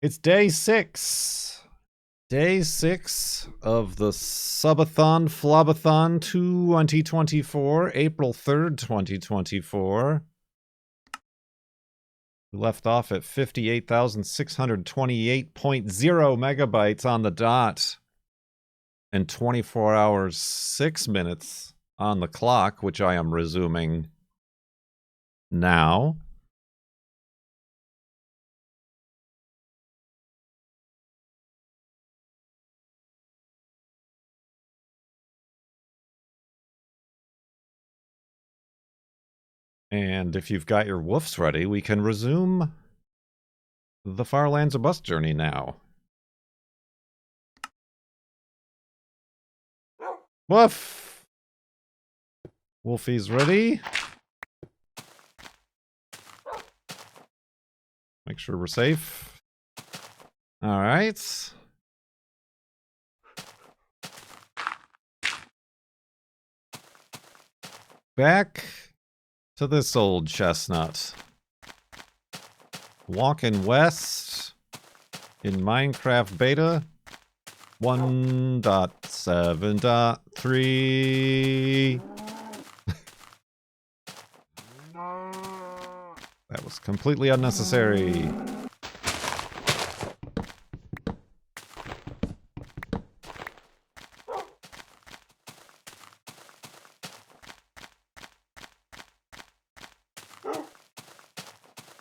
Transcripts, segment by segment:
It's day 6. Day 6 of the Subathon FLoB-a-thon 2024, April 3rd, 2024. We left off at 58,628.0 megabytes on the dot. And 24 hours, 6 minutes on the clock, which I am resuming now. And if you've got your woofs ready, we can resume the Farlands a bus journey now. Woof! Wolfie's ready. Make sure we're safe. Alright. Back to this old chestnut. Walking west in Minecraft beta 1.7.3. That was completely unnecessary.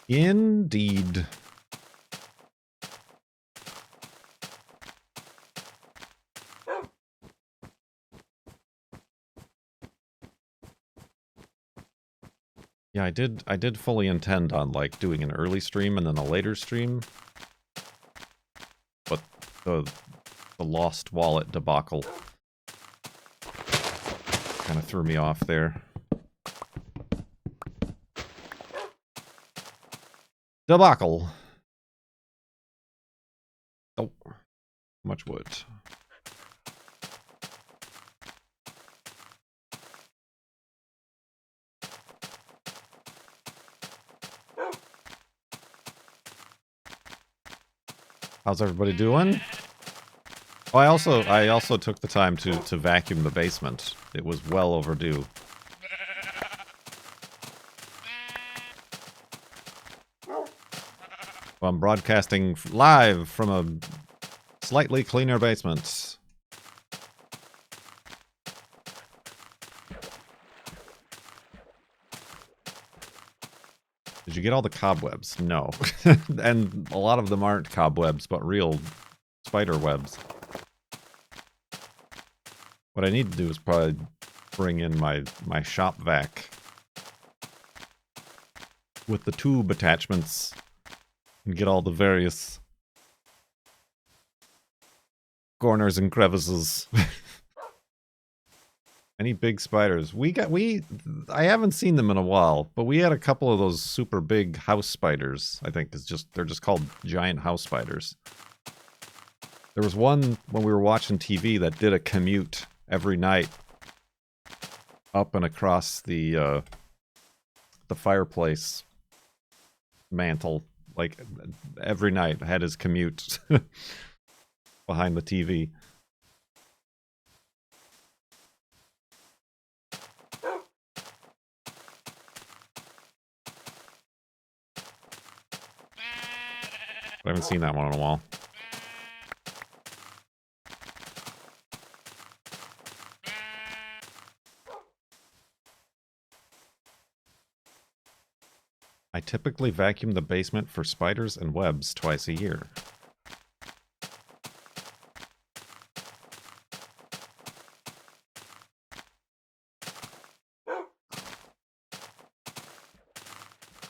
Indeed. Yeah, I did fully intend on like doing an early stream and then a later stream. But the lost wallet debacle kind of threw me off there. Debacle. Oh, much wood. How's everybody doing? Oh, I also took the time to vacuum the basement. It was well overdue. I'm broadcasting live from a slightly cleaner basement. Did you get all the cobwebs? No. And a lot of them aren't cobwebs, but real spider webs. What I need to do is probably bring in my shop vac with the tube attachments and get all the various corners and crevices. Any big spiders? I haven't seen them in a while, but we had a couple of those super big house spiders. I think they're just called giant house spiders. There was one when we were watching TV that did a commute every night up and across the fireplace mantle. Like every night had his commute behind the TV. I haven't seen that one in a while. I typically vacuum the basement for spiders and webs twice a year.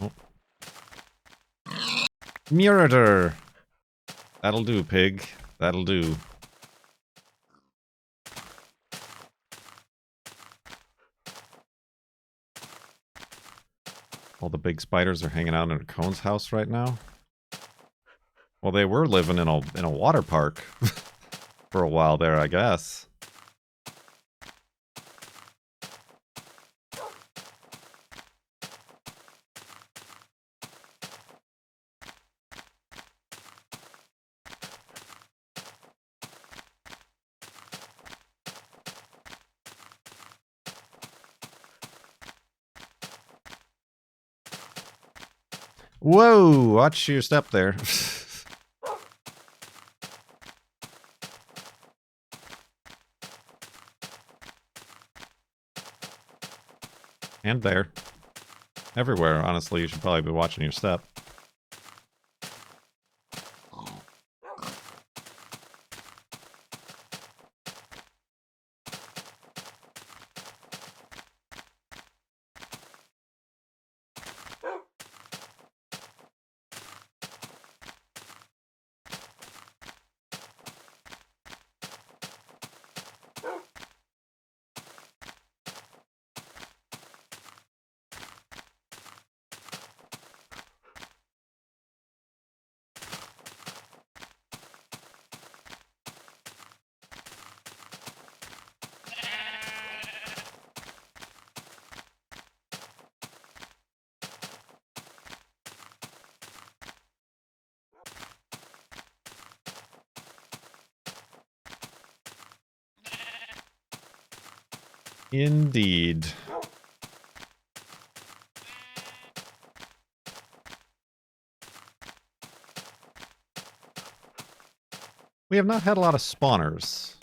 Oh. Murder! That'll do, pig. That'll do. All the big spiders are hanging out in a Cone's house right now. Well, they were living in a water park for a while there, I guess. Whoa! Watch your step there. And there. Everywhere, honestly, you should probably be watching your step. Indeed. We have not had a lot of spawners.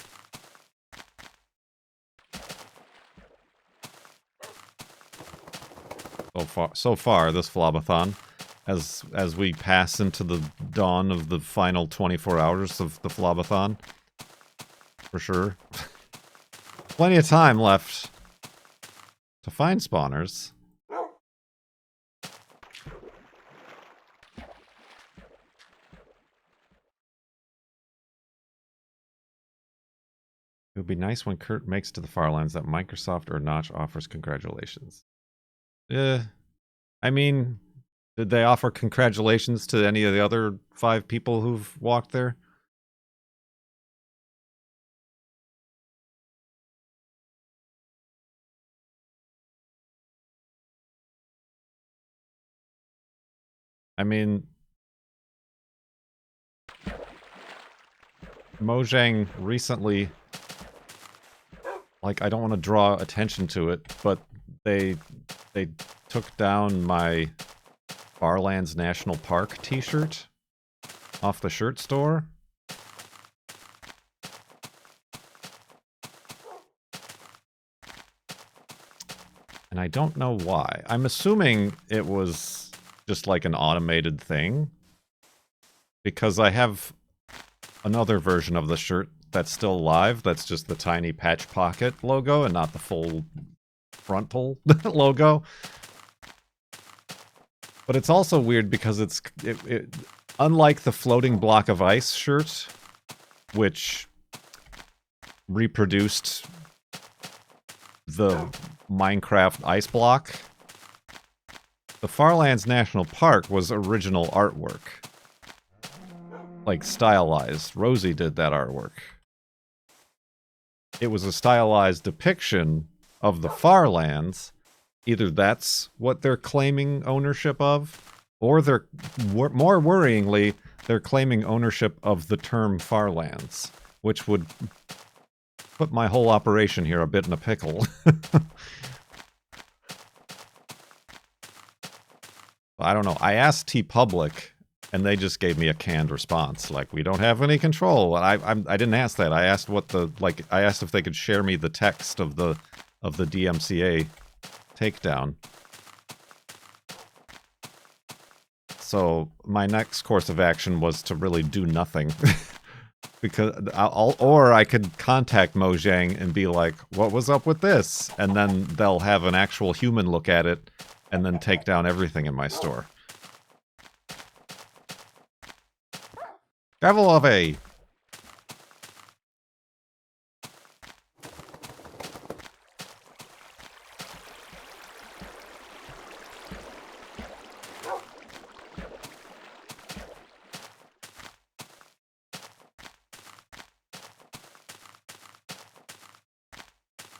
So far, this FLoB-a-thon, as we pass into the dawn of the final 24 hours of the FLoB-a-thon, for sure. Plenty of time left to find spawners. It would be nice when Kurt makes to the Farlands that Microsoft or Notch offers congratulations. I mean, did they offer congratulations to any of the other 5 people who've walked there? I mean, Mojang recently, like, I don't want to draw attention to it, but they took down my Farlands National Park t-shirt off the shirt store. And I don't know why. I'm assuming it was just like an automated thing, because I have another version of the shirt that's still live, that's just the tiny patch pocket logo and not the full frontal logo. But it's also weird because it's unlike the floating block of ice shirt, which reproduced the Minecraft ice block, the Farlands National Park was original artwork. Like, stylized. Rosie did that artwork. It was a stylized depiction of the Farlands. Either that's what they're claiming ownership of, or they're, more worryingly, they're claiming ownership of the term Farlands, which would put my whole operation here a bit in a pickle. I don't know. I asked TeePublic, and they just gave me a canned response, like, we don't have any control. And I didn't ask that. I asked what the, like, I asked if they could share me the text of the DMCA takedown. So my next course of action was to really do nothing. Because or I could contact Mojang and be like, what was up with this? And then they'll have an actual human look at it and then take down everything in my store. Travel away!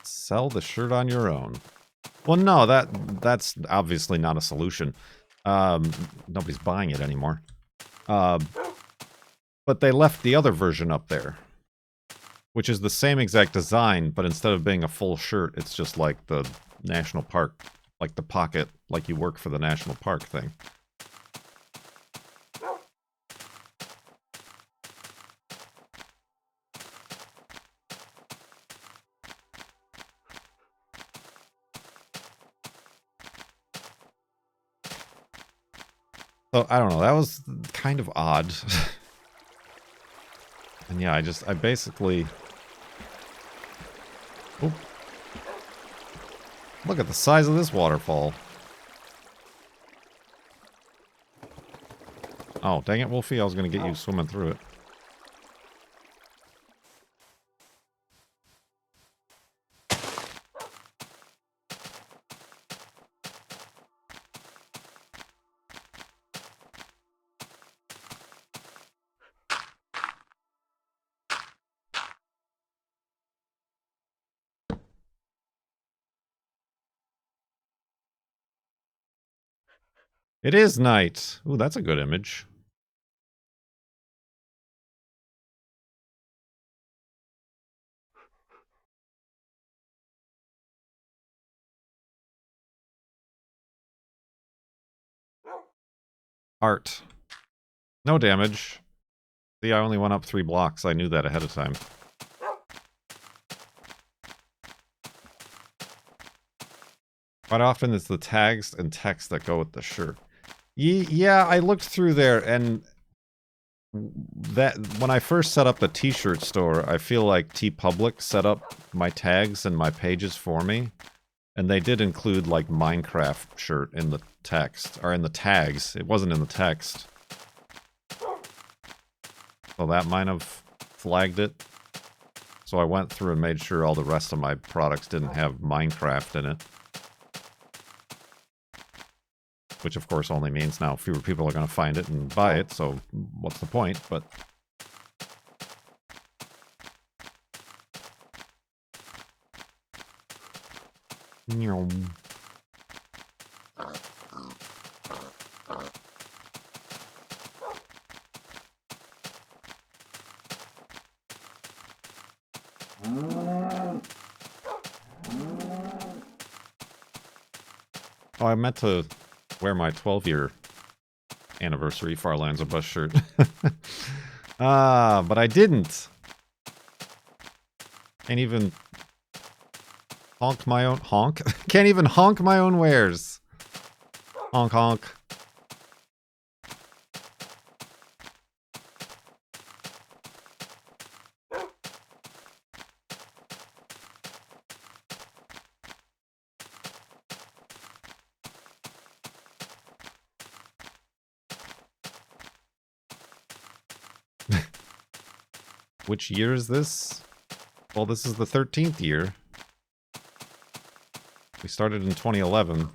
Sell the shirt on your own. Well, no, that's obviously not a solution. Nobody's buying it anymore. But they left the other version up there, which is the same exact design, but instead of being a full shirt, it's just like the national park, like the pocket, like you work for the national park thing. So, I don't know, that was kind of odd. And yeah, I basically... Oh. Look at the size of this waterfall. Oh, dang it, Wolfie, I was gonna get you swimming through it. It is night. Ooh, that's a good image. Art. No damage. See, I only went up 3 blocks. I knew that ahead of time. Quite often it's the tags and text that go with the shirt. Yeah, I looked through there, and that when I first set up the t-shirt store, I feel like TeePublic set up my tags and my pages for me. And they did include, like, Minecraft shirt in the text, or in the tags. It wasn't in the text. So that might have flagged it. So I went through and made sure all the rest of my products didn't have Minecraft in it. Which, of course, only means now fewer people are going to find it and buy it, so what's the point? But... Oh, I meant to wear my 12-year anniversary Farlands a Bus shirt. But I didn't. Can't even honk my own... Honk? Can't even honk my own wares. Honk honk. Which year is this? Well, this is the 13th year. We started in 2011.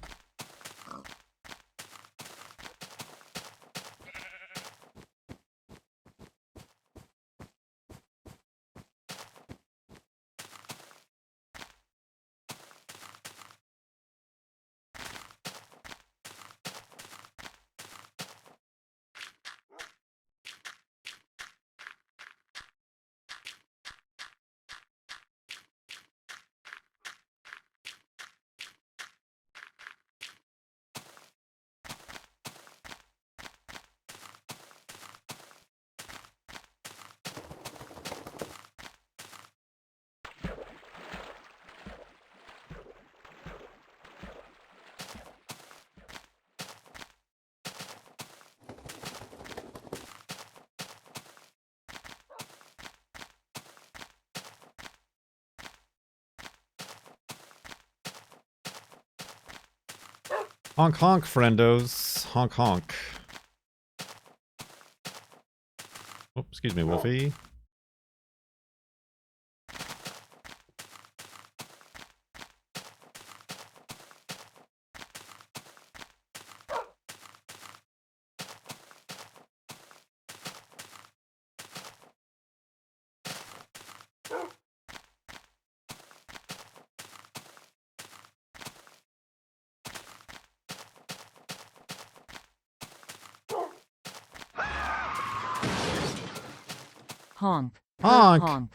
Honk honk, friendos. Honk honk. Oh, excuse me, Wolfie. Honk. Honk! Honk.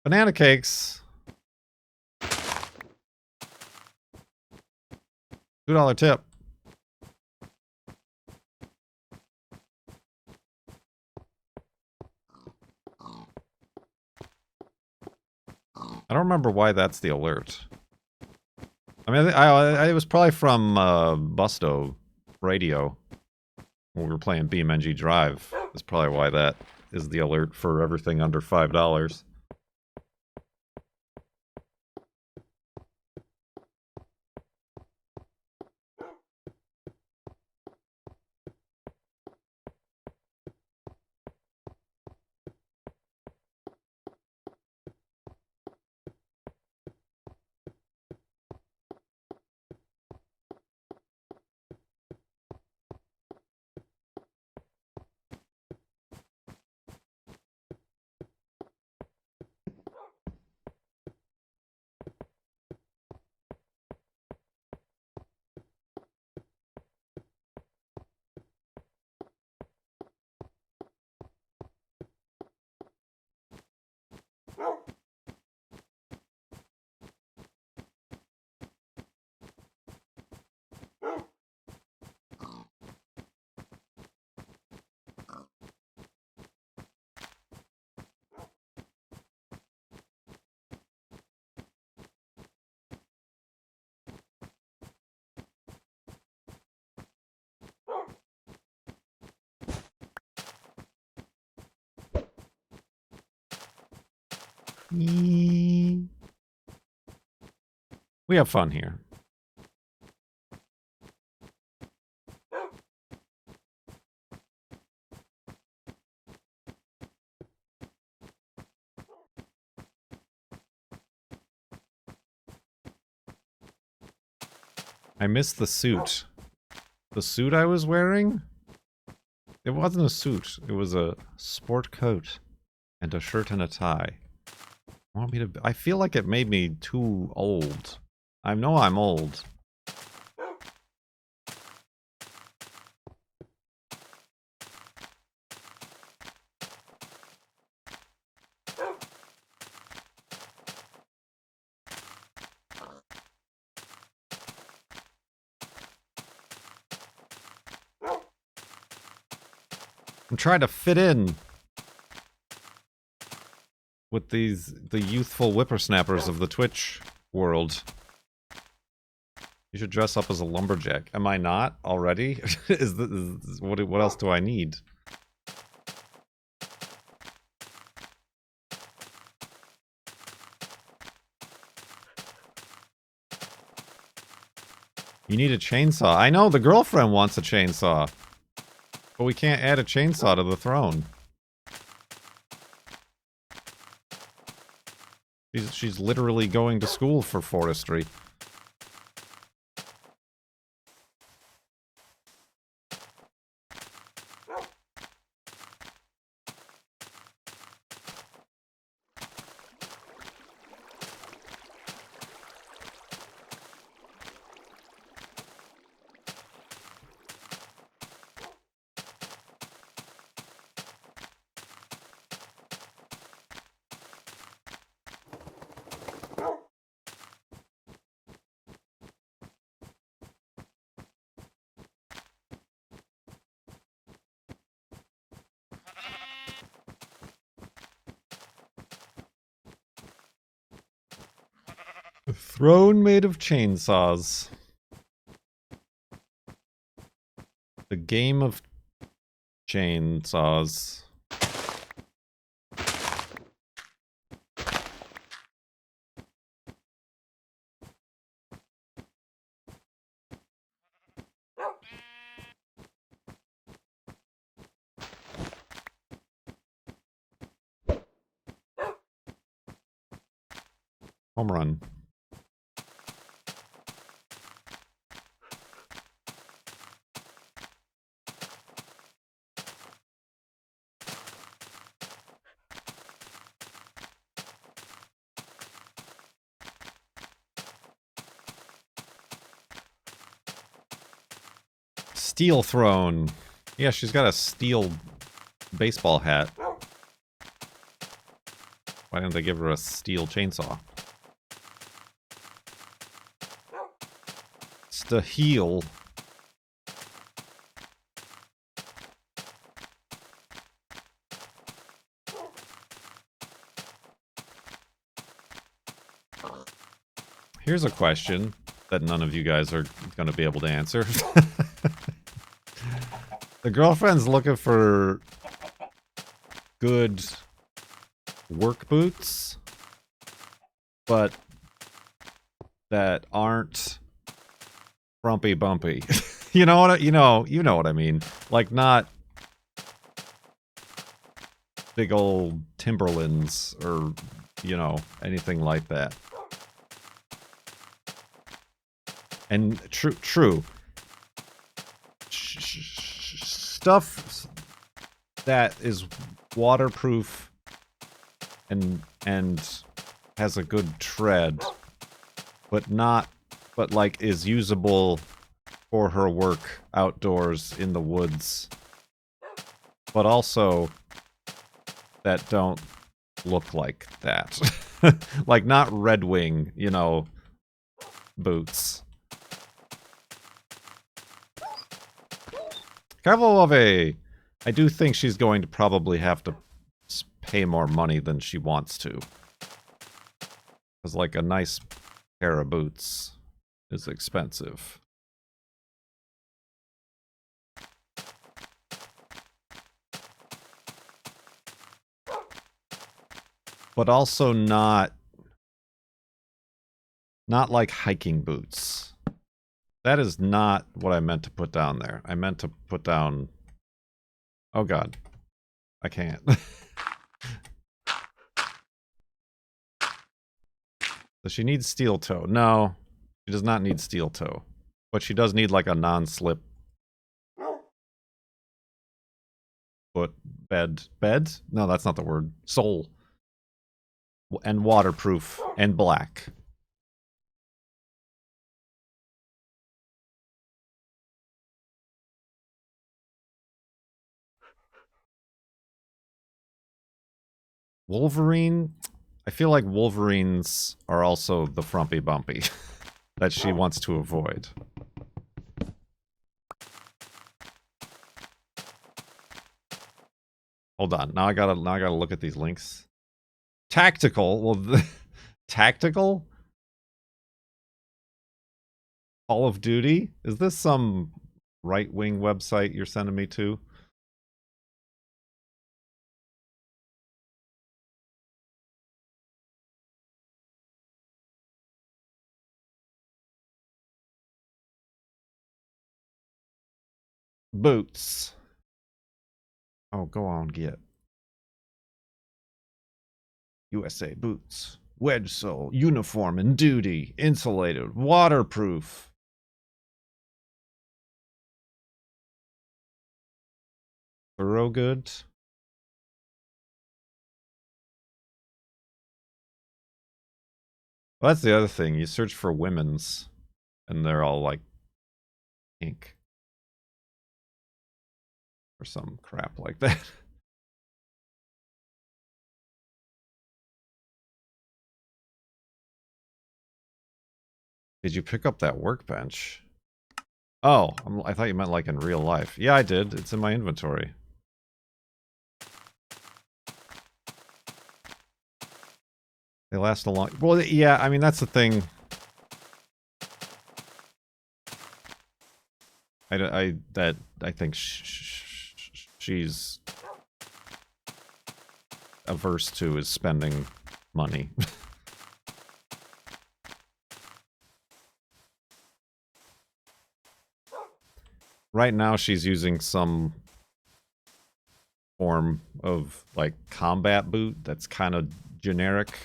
Banana cakes. $2 tip. I don't remember why that's the alert. I mean, it was probably from Busto Radio when we were playing BeamNG Drive. That's probably why that is the alert for everything under $5. We have fun here. I missed the suit. The suit I was wearing? It wasn't a suit. It was a sport coat and a shirt and a tie. Want me to? I feel like it made me too old. I know I'm old. I'm trying to fit in with the youthful whippersnappers of the Twitch world. You should dress up as a lumberjack. Am I not already? What else do I need? You need a chainsaw. I know, the girlfriend wants a chainsaw. But we can't add a chainsaw to the throne. She's literally going to school for forestry. A throne made of chainsaws. The game of chainsaws. Home run. Steel throne. Yeah, she's got a steel baseball hat. Why didn't they give her a steel chainsaw? Steel. Here's a question. that none of you guys are going to be able to answer. The girlfriend's looking for good work boots, but that aren't frumpy bumpy. You know what you know what I mean. Like not big old Timberlands or, you know, anything like that. And true. Stuff that is waterproof and has a good tread, but like is usable for her work outdoors in the woods, but also that don't look like that. Like not Red Wing, you know, boots. Carvalho, I do think she's going to probably have to pay more money than she wants to. Because, like, a nice pair of boots is expensive. But also not like hiking boots. That is not what I meant to put down there. I meant to put down... Oh god. I can't. Does she need steel toe? No. She does not need steel toe. But she does need like a non-slip foot bed. Bed? No, that's not the word. Sole. And waterproof. And black. Wolverine? I feel like Wolverines are also the frumpy bumpy that she wants to avoid. Hold on. Now I gotta look at these links. Tactical. Well, tactical? Call of Duty? Is this some right-wing website you're sending me to? Boots. Oh, go on, get. USA boots. Wedge sole. Uniform and duty. Insulated. Waterproof. Thorogood. Well, that's the other thing. You search for women's, and they're all like pink. Or some crap like that. Did you pick up that workbench? Oh, I thought you meant like in real life. Yeah, I did. It's in my inventory. They last a long... Well, yeah, I mean, that's the thing. I think she's averse to is spending money. Right now she's using some form of like combat boot that's kind of generic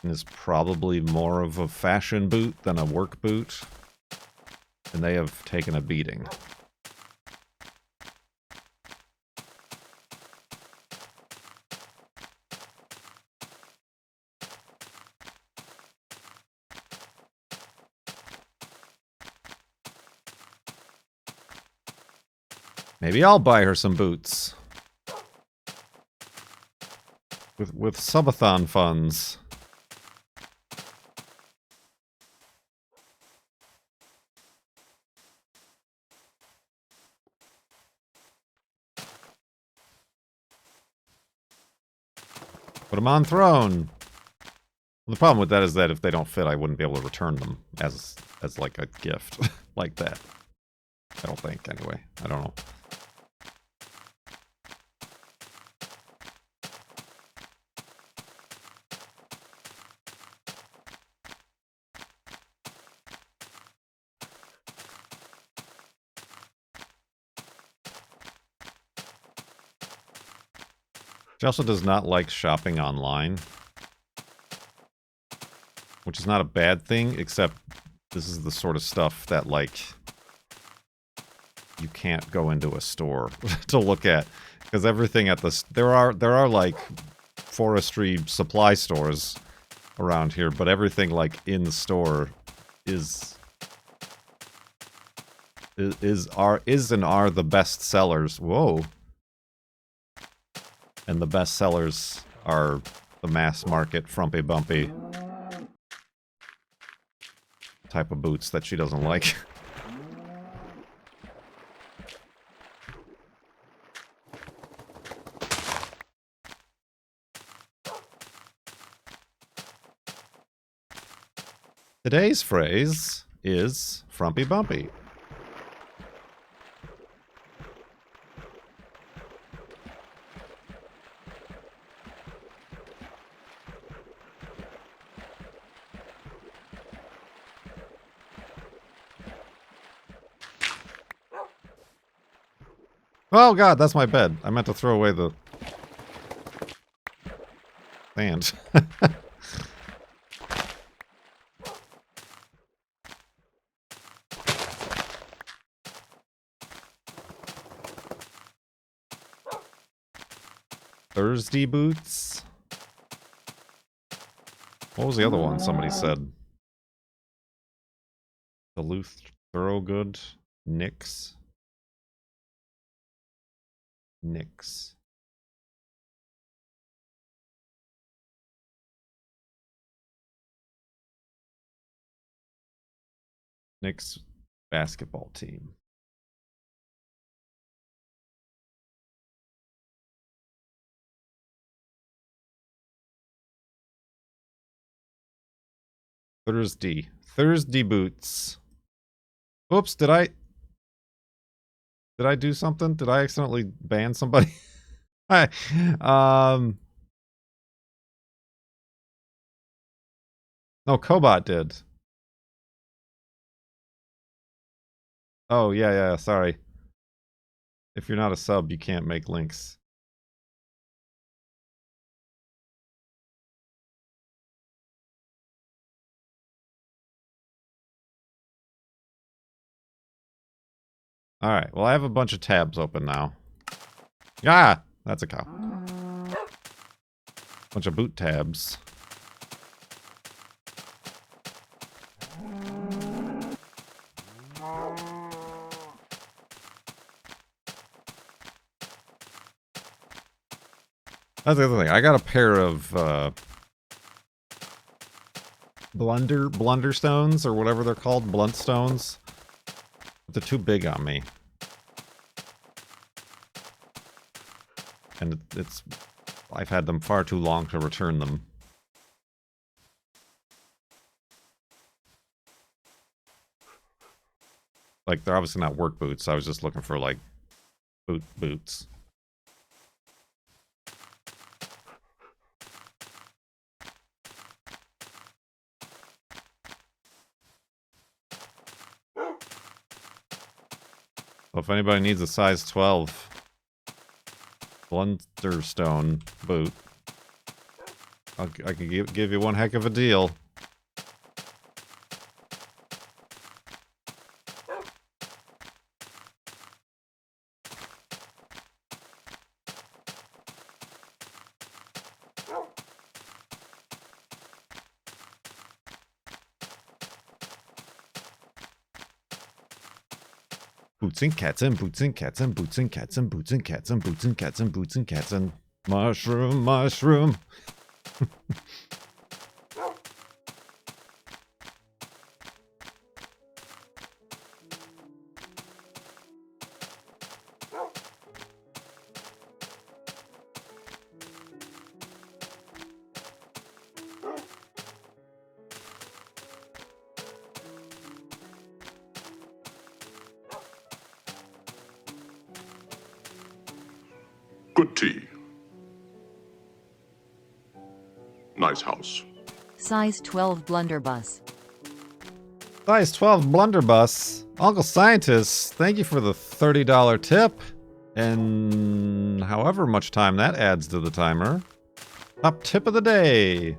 and is probably more of a fashion boot than a work boot. And they have taken a beating. Maybe I'll buy her some boots. With Subathon funds. Put him on throne. The problem with that is that if they don't fit, I wouldn't be able to return them as like a gift like that. I don't think, anyway. I don't know. She also does not like shopping online, which is not a bad thing, except this is the sort of stuff that, like, you can't go into a store to look at, because everything at the there are like forestry supply stores around here, but everything like in the store is and are the best sellers. Whoa. And the best sellers are the mass market frumpy bumpy type of boots that she doesn't like. Today's phrase is frumpy bumpy. Oh god, that's my bed. I meant to throw away the sand. Thursday boots? What was the other one somebody said? Duluth Thoroughgood? Nix? Nix. Nix basketball team. Thursday. Thursday boots. Oops, did I do something? Did I accidentally ban somebody? Hi. No, Cobot did. Oh, yeah, sorry. If you're not a sub, you can't make links. Alright, well I have a bunch of tabs open now. Ah! That's a cow. Bunch of boot tabs. That's the other thing. I got a pair of blunderstones or whatever they're called, blunt stones. But they're too big on me. And I've had them far too long to return them. Like, they're obviously not work boots. I was just looking for, like, boots. Well, if anybody needs a size 12 Blunderstone boot, I can give you one heck of a deal. Boots and cats and boots and cats and boots and cats and boots and cats and boots and cats and boots and cats and mushroom, mushroom. Good tea. Nice house. Size 12 blunderbuss. Size 12 blunderbuss. Uncle Scientist, thank you for the $30 tip. And however much time that adds to the timer. Top tip of the day.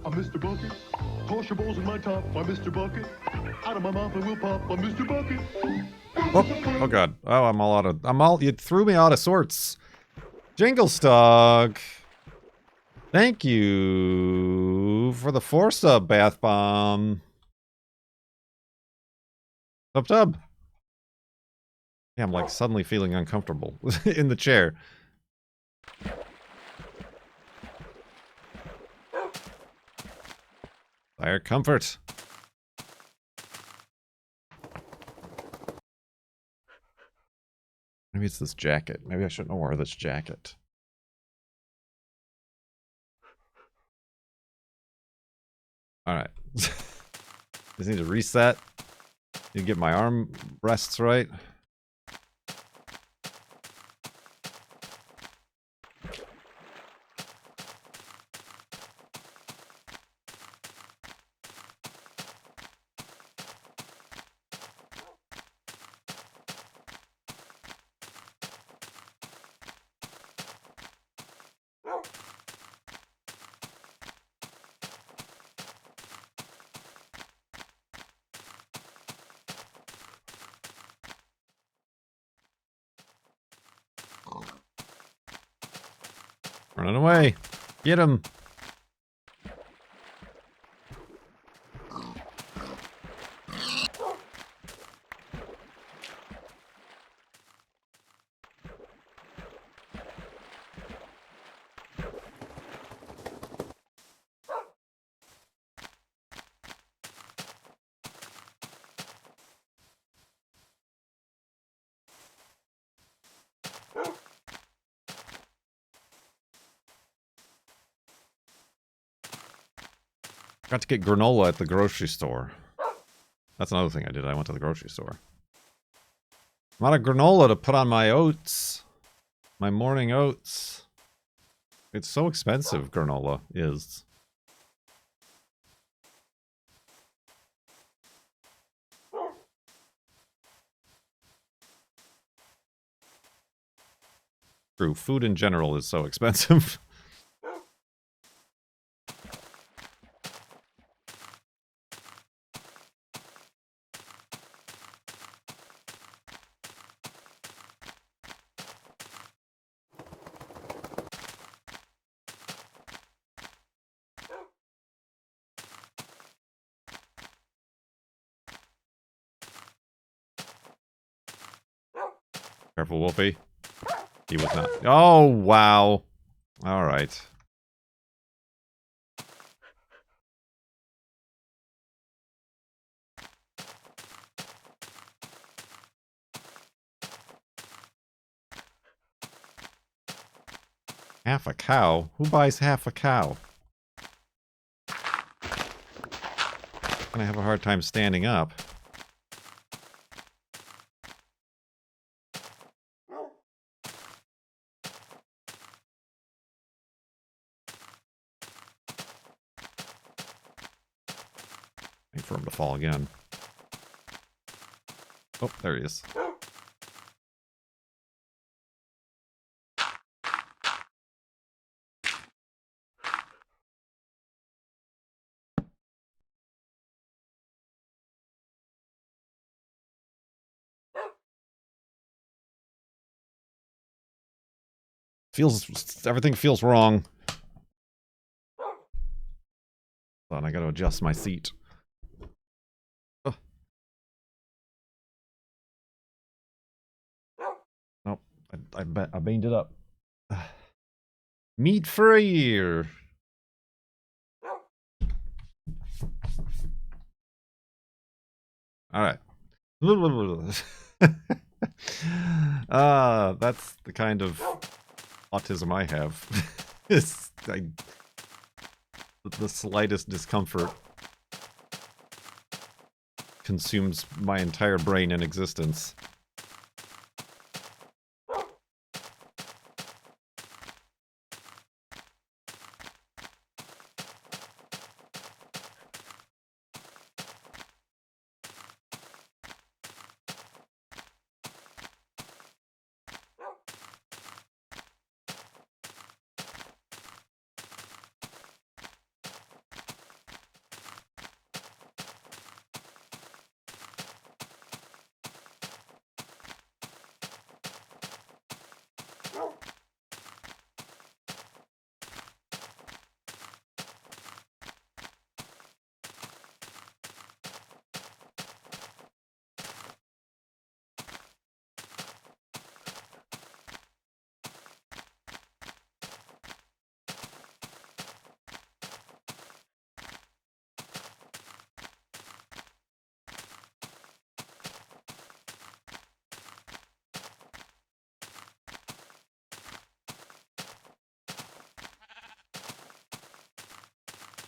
I'm Mr. Bucket. Toss your balls in my top. I'm Mr. Bucket. Out of my mouth I will pop. I'm Mr. Bucket. Oh god. Oh, I'm all out of... You threw me out of sorts. Jinglestog. Thank you for the 4-sub bath bomb. Tub. Yeah, I'm like suddenly feeling uncomfortable in the chair. Fire comfort. Maybe it's this jacket. Maybe I shouldn't wear this jacket. Alright. Just need to reset. Need to get my arm rests right. Running away. Get him. Got to get granola at the grocery store. That's another thing I did. I went to the grocery store. I'm out of granola to put on my oats. My morning oats. It's so expensive, granola is. True, food in general is so expensive. Careful, Wolfie. He was not. Oh, wow. All right. Half a cow? Who buys half a cow? Gonna have a hard time standing up. Wait for him to fall again. Oh, there he is. Everything feels wrong. Hold on, I gotta adjust my seat. Oh. Nope, I beamed it up. Meat free. All right. That's the kind of autism I have. It's like the slightest discomfort consumes my entire brain in existence.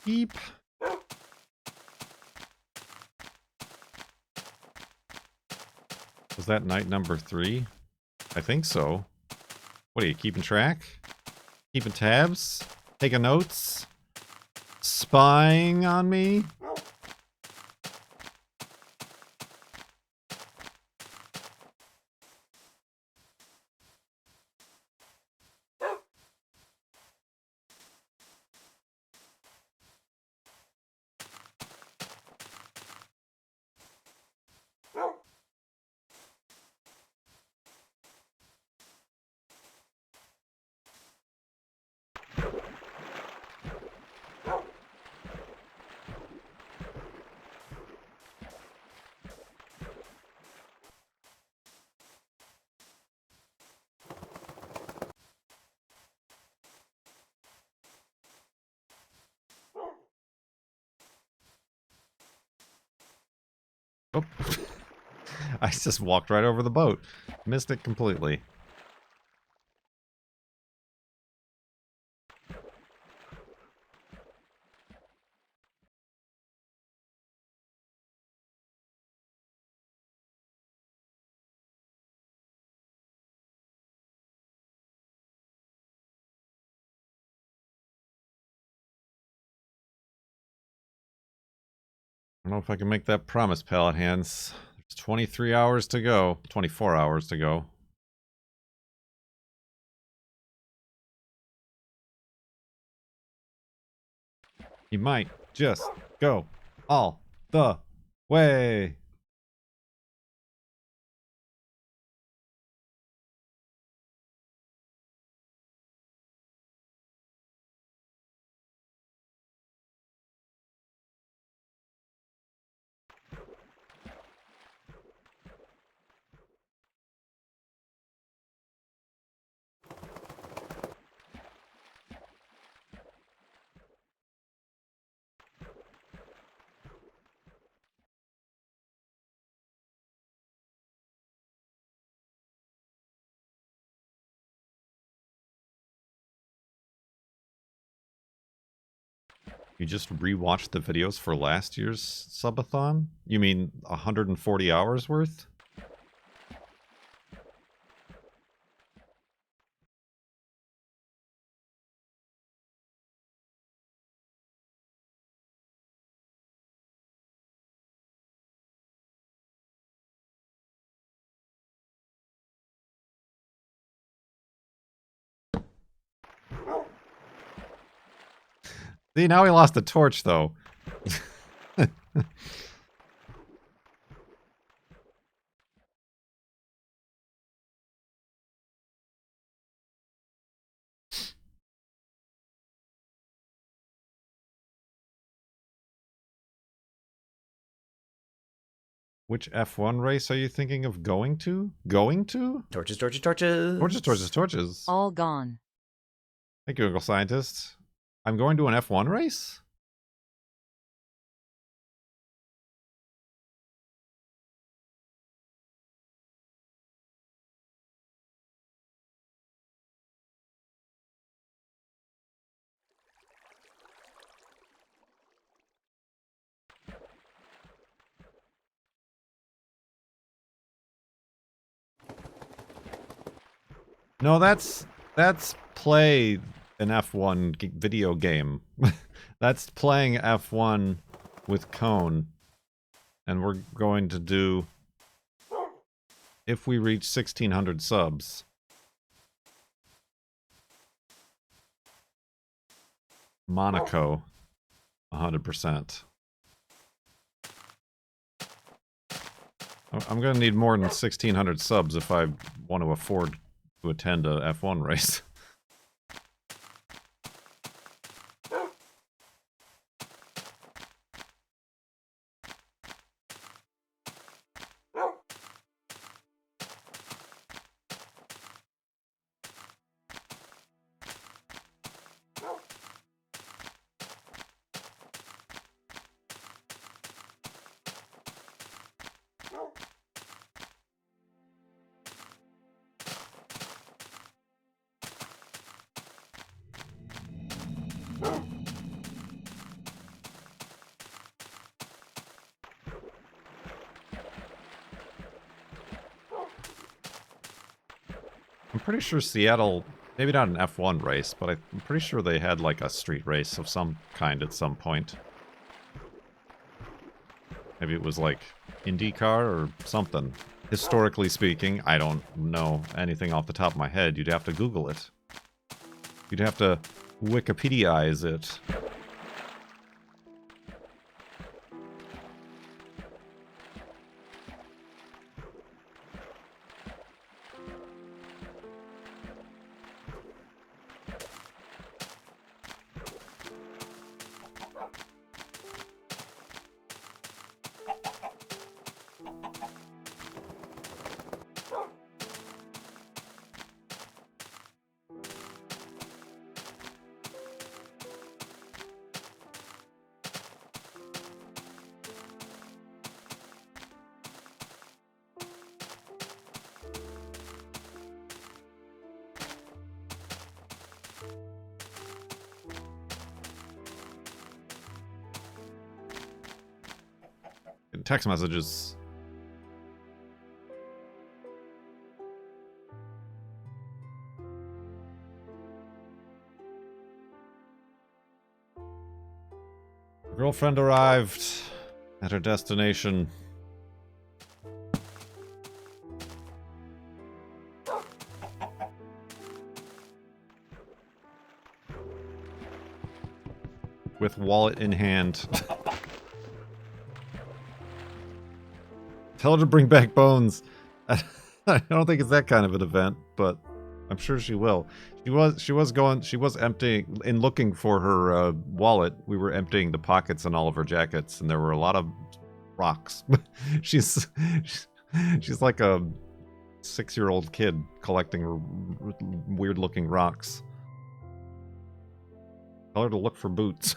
Beep. Was that night number 3? I think so. What are you, keeping track? Keeping tabs? Taking notes? Spying on me? Oh. I just walked right over the boat. Missed it completely. I don't know if I can make that promise, pallet hands. There's 23 hours to go. 24 hours to go. You might just go all the way. You just rewatched the videos for last year's subathon? You mean 140 hours worth? See, now he lost the torch, though. Which F1 race are you thinking of going to? Going to? Torches, torches, torches. Torches, torches, torches. All gone. Thank you, Uncle Scientist. I'm going to an F1 race? No, that's play an F1 video game. That's playing F1 with Cone. And we're going to do, if we reach 1,600 subs, Monaco, 100%. I'm going to need more than 1,600 subs if I want to afford to attend a F1 race. I'm pretty sure Seattle, maybe not an F1 race, but I'm pretty sure they had like a street race of some kind at some point. Maybe it was like IndyCar or something. Historically speaking, I don't know anything off the top of my head. You'd have to Google it. You'd have to Wikipediaize it. Text messages. Girlfriend arrived at her destination. With wallet in hand. Tell her to bring back bones. I don't think it's that kind of an event, but I'm sure she will. She was emptying, in looking for her wallet, we were emptying the pockets in all of her jackets, and there were a lot of rocks. she's like a 6-year-old kid collecting weird-looking rocks. Tell her to look for boots.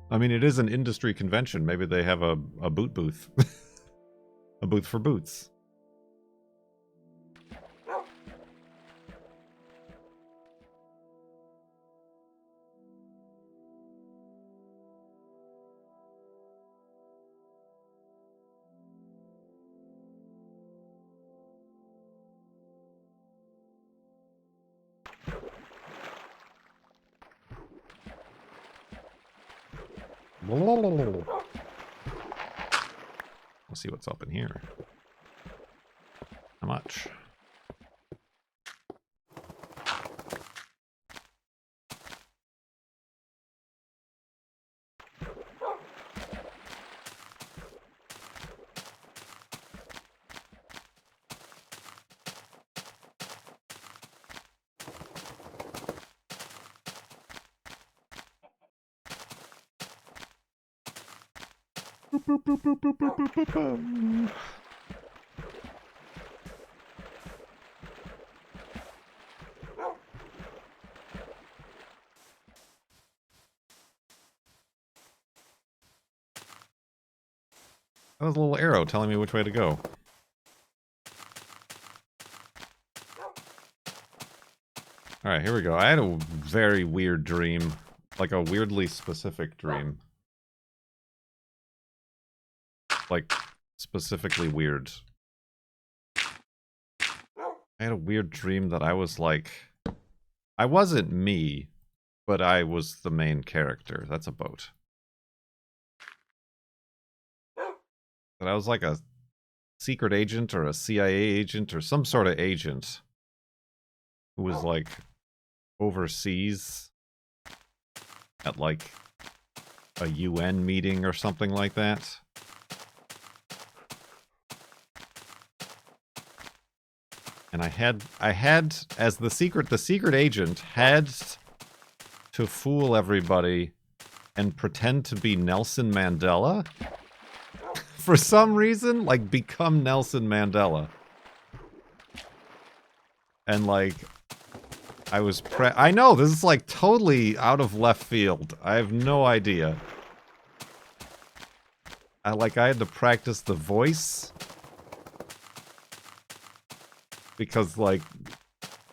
I mean, it is an industry convention. Maybe they have a boot booth. A booth for boots. Let's see what's up in here. How much? That was a little arrow telling me which way to go. Alright, here we go. I had a very weird dream. Like a weirdly specific dream. Like, specifically weird. I had a weird dream that I was like... I wasn't me, but I was the main character. That's a boat. That I was like a secret agent or a CIA agent or some sort of agent who was like overseas at like a UN meeting or something like that. And I had as the secret agent had to fool everybody and pretend to be Nelson Mandela. For some reason, like, become Nelson Mandela. And, like, I know, this is, like, totally out of left field. I have no idea. I had to practice the voice. Because, like,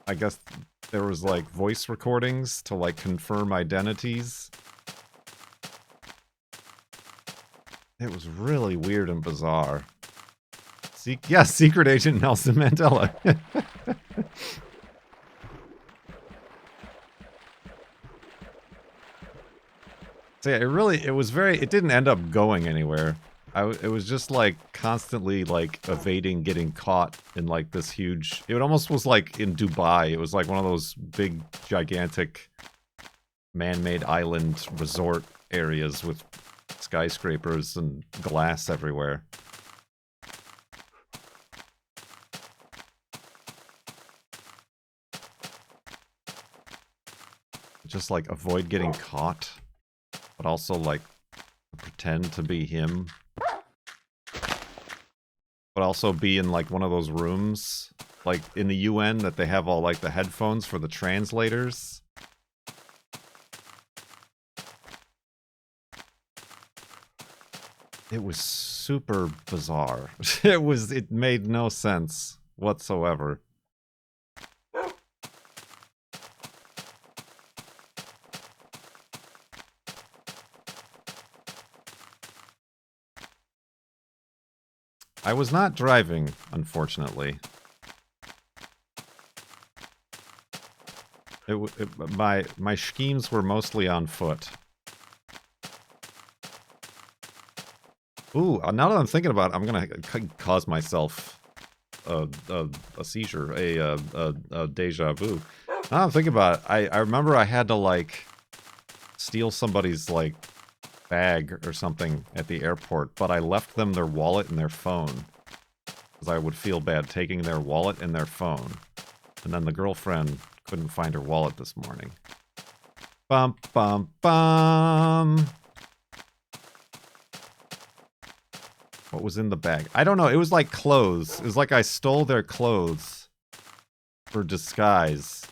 I guess there was, like, voice recordings to, like, confirm identities. It was really weird and bizarre. Yeah, Secret Agent Nelson Mandela. So yeah, it didn't end up going anywhere. It was just like constantly like evading getting caught in like this huge, it almost was like in Dubai. It was like one of those big, gigantic man-made island resort areas with skyscrapers and glass everywhere. Just like avoid getting caught, but also like pretend to be him. But also be in like one of those rooms, like in the UN, that they have all like the headphones for the translators. It was super bizarre. It made no sense whatsoever. I was not driving, unfortunately. My schemes were mostly on foot. Ooh, now that I'm thinking about it, I'm gonna cause myself a seizure, a deja vu. Now that I'm thinking about it, I remember I had to, like, steal somebody's, like, bag or something at the airport, but I left them their wallet and their phone. Because I would feel bad taking their wallet and their phone. And then the girlfriend couldn't find her wallet this morning. Bum, bum, bum. What was in the bag? I don't know. It was like clothes. It was like I stole their clothes for disguise.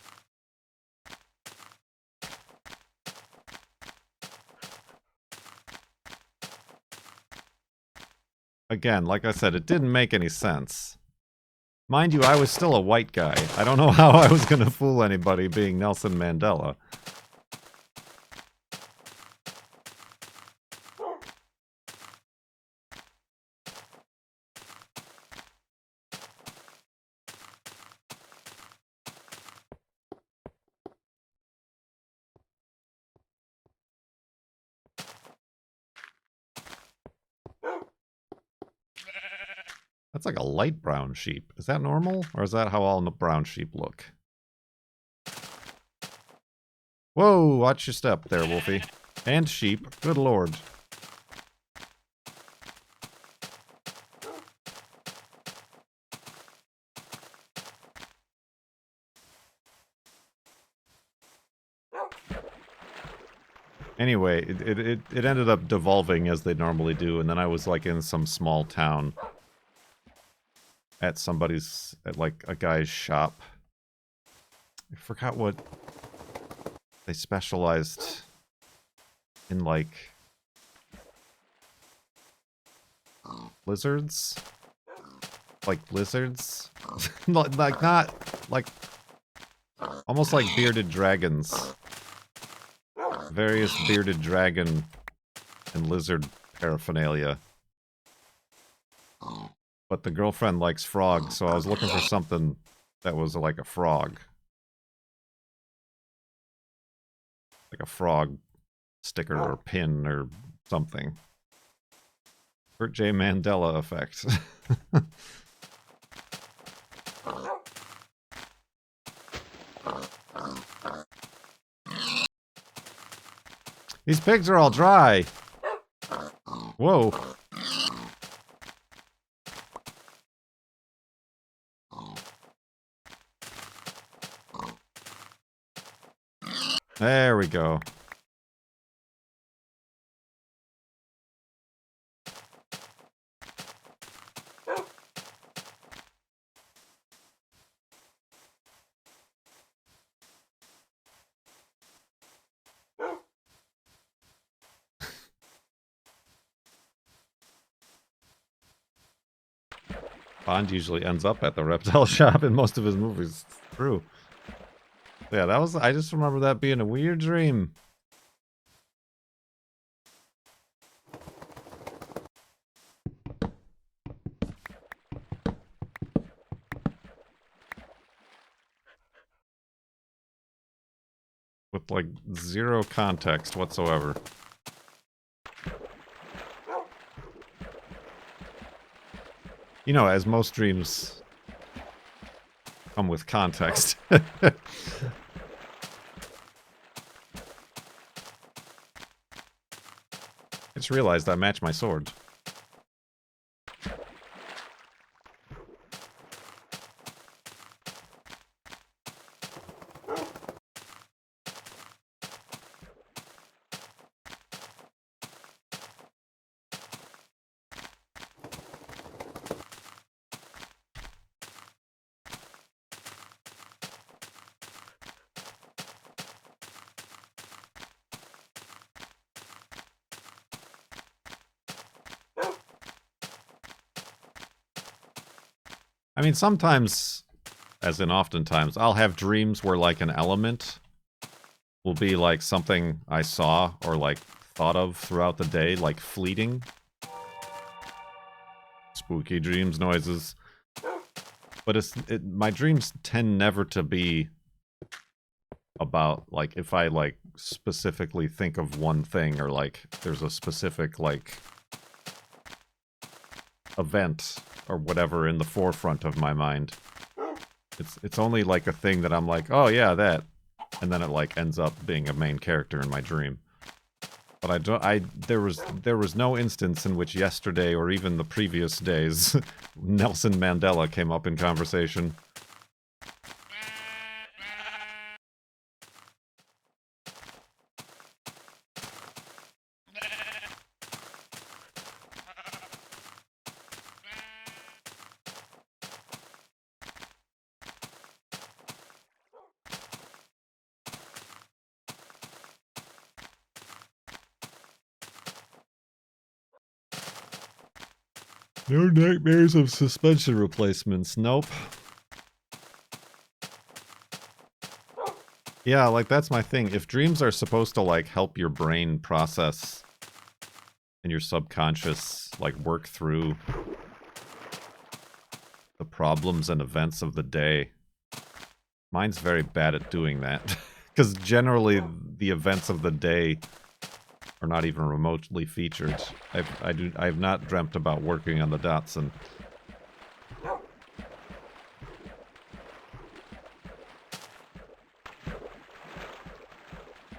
Again, like I said, it didn't make any sense. Mind you, I was still a white guy. I don't know how I was gonna fool anybody being Nelson Mandela. That's like a light brown sheep. Is that normal? Or is that how all the brown sheep look? Whoa, watch your step there, Wolfie. And sheep. Good lord. Anyway, it ended up devolving as they normally do, and then I was like in some small town at like a guy's shop. I forgot what they specialized in, like lizards? Like lizards? Like not like almost like bearded dragons. Various bearded dragon and lizard paraphernalia. But the girlfriend likes frogs, so I was looking for something that was like a frog. Like a frog sticker or pin or something. Bert J. Mandela effect. These pigs are all dry. Whoa. There we go. Bond usually ends up at the reptile shop in most of his movies. True. Yeah, that was. I just remember that being a weird dream. With like zero context whatsoever. You know, as most dreams come with context. I just realized I matched my sword. I mean, sometimes, as in oftentimes, I'll have dreams where, like, an element will be, like, something I saw or, like, thought of throughout the day, like, fleeting. Spooky dreams, noises. But my dreams tend never to be about, like, if I, like, specifically think of one thing or, like, there's a specific, like, event or whatever in the forefront of my mind. It's only like a thing that I'm like, oh yeah, that, and then it like ends up being a main character in my dream. But there was no instance in which yesterday or even the previous days Nelson Mandela came up in conversation. No nightmares of suspension replacements. Nope. Yeah, like, that's my thing. If dreams are supposed to, like, help your brain process and your subconscious, like, work through the problems and events of the day, mine's very bad at doing that. Because generally, the events of the day are not even remotely featured. I've not dreamt about working on the Datsun.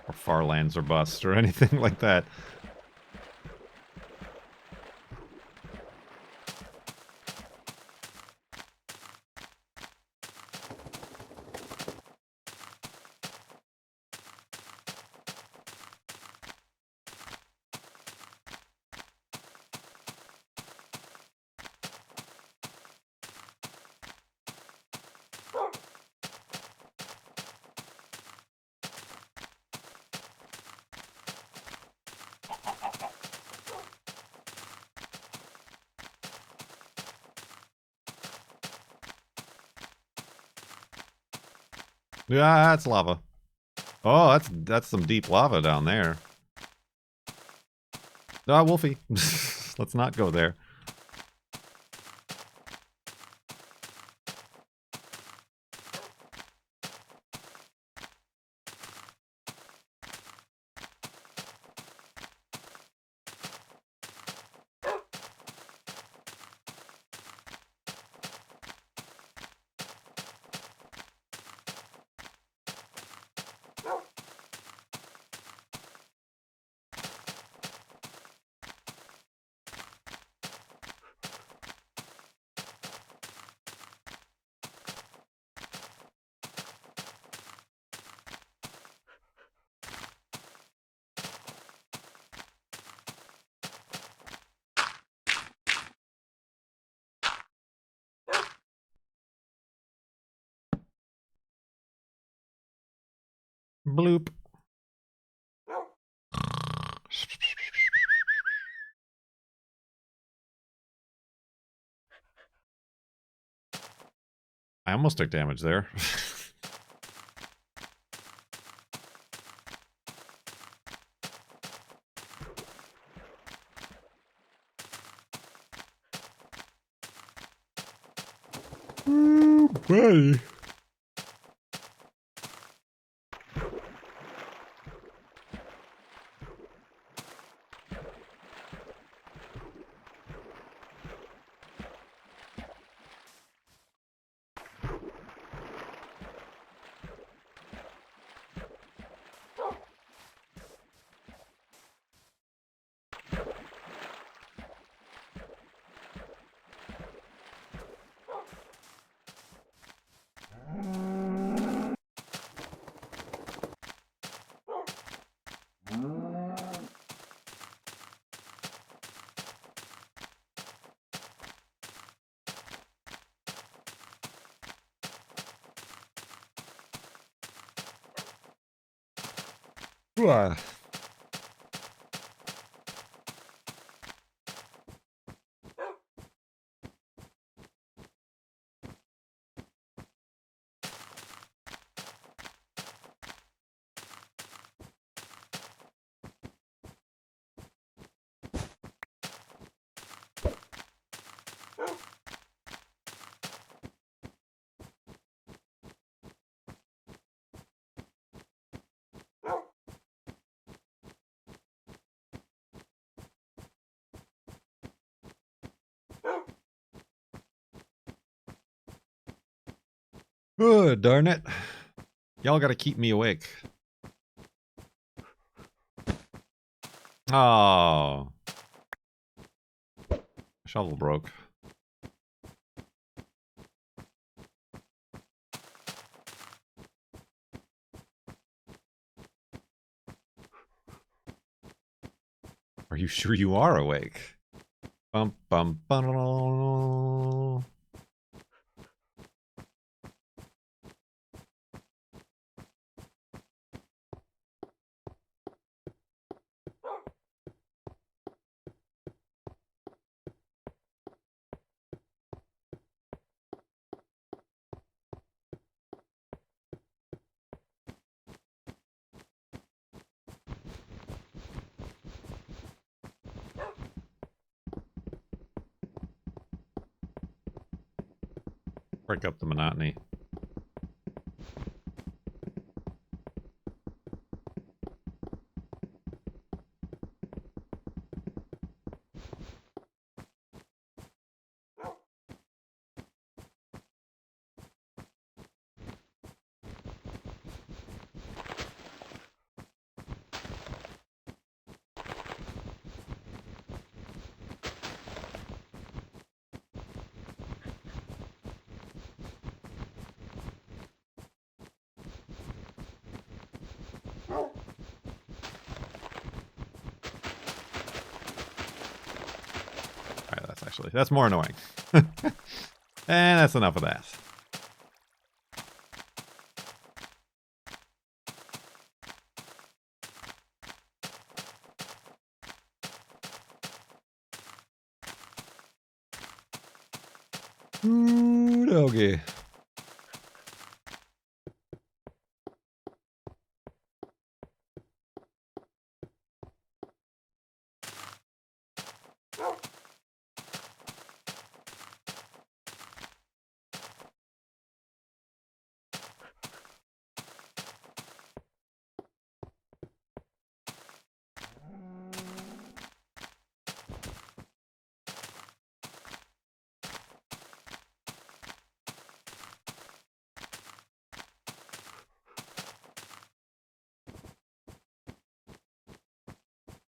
Or Farlands or Bust or anything like that. Yeah, that's lava. Oh, that's some deep lava down there. Ah, Wolfie. Let's not go there. Bloop. I almost took damage there. Ooh, buddy. Ooh, oh, darn it. Y'all gotta keep me awake. Oh. Shovel broke. Are you sure you are awake? Bum bum bum. Break up the monotony. Alright, that's more annoying. And that's enough of that. Ooh, doggy.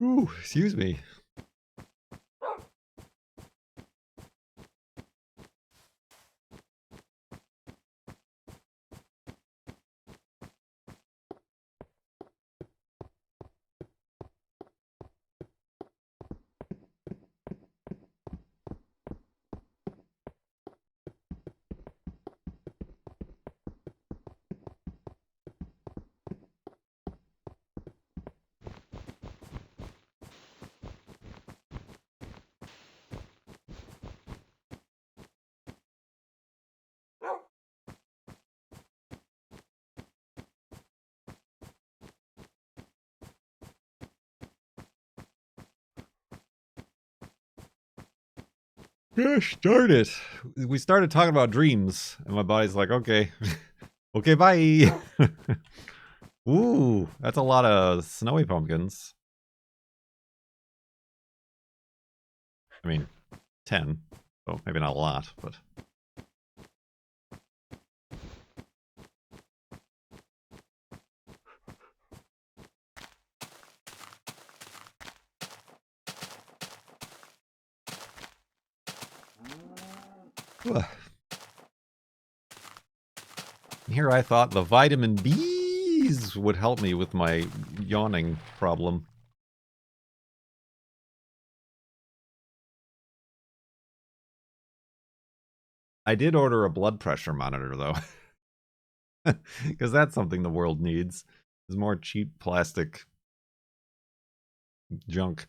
Ooh, excuse me. Gosh darn it. We started talking about dreams, and my body's like, okay. Okay, bye. Ooh, that's a lot of snowy pumpkins. I mean, 10. So maybe not a lot, but... Here I thought the vitamin B's would help me with my yawning problem. I did order a blood pressure monitor, though. Because that's something the world needs. Is more cheap plastic junk.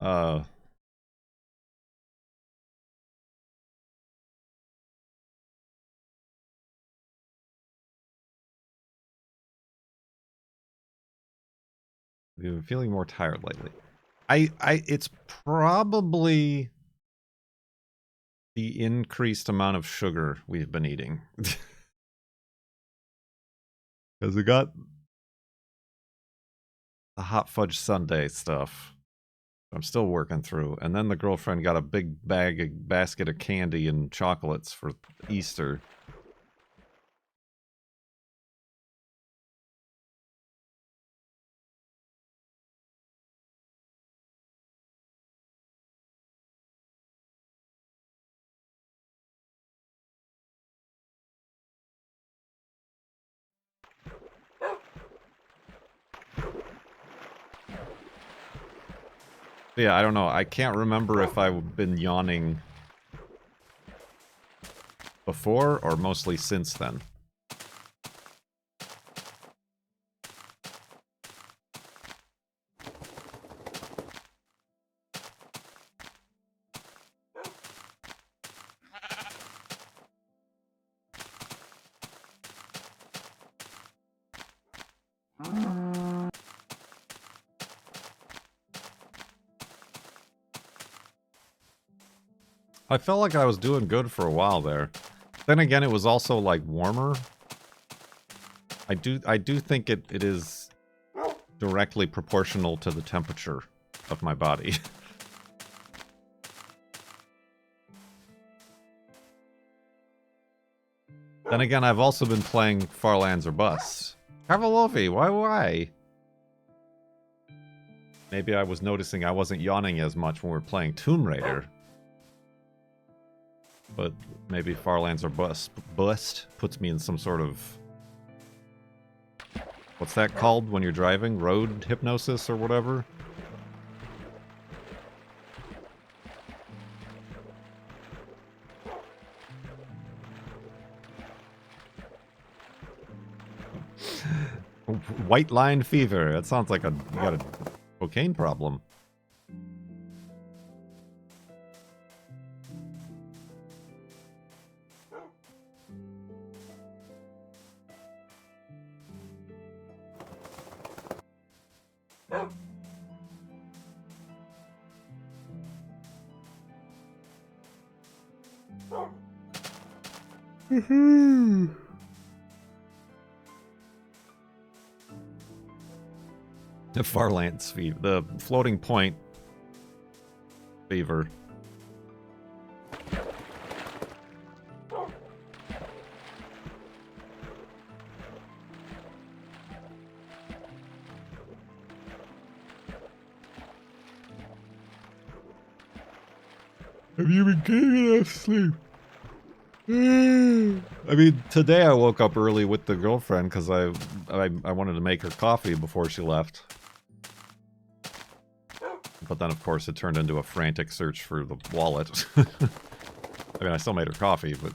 I've been feeling more tired lately. It's probably the increased amount of sugar we've been eating. Because we got the hot fudge sundae stuff I'm still working through. And then the girlfriend got a big basket of candy and chocolates for Easter. Yeah, I don't know. I can't remember if I've been yawning before or mostly since then. I felt like I was doing good for a while there. Then again, it was also like warmer. I do think it is directly proportional to the temperature of my body. Then again, I've also been playing Farlands or Bust. Cavalovi, why? Maybe I was noticing I wasn't yawning as much when we were playing Tomb Raider. But maybe Farlands or Bust puts me in some sort of... What's that called when you're driving? Road hypnosis or whatever? White line fever. That sounds like you got a cocaine problem. The Farlands fever. The floating point fever. Have you been getting enough sleep? I mean, today I woke up early with the girlfriend because I wanted to make her coffee before she left. But then, of course, it turned into a frantic search for the wallet. I mean, I still made her coffee, but...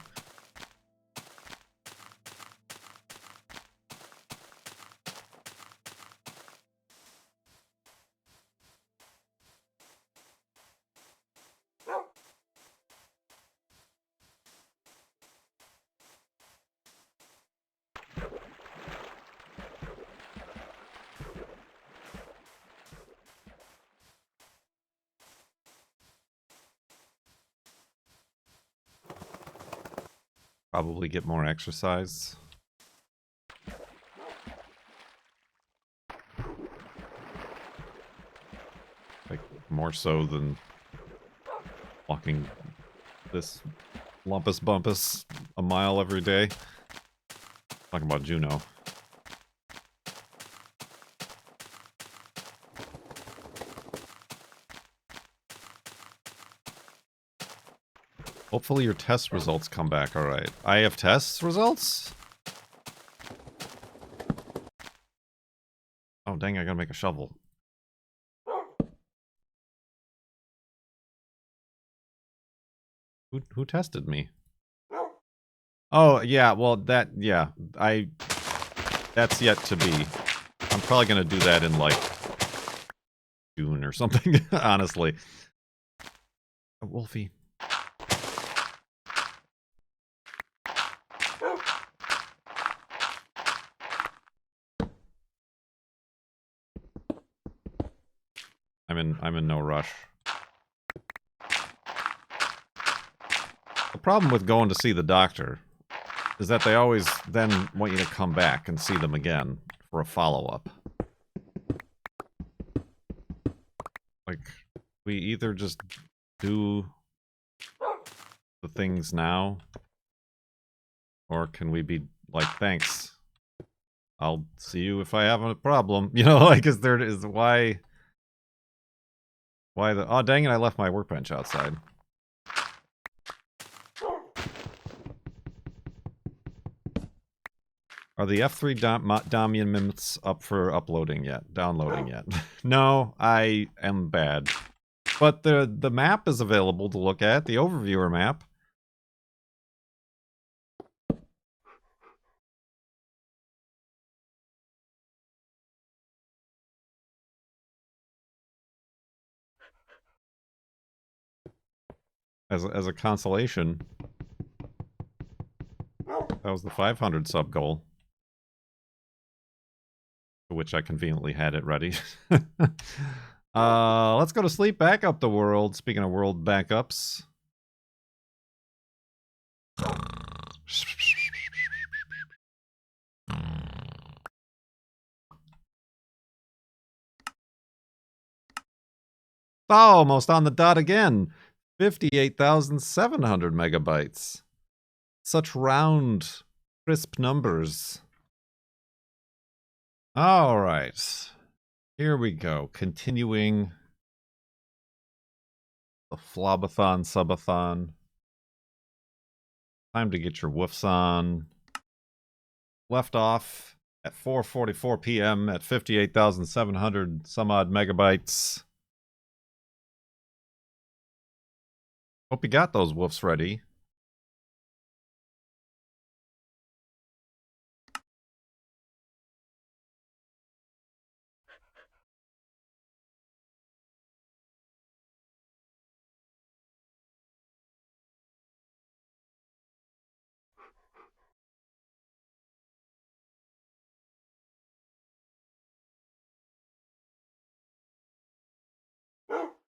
Probably get more exercise. Like, more so than walking this lumpus bumpus a mile every day. Talking about Juno. Hopefully your test results come back alright. I have test results? Oh dang, I gotta make a shovel. Who tested me? Oh, yeah, well, that's yet to be. I'm probably gonna do that in, like, June or something, honestly. Oh, Wolfie. I'm in no rush. The problem with going to see the doctor is that they always then want you to come back and see them again for a follow-up. Like, we either just do the things now, or can we be like, thanks, I'll see you if I have a problem. You know, like, is there, is, why the, oh dang it, I left my workbench outside. Are the F3 Damian mints up for uploading yet? Downloading yet? No, I am bad. But the map is available to look at, the overviewer map. As a consolation, that was the 500 sub goal. For which I conveniently had it ready. Let's go to sleep, back up the world. Speaking of world backups. Almost on the dot again. 58,700 megabytes. Such round, crisp numbers. All right. Here we go. Continuing the FLoB-a-thon, subathon. Time to get your woofs on. Left off at 4:44 p.m. at 58,700 some odd megabytes. Hope you got those woofs ready.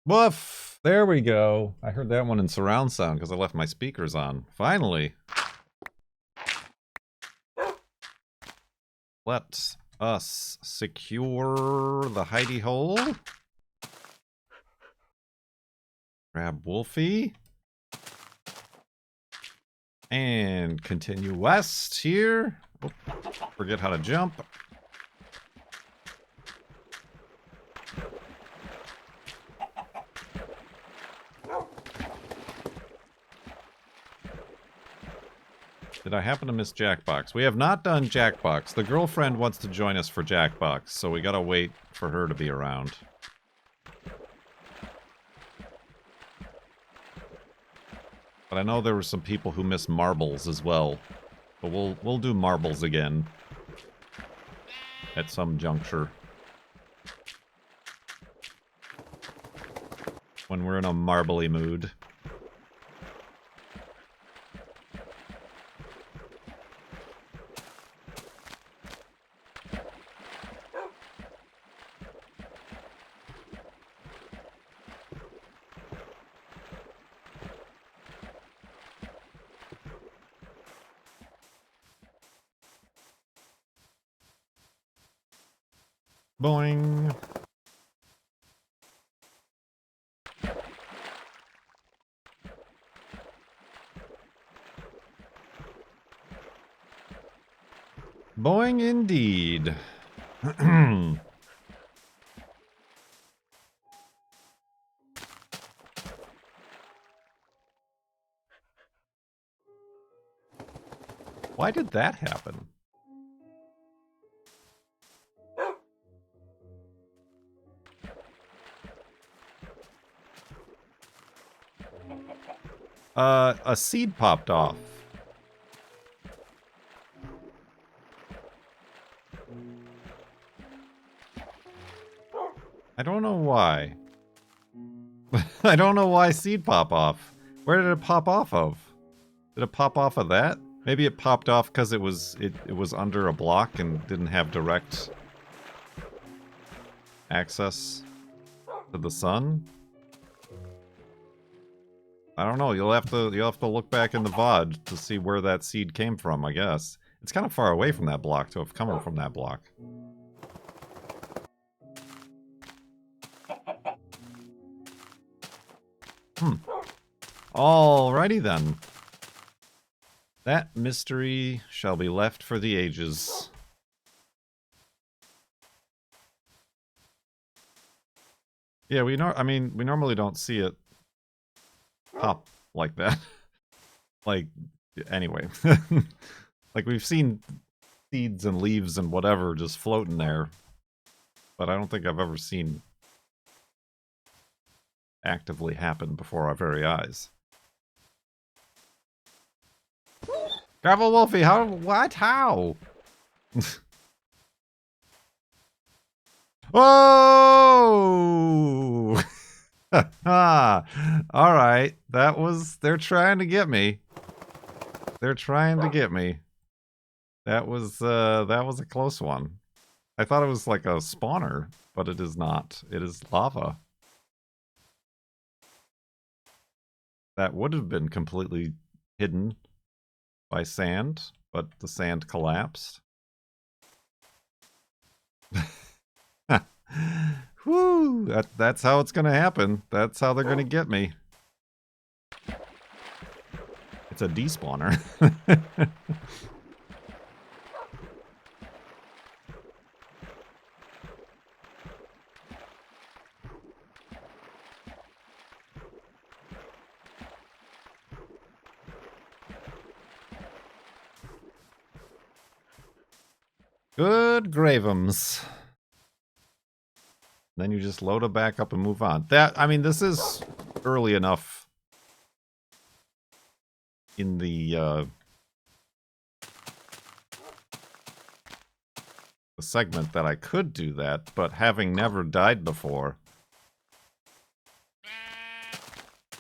Woof! There we go. I heard that one in surround sound because I left my speakers on. Finally. Let us secure the hidey hole. Grab Wolfie. And continue west here. Oh, forget how to jump. Did I happen to miss Jackbox? We have not done Jackbox. The girlfriend wants to join us for Jackbox, so we gotta wait for her to be around. But I know there were some people who missed marbles as well. But we'll do marbles again. At some juncture. When we're in a marbly mood. Boing. Boing indeed. Why did that happen? A seed popped off. I don't know why. I don't know why seed pop off. Where did it pop off of? Did it pop off of that? Maybe it popped off because it was under a block and didn't have direct access to the sun. I don't know. You'll have to look back in the VOD to see where that seed came from, I guess. It's kind of far away from that block to have come from that block. Alrighty then. That mystery shall be left for the ages. Yeah, we normally don't see it pop like that. Like, anyway. Like, we've seen seeds and leaves and whatever just floating there. But I don't think I've ever seen actively happen before our very eyes. Gravel Wolfie, how? What? How? Oh! Alright. That was... They're trying to get me. They're trying to get me. That was a close one. I thought it was like a spawner, but it is not. It is lava. That would have been completely hidden by sand, but the sand collapsed. Whew, that's how it's gonna happen. That's how they're gonna get me. It's a despawner. Good gravums. Then you just load it back up and move on. I mean, this is early enough in the segment that I could do that, but having never died before,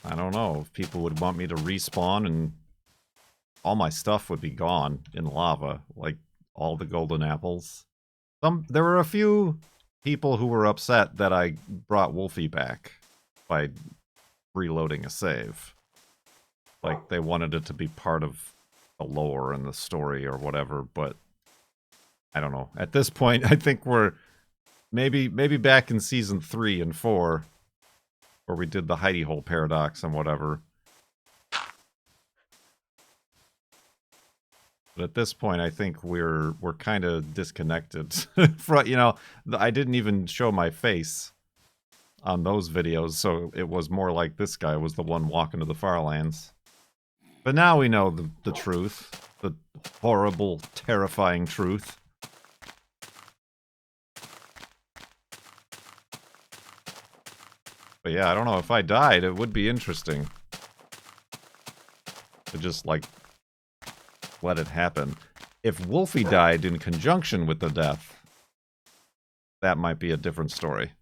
I don't know if people would want me to respawn and all my stuff would be gone in lava, like all the golden apples. There were a few people who were upset that I brought Wolfie back by reloading a save. Like, they wanted it to be part of the lore and the story or whatever, but I don't know. At this point, I think we're maybe back in season 3 and 4, where we did the hidey hole paradox and whatever. But at this point, I think we're kind of disconnected. From, you know, I didn't even show my face on those videos, so it was more like this guy was the one walking to the farlands. But now we know the truth. The horrible, terrifying truth. But yeah, I don't know. If I died, it would be interesting to just, like, let it happen. If Wolfie died in conjunction with the death, that might be a different story.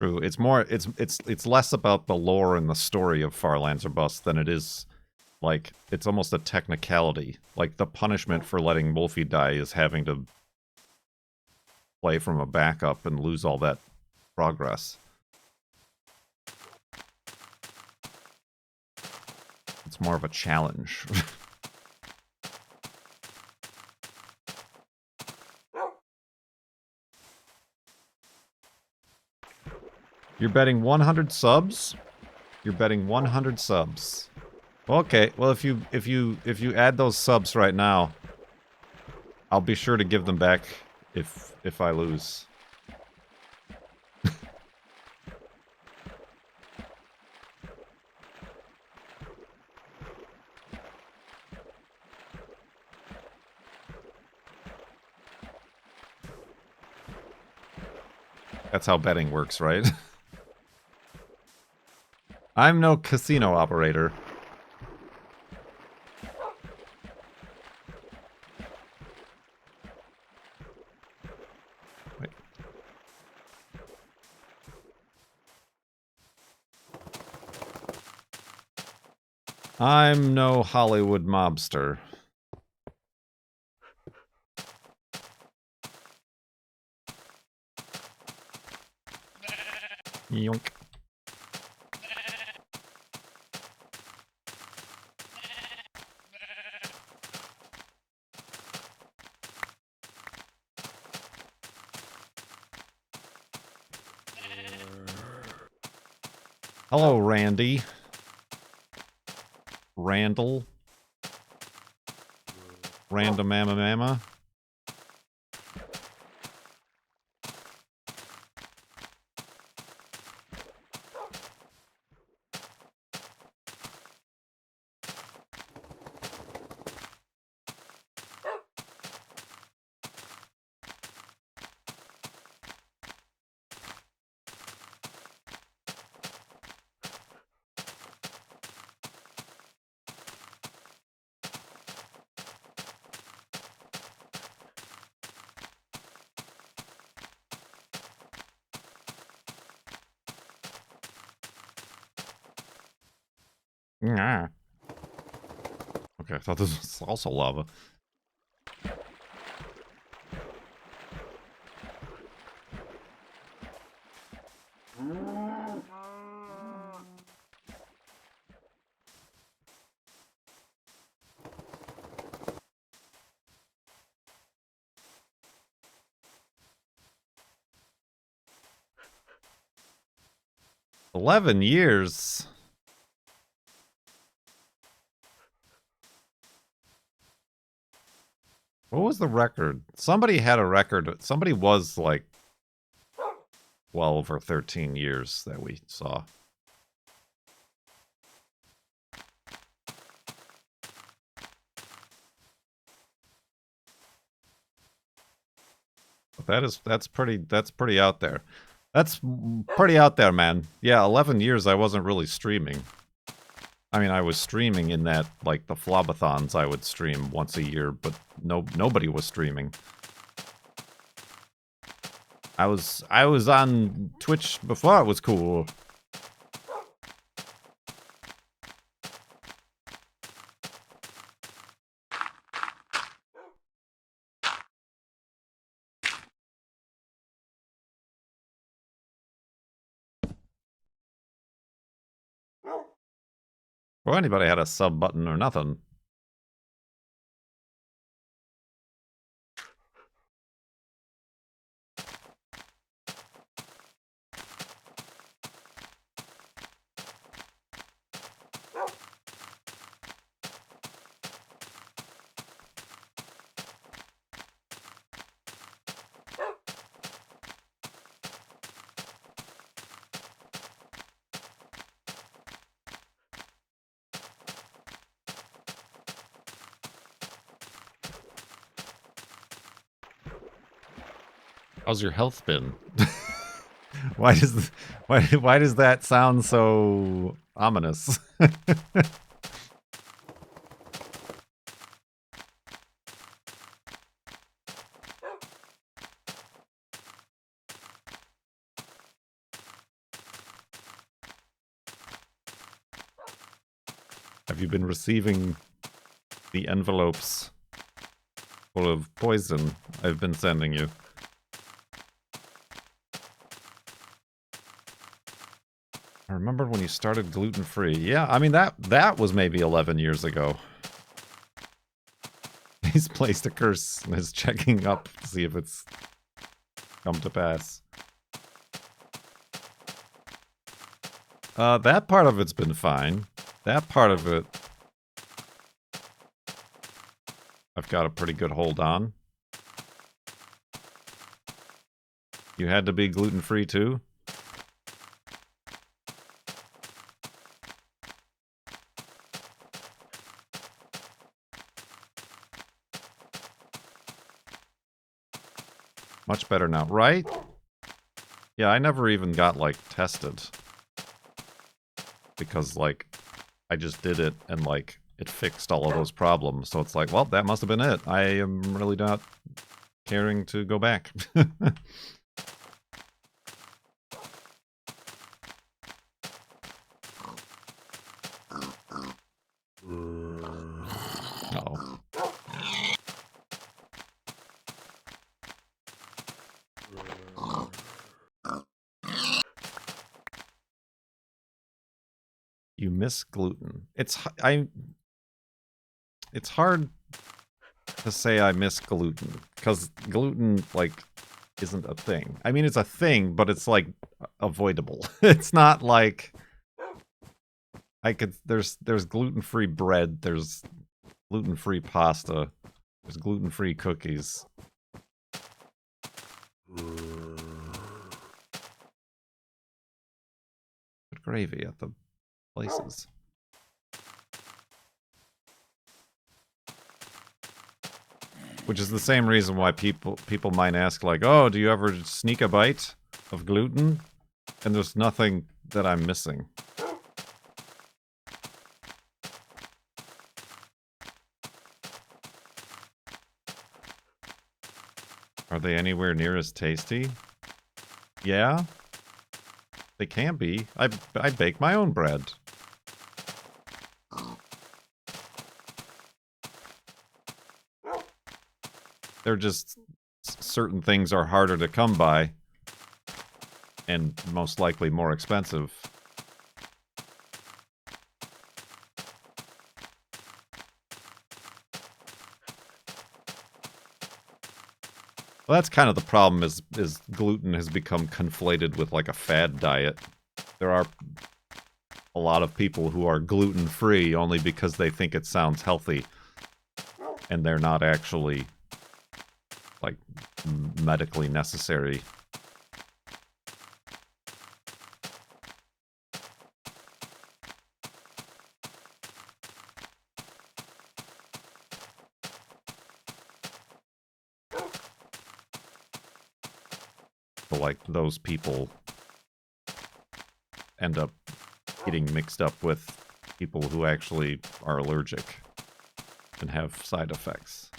True. It's more. It's less about the lore and the story of Farlands or Bust than it is. Like, it's almost a technicality. Like, the punishment for letting Wolfie die is having to play from a backup and lose all that progress. It's more of a challenge. You're betting 100 subs? You're betting 100 subs. Okay, well if you add those subs right now, I'll be sure to give them back if I lose. That's how betting works, right? I'm no casino operator. Wait. I'm no Hollywood mobster. Yoink. Hello, Randy. Randall. Random Mama Mama. Nah. Okay, I thought this was also lava. $11 years. What was the record? Somebody had a record. Somebody was like 12 or 13 years that we saw. But that's pretty out there. That's pretty out there, man. Yeah, 11 years I wasn't really streaming. I mean, I was streaming in that, like, the FLoB-a-thons I would stream once a year, but nobody was streaming. I was on Twitch before it was cool. Well, anybody had a sub button or nothing. How's your health been? why does that sound so ominous? Have you been receiving the envelopes full of poison I've been sending you? I remember when you started gluten-free. Yeah, I mean, that was maybe 11 years ago. He's placed a curse and is checking up to see if it's come to pass. That part of it's been fine. That part of it, I've got a pretty good hold on. You had to be gluten-free too? Much better now, right? Yeah, I never even got, like, tested. Because, like, I just did it and, like, it fixed all of those problems. So it's like, well, that must have been it. I am really not caring to go back. Uh-oh. You miss gluten. It's hard to say I miss gluten because gluten like isn't a thing. I mean, it's a thing, but it's like avoidable. It's not like there's gluten-free bread, there's gluten-free pasta, there's gluten-free cookies. Good gravy at the places. Which is the same reason why people might ask, like, oh, do you ever sneak a bite of gluten? And there's nothing that I'm missing. Are they anywhere near as tasty? Yeah. They can be. I bake my own bread. They're just... certain things are harder to come by. And most likely more expensive. Well, that's kind of the problem, is gluten has become conflated with like a fad diet. There are a lot of people who are gluten-free only because they think it sounds healthy. And they're not actually, like, medically necessary. So, like, those people end up getting mixed up with people who actually are allergic and have side effects.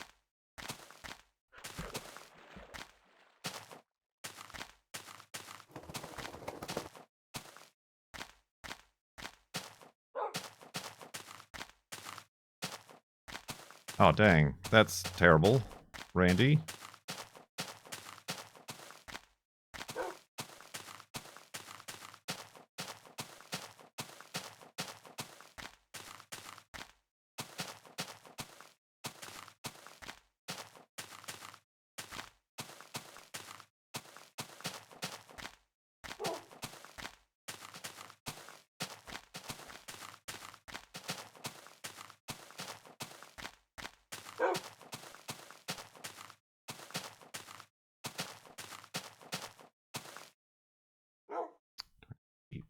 Oh, dang. That's terrible, Randy.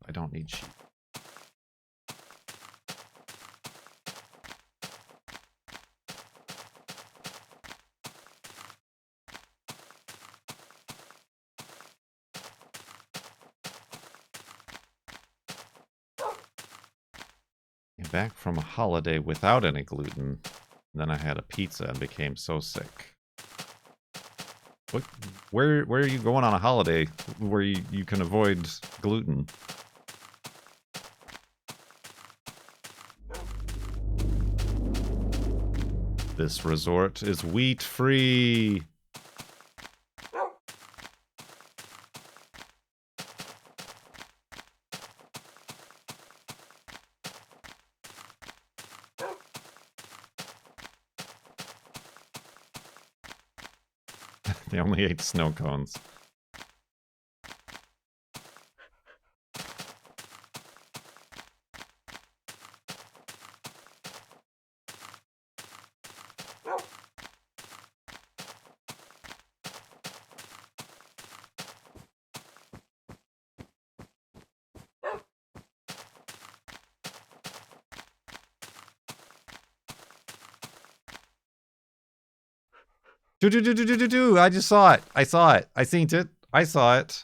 I don't need sheep. Came back from a holiday without any gluten. And then I had a pizza and became so sick. What? Where are you going on a holiday where you can avoid gluten? This resort is wheat-free. They only ate snow cones. Do. I just saw it. I saw it. I seen it. I saw it.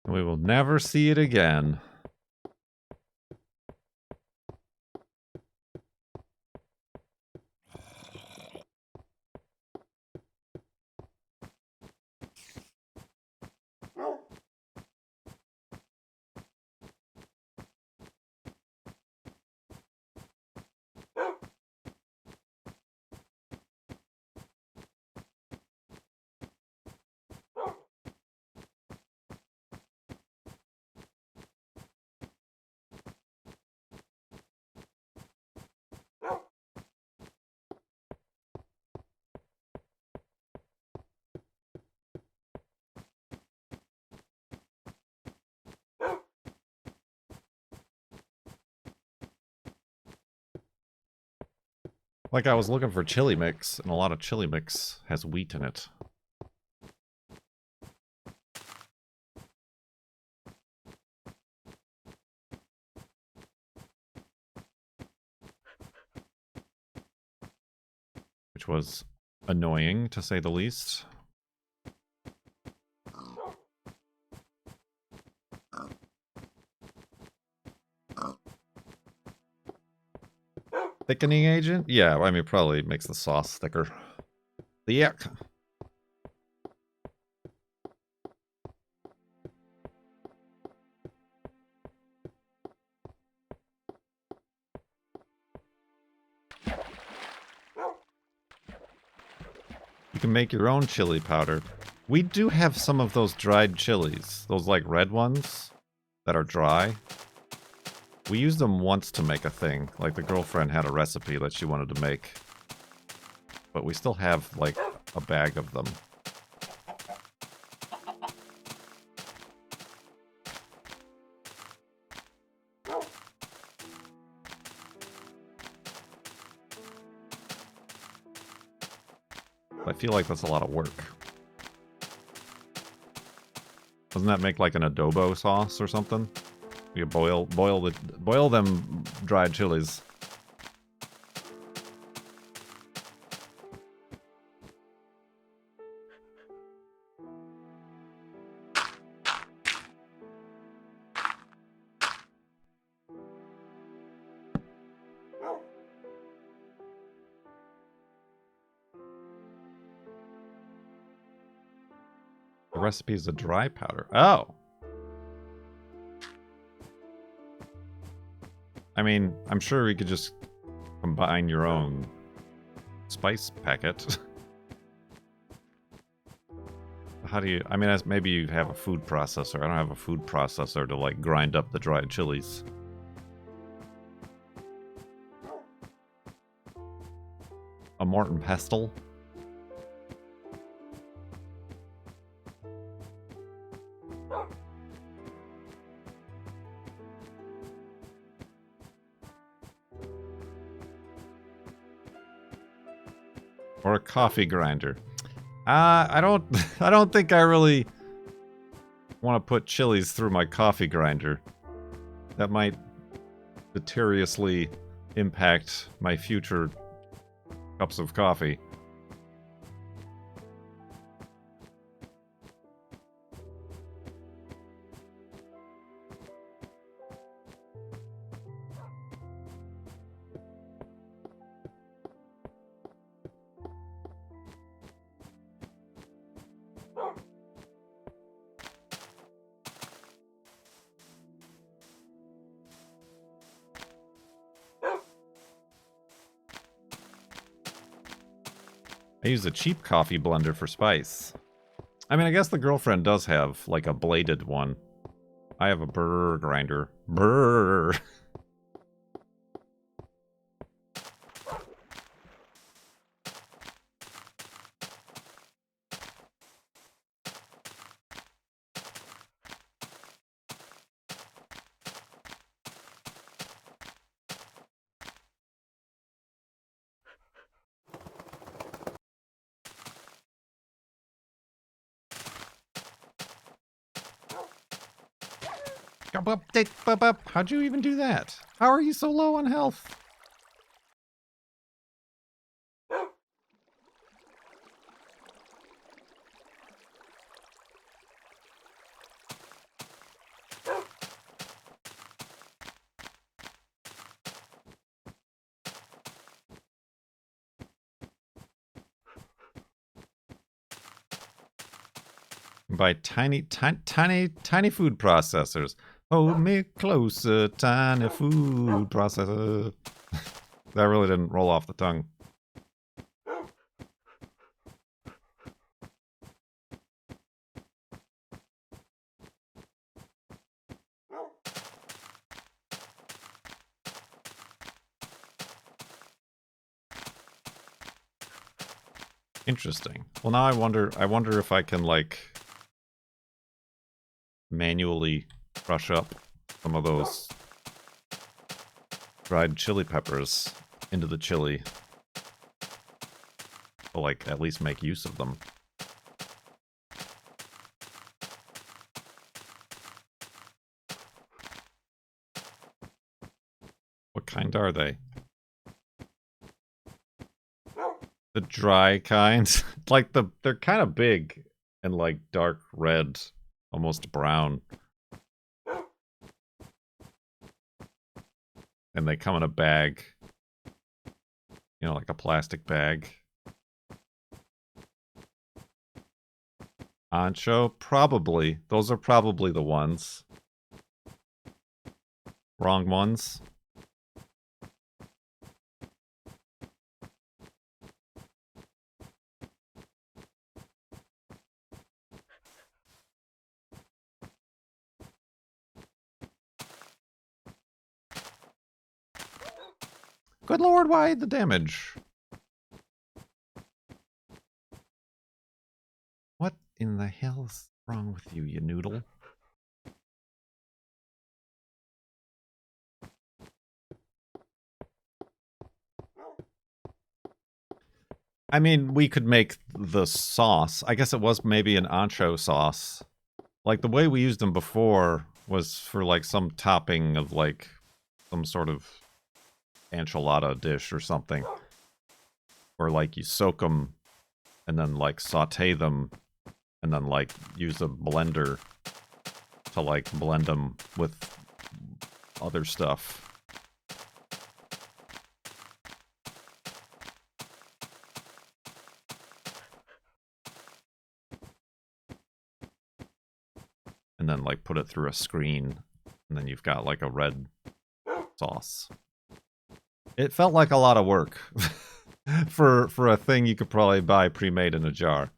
We will never see it again. Like I was looking for chili mix, and a lot of chili mix has wheat in it. Which was annoying, to say the least. Thickening agent? Yeah, I mean, probably makes the sauce thicker. The yuck. You can make your own chili powder. We do have some of those dried chilies. Those, like, red ones that are dry. We used them once to make a thing. Like, the girlfriend had a recipe that she wanted to make. But we still have, like, a bag of them. I feel like that's a lot of work. Doesn't that make like an adobo sauce or something? You boil them dried chilies. The recipe is a dry powder. Oh. I mean, I'm sure you could just combine your own spice packet. How do you... I mean, maybe you have a food processor. I don't have a food processor to, like, grind up the dried chilies. A Morton pestle? Or a coffee grinder. I don't think I really want to put chilies through my coffee grinder. That might deteriously impact my future cups of coffee. I use a cheap coffee blender for spice. I mean, I guess the girlfriend does have, like, a bladed one. I have a burr grinder. Burr! How'd you even do that? How are you so low on health? By tiny food processors. Hold me closer, tiny food processor. That really didn't roll off the tongue. Interesting. Well, now I wonder if I can, like, manually crush up some of those dried chili peppers into the chili to, like, at least make use of them. What kind are they? The dry kinds? Like, they're kind of big and, like, dark red, almost brown. And they come in a bag. You know, like a plastic bag. Ancho? Probably. Those are probably the ones. Wrong ones. Good lord, why the damage? What in the hell's wrong with you, you noodle? I mean, we could make the sauce. I guess it was maybe an ancho sauce. Like, the way we used them before was for, like, some topping of, like, some sort of enchilada dish or something. Or, like, you soak them and then, like, saute them and then, like, use a blender to, like, blend them with other stuff. And then, like, put it through a screen, and then you've got, like, a red sauce. It felt like a lot of work for a thing you could probably buy pre-made in a jar.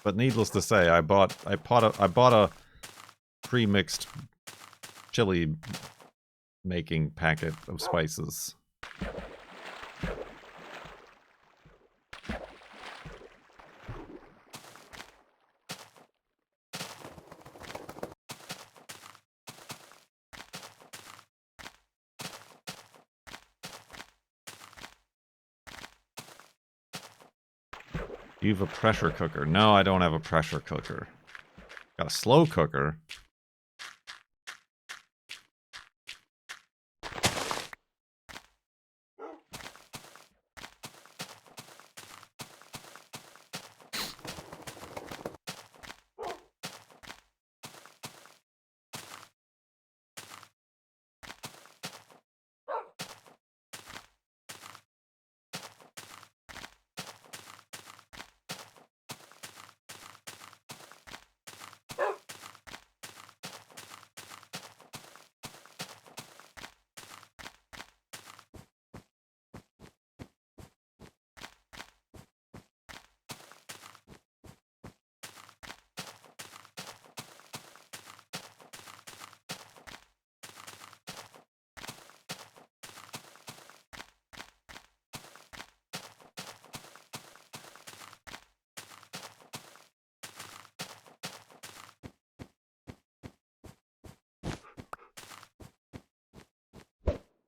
But needless to say, I bought a pre-mixed chili making packet of spices. You have a pressure cooker. No, I don't have a pressure cooker. Got a slow cooker.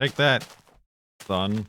Take that, son.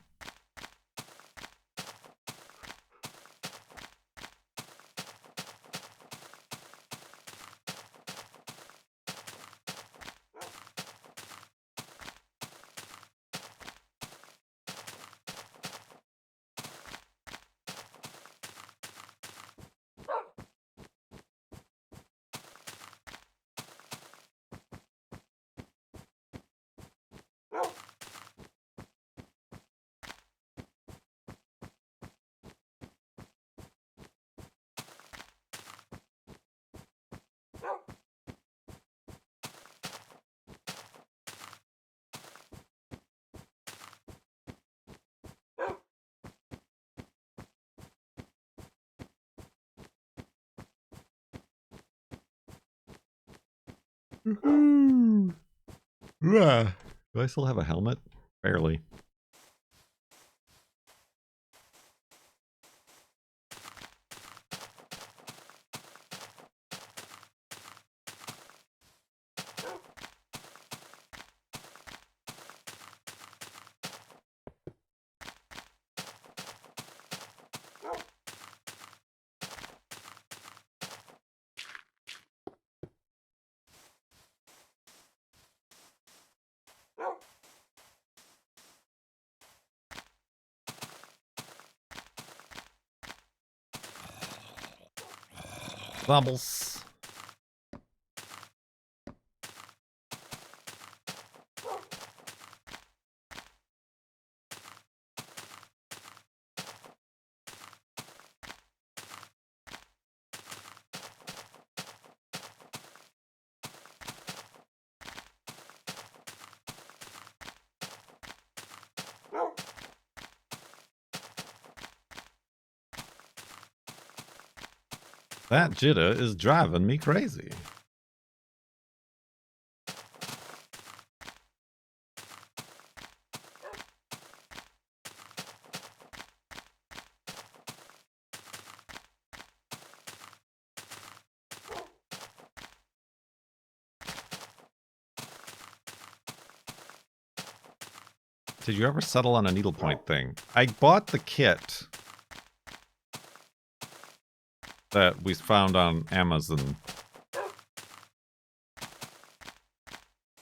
Do I still have a helmet? Barely. Bubbles. That jitter is driving me crazy. Did you ever settle on a needlepoint thing? I bought the kit that we found on Amazon.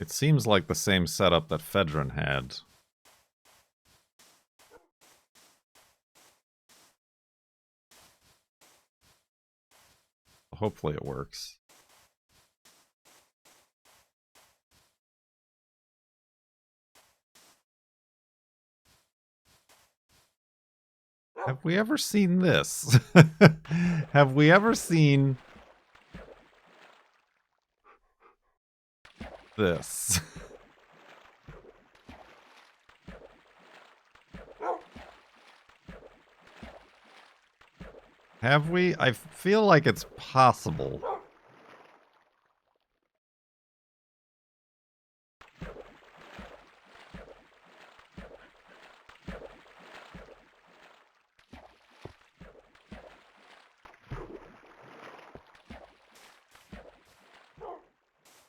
It seems like the same setup that Fedrin had. Hopefully it works. Have we ever seen this? Have we ever seen this? Have we? I feel like it's possible.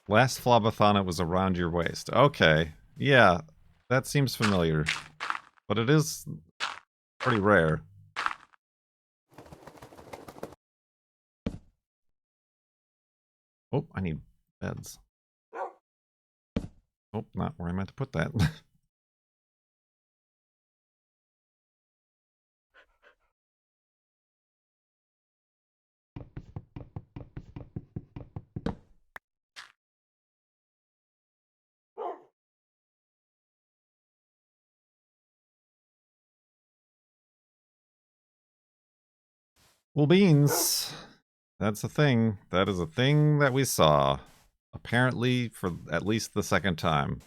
Last FLoB-a-thon, it was around your waist. Okay. Yeah, that seems familiar. But it is pretty rare. Oh, I need beds. Oh, not where I meant to put that. Well, beans. That's a thing. That is a thing that we saw. Apparently for at least the second time.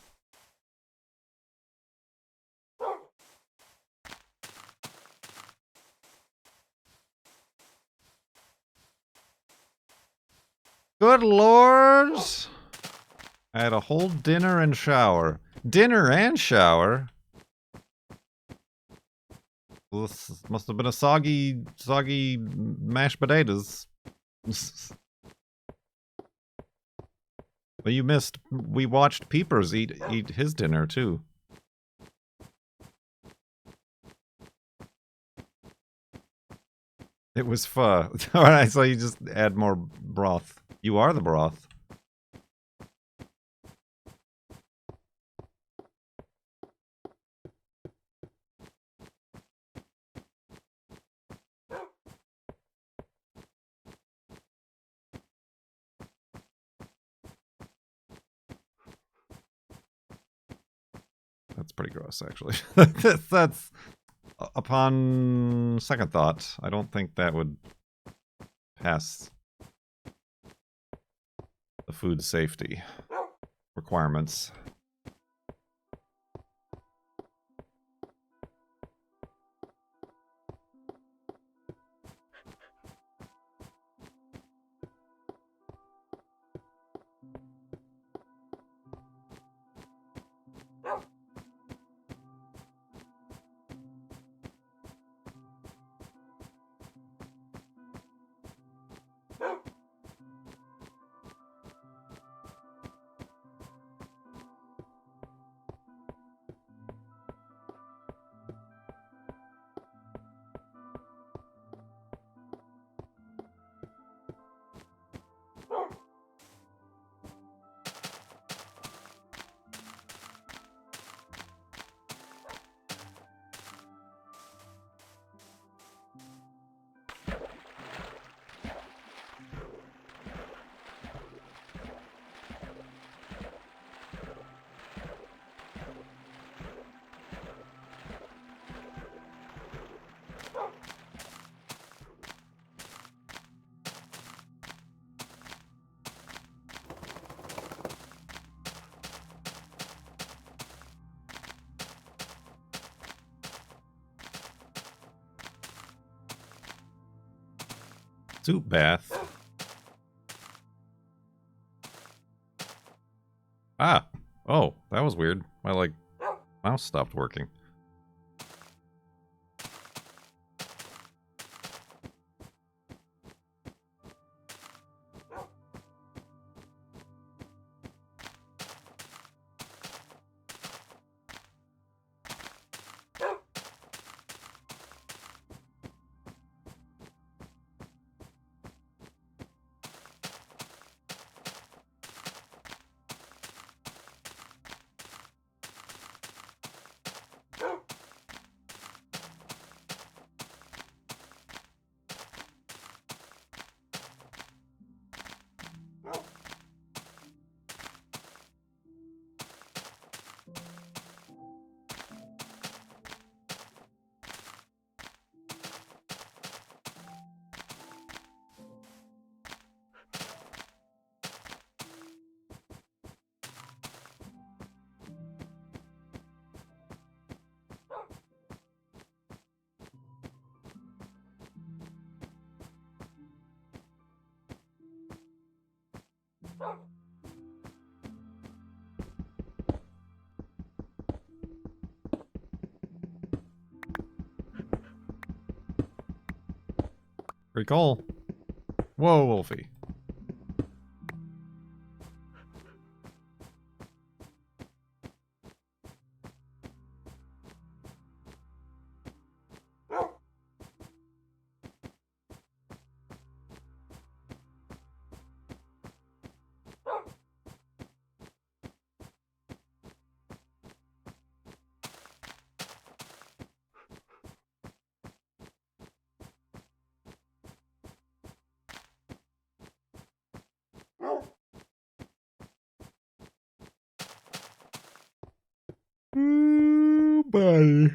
Good lord! I had a whole dinner and shower. Dinner and shower? Well, this must have been a soggy mashed potatoes. But you missed. We watched Peepers eat his dinner too. It was pho. Alright, so you just add more broth. You are the broth. That's pretty gross, actually. That's upon second thought, I don't think that would pass the food safety requirements. Soup bath. Ah. Oh, that was weird. My, like, mouse stopped working. Recall. Whoa, Wolfie. Ooh, buddy.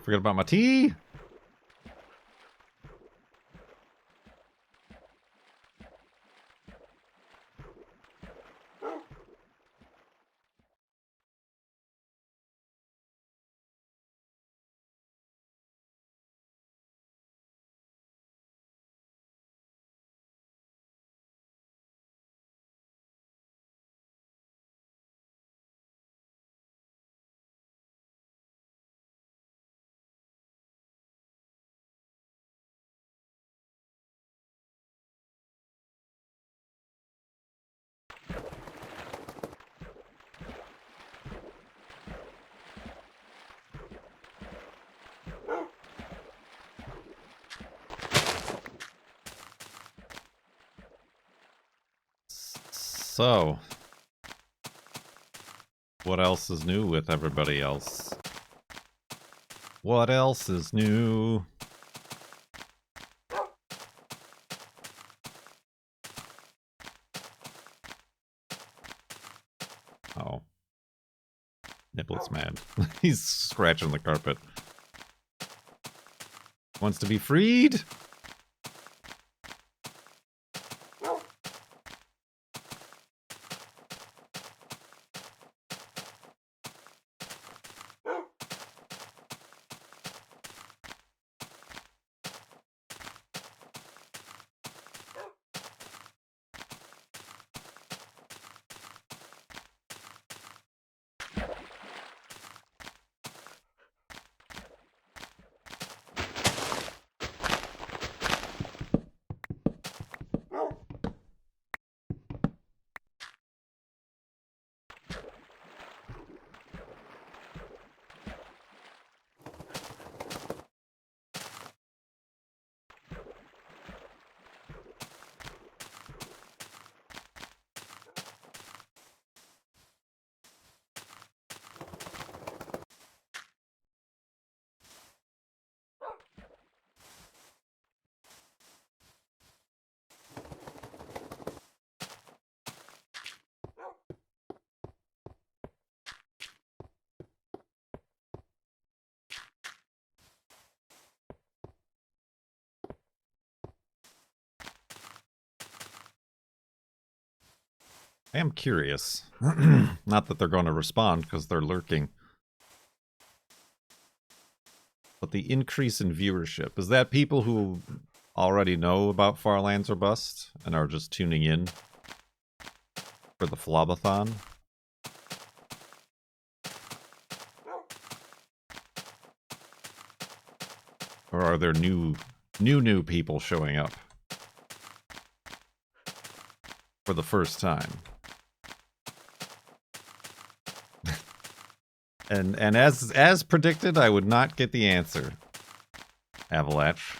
Forget about my tea. So, what else is new with everybody else? What else is new? Oh. Niblet's mad. He's scratching the carpet. Wants to be freed? I am curious. Not that they're going to respond because they're lurking. But the increase in viewership, is that people who already know about Farlands or Bust and are just tuning in for the FLoB-a-thon? Or are there new people showing up for the first time? And as predicted, I would not get the answer. Avalanche.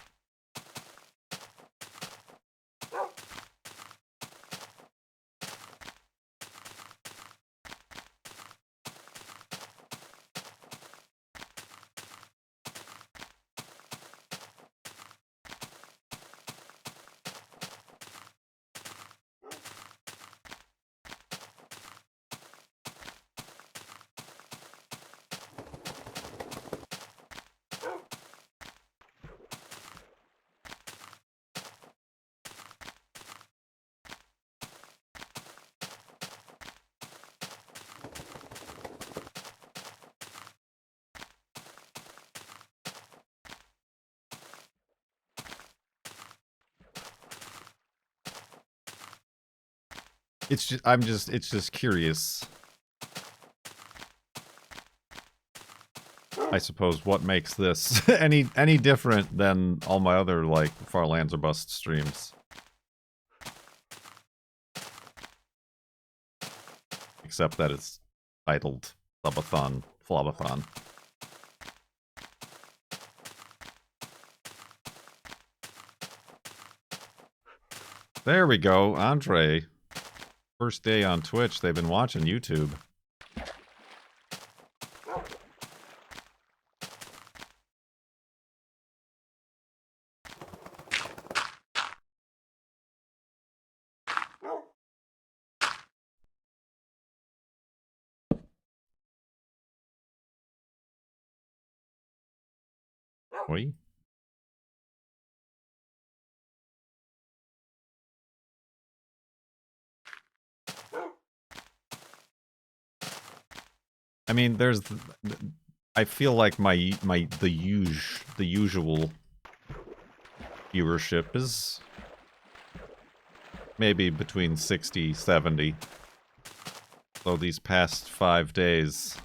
It's just curious. I suppose what makes this any different than all my other like Farlands or Bust streams. Except that it's titled Subathon, FLoB-a-thon. There we go, Andre. First day on Twitch, they've been watching YouTube. Oi. I mean, there's. I feel like the usual viewership is maybe between 60, 70. So these past 5 days,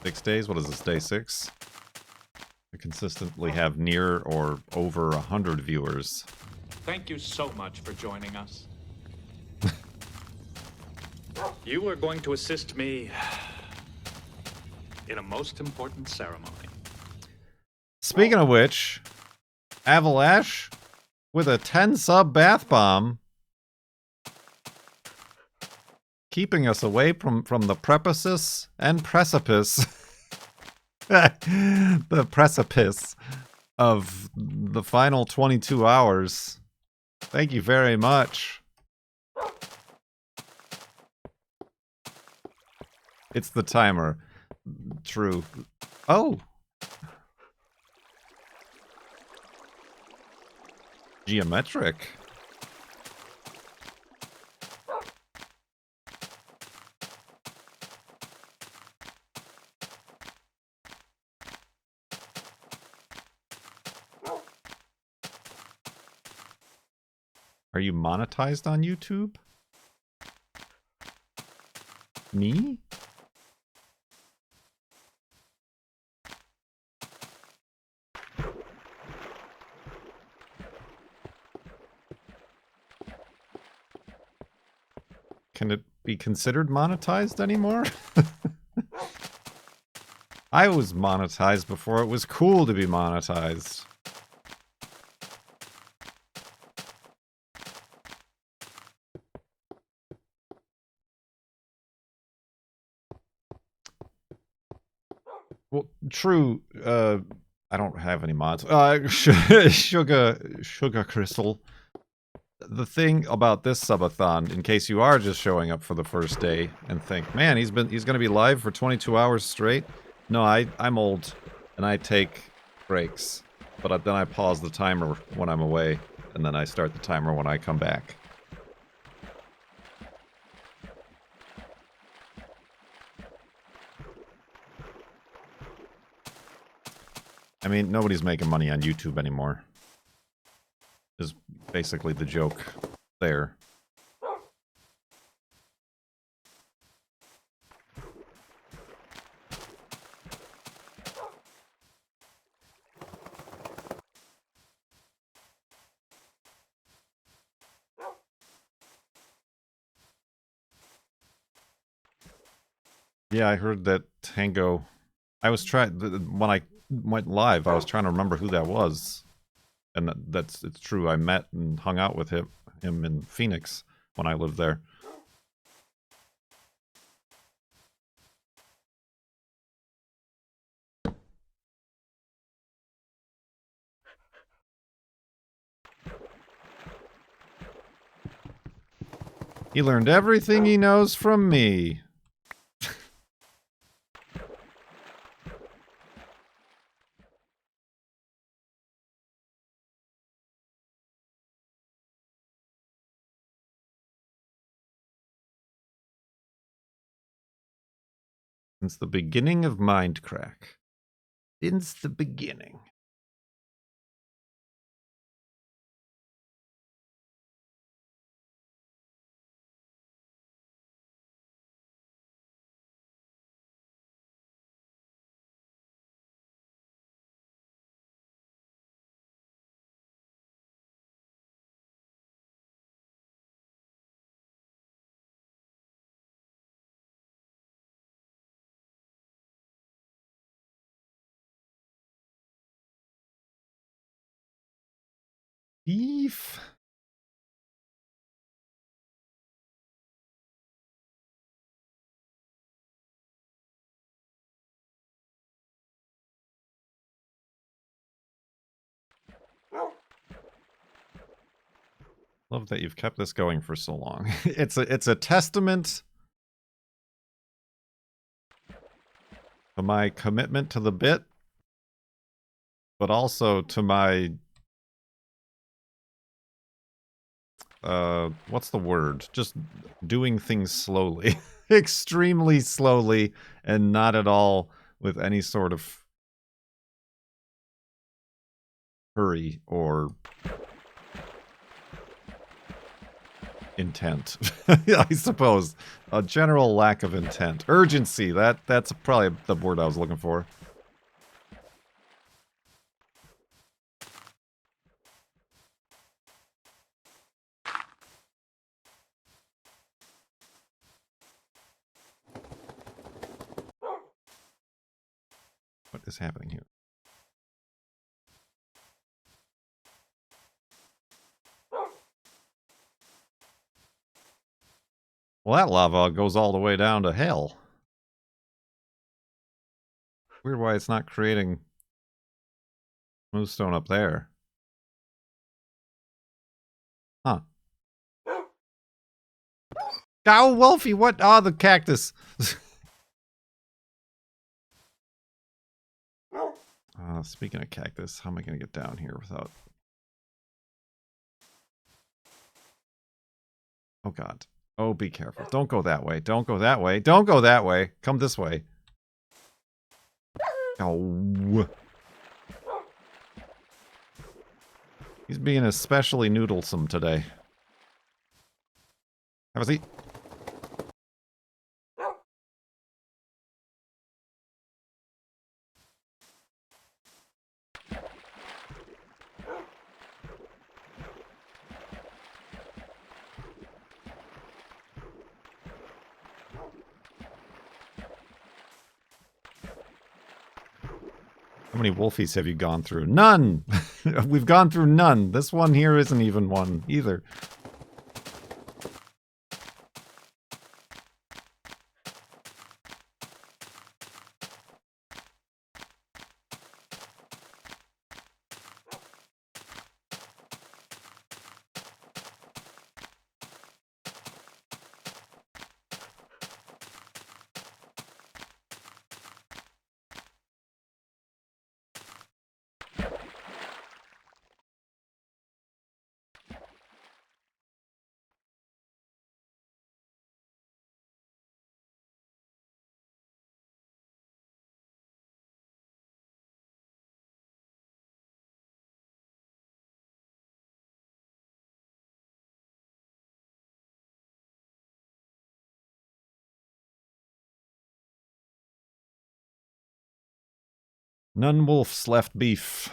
6 days. What is this? Day 6. I consistently have near or over 100 viewers. Thank you so much for joining us. You are going to assist me in a most important ceremony. Speaking of which, Avalash with a 10 sub bath bomb, keeping us away from the precipice and precipice. The precipice of the final 22 hours. Thank you very much. It's the timer. True. Oh. Geometric. Are you monetized on YouTube? Me? Can it be considered monetized anymore? I was monetized before it was cool to be monetized. Well, true, I don't have any mods. Sugar Crystal. The thing about this subathon, in case you are just showing up for the first day and think, man, he's gonna be live for 22 hours straight. No, I'm old and I take breaks, but then I pause the timer when I'm away, and then I start the timer when I come back. I mean, nobody's making money on YouTube anymore. Is basically the joke there. Yeah, I heard that Tango. I was trying when I went live. I was trying to remember who that was, and it's true. I met and hung out with him in Phoenix when I lived there. He learned everything he knows from me. Since the beginning of Mindcrack. Since the beginning. Beef. Love that you've kept this going for so long. It's a testament to my commitment to the bit, but also to my what's the word? Just doing things slowly. Extremely slowly, and not at all with any sort of hurry or intent. I suppose. A general lack of intent. Urgency, that's probably the word I was looking for. What is happening here? Well, that lava goes all the way down to hell. Weird why it's not creating moonstone up there. Huh. Oh, Wolfie, what? Oh, the cactus. Speaking of cactus, how am I going to get down here without... Oh, God. Oh, be careful. Don't go that way. Don't go that way. Don't go that way. Come this way. Oh. He's being especially noodlesome today. Have a seat. How many wolfies have you gone through? None! We've gone through none. This one here isn't even one either. None wolves left beef.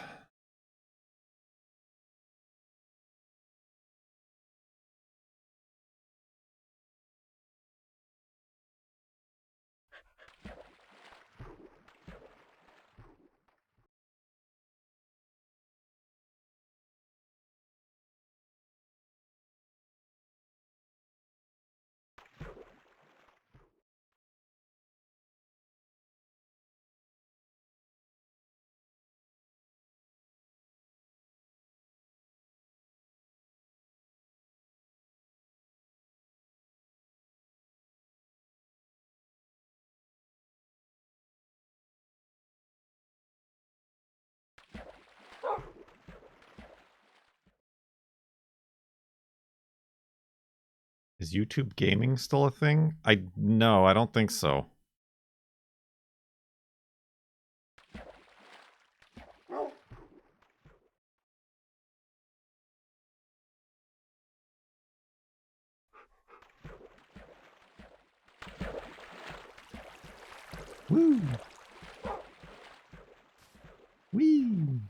Is YouTube gaming still a thing? No, I don't think so. Woo! Wee!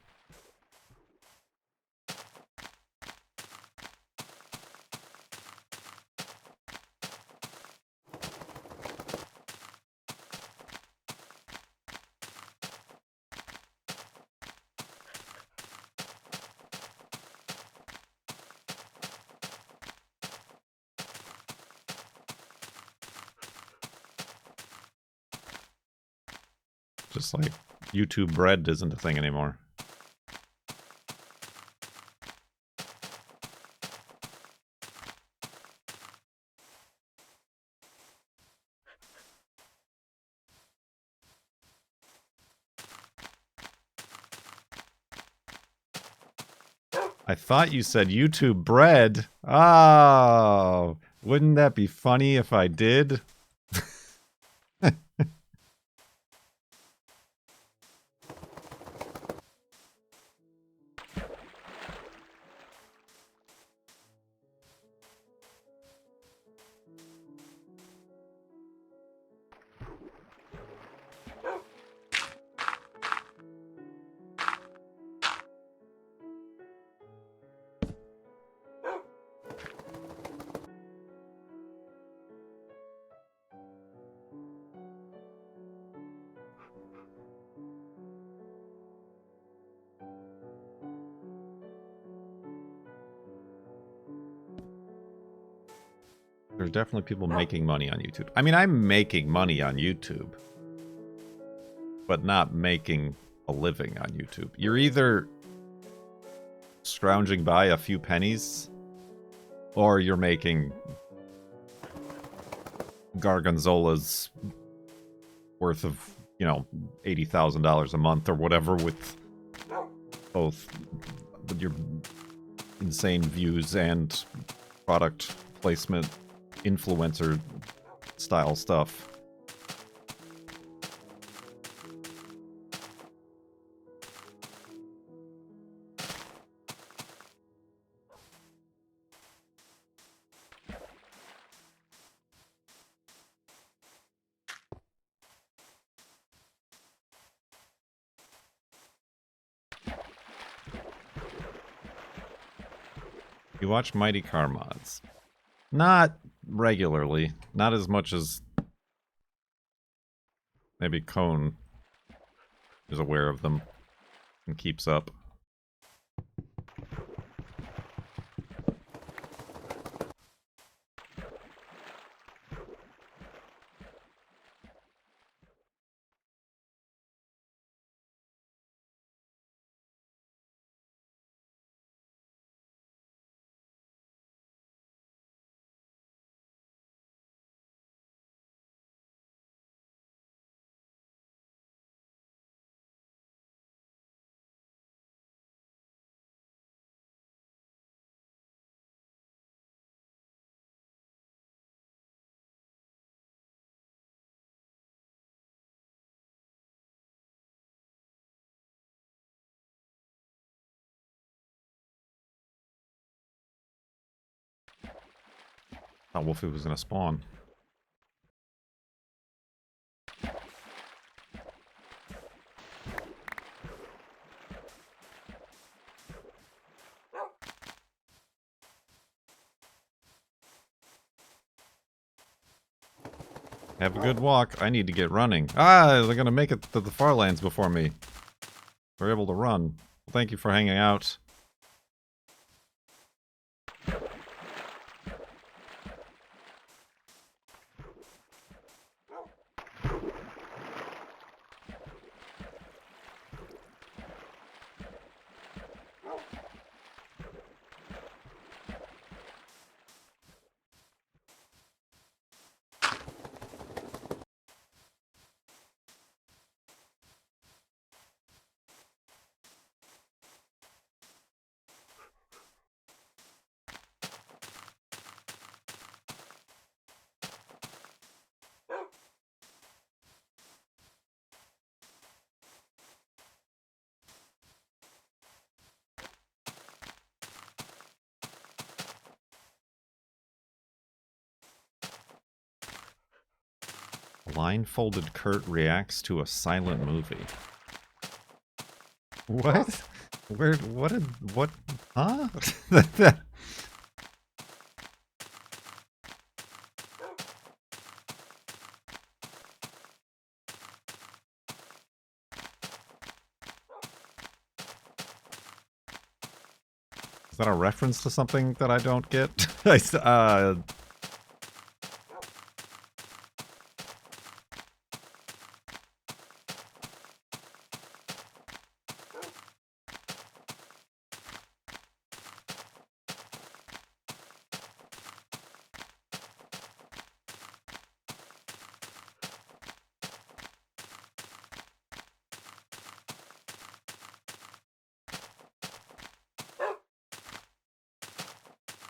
Just like YouTube bread isn't a thing anymore. I thought you said YouTube bread. Oh, wouldn't that be funny if I did? There's definitely people making money on YouTube. I mean, I'm making money on YouTube, but not making a living on YouTube. You're either scrounging by a few pennies, or you're making Gargonzola's worth of, you know, $80,000 a month or whatever with both your insane views and product placement influencer style stuff. You watch Mighty Car Mods. Not regularly. Not as much as maybe Cone is aware of them and keeps up. Thought Wolfie was gonna spawn. Have a good walk. I need to get running. Ah, they're gonna make it to the farlands before me. They're able to run. Well, thank you for hanging out. Blindfolded Kurt reacts to a silent movie. What? Where? What? Huh? Is that a reference to something that I don't get?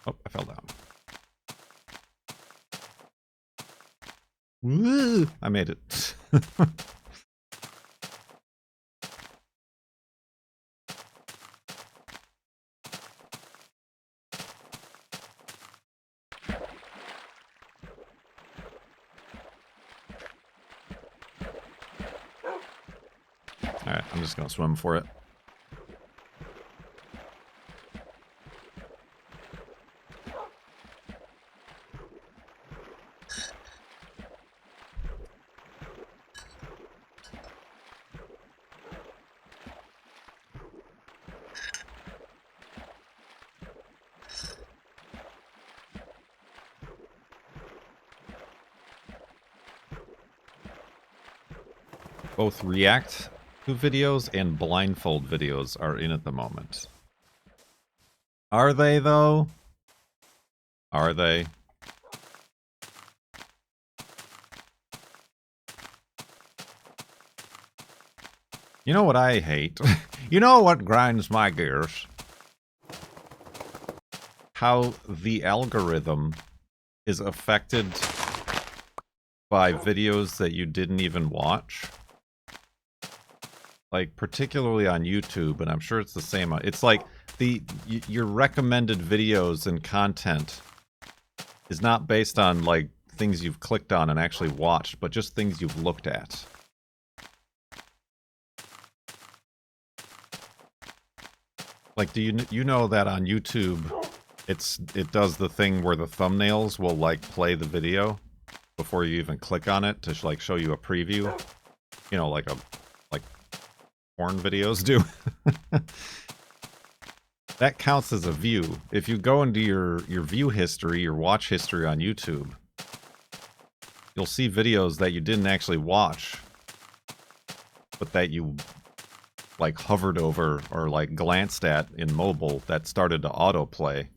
Oh, I fell down. Woo! I made it. Alright, I'm just gonna swim for it. Both React to videos and blindfold videos are in at the moment. Are they, though? Are they? You know what I hate? You know what grinds my gears? How the algorithm is affected by videos that you didn't even watch. Like, particularly on YouTube, and I'm sure it's the same. It's like your recommended videos and content is not based on, like, things you've clicked on and actually watched, but just things you've looked at. Like, do you know that on YouTube, it does the thing where the thumbnails will, like, play the video before you even click on it to, like, show you a preview? You know, like porn videos do. That counts as a view. If you go into your view history, your watch history on YouTube, you'll see videos that you didn't actually watch, but that you, like, hovered over or, like, glanced at in mobile that started to autoplay.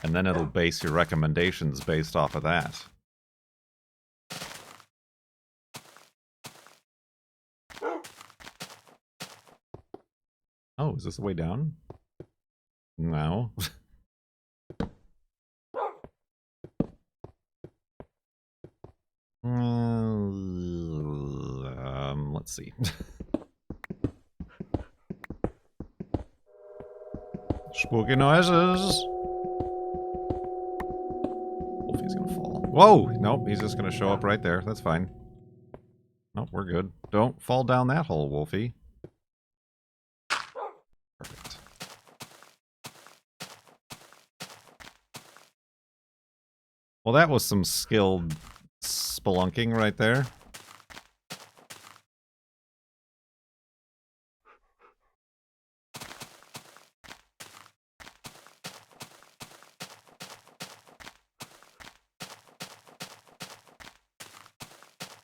And then it'll base your recommendations based off of that. Oh, is this the way down? No. Let's see. Spooky noises. Wolfie's gonna fall. Whoa! Nope, he's just gonna show up right there. That's fine. Nope, we're good. Don't fall down that hole, Wolfie. Perfect. Well, that was some skilled spelunking right there.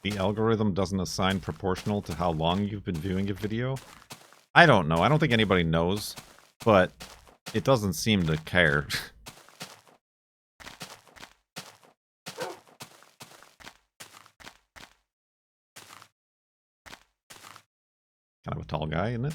The algorithm doesn't assign proportional to how long you've been viewing a video? I don't know. I don't think anybody knows, but it doesn't seem to care. Kind of a tall guy, isn't it?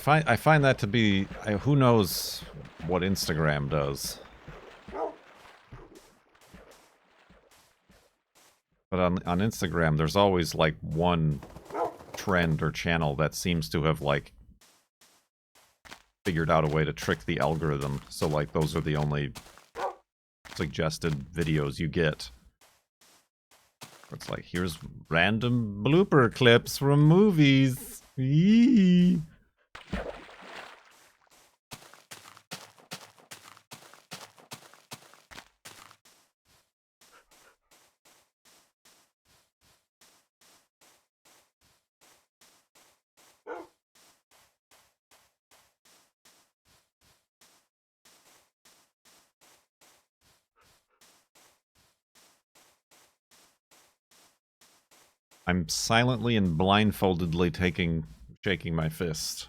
I find that to be, who knows what Instagram does. But on Instagram, there's always, like, one trend or channel that seems to have, like, figured out a way to trick the algorithm. So, like, those are the only suggested videos you get. It's like, here's random blooper clips from movies. Eee. I'm silently and blindfoldedly shaking my fist.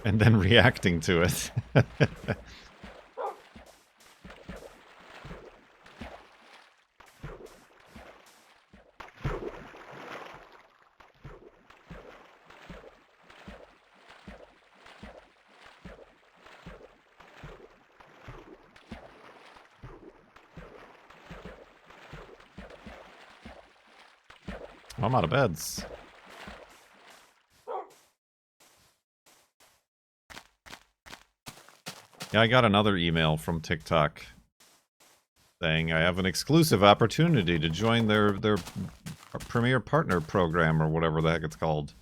and then reacting to it. I'm out of beds. Yeah, I got another email from TikTok saying I have an exclusive opportunity to join their Premier Partner Program or whatever the heck it's called.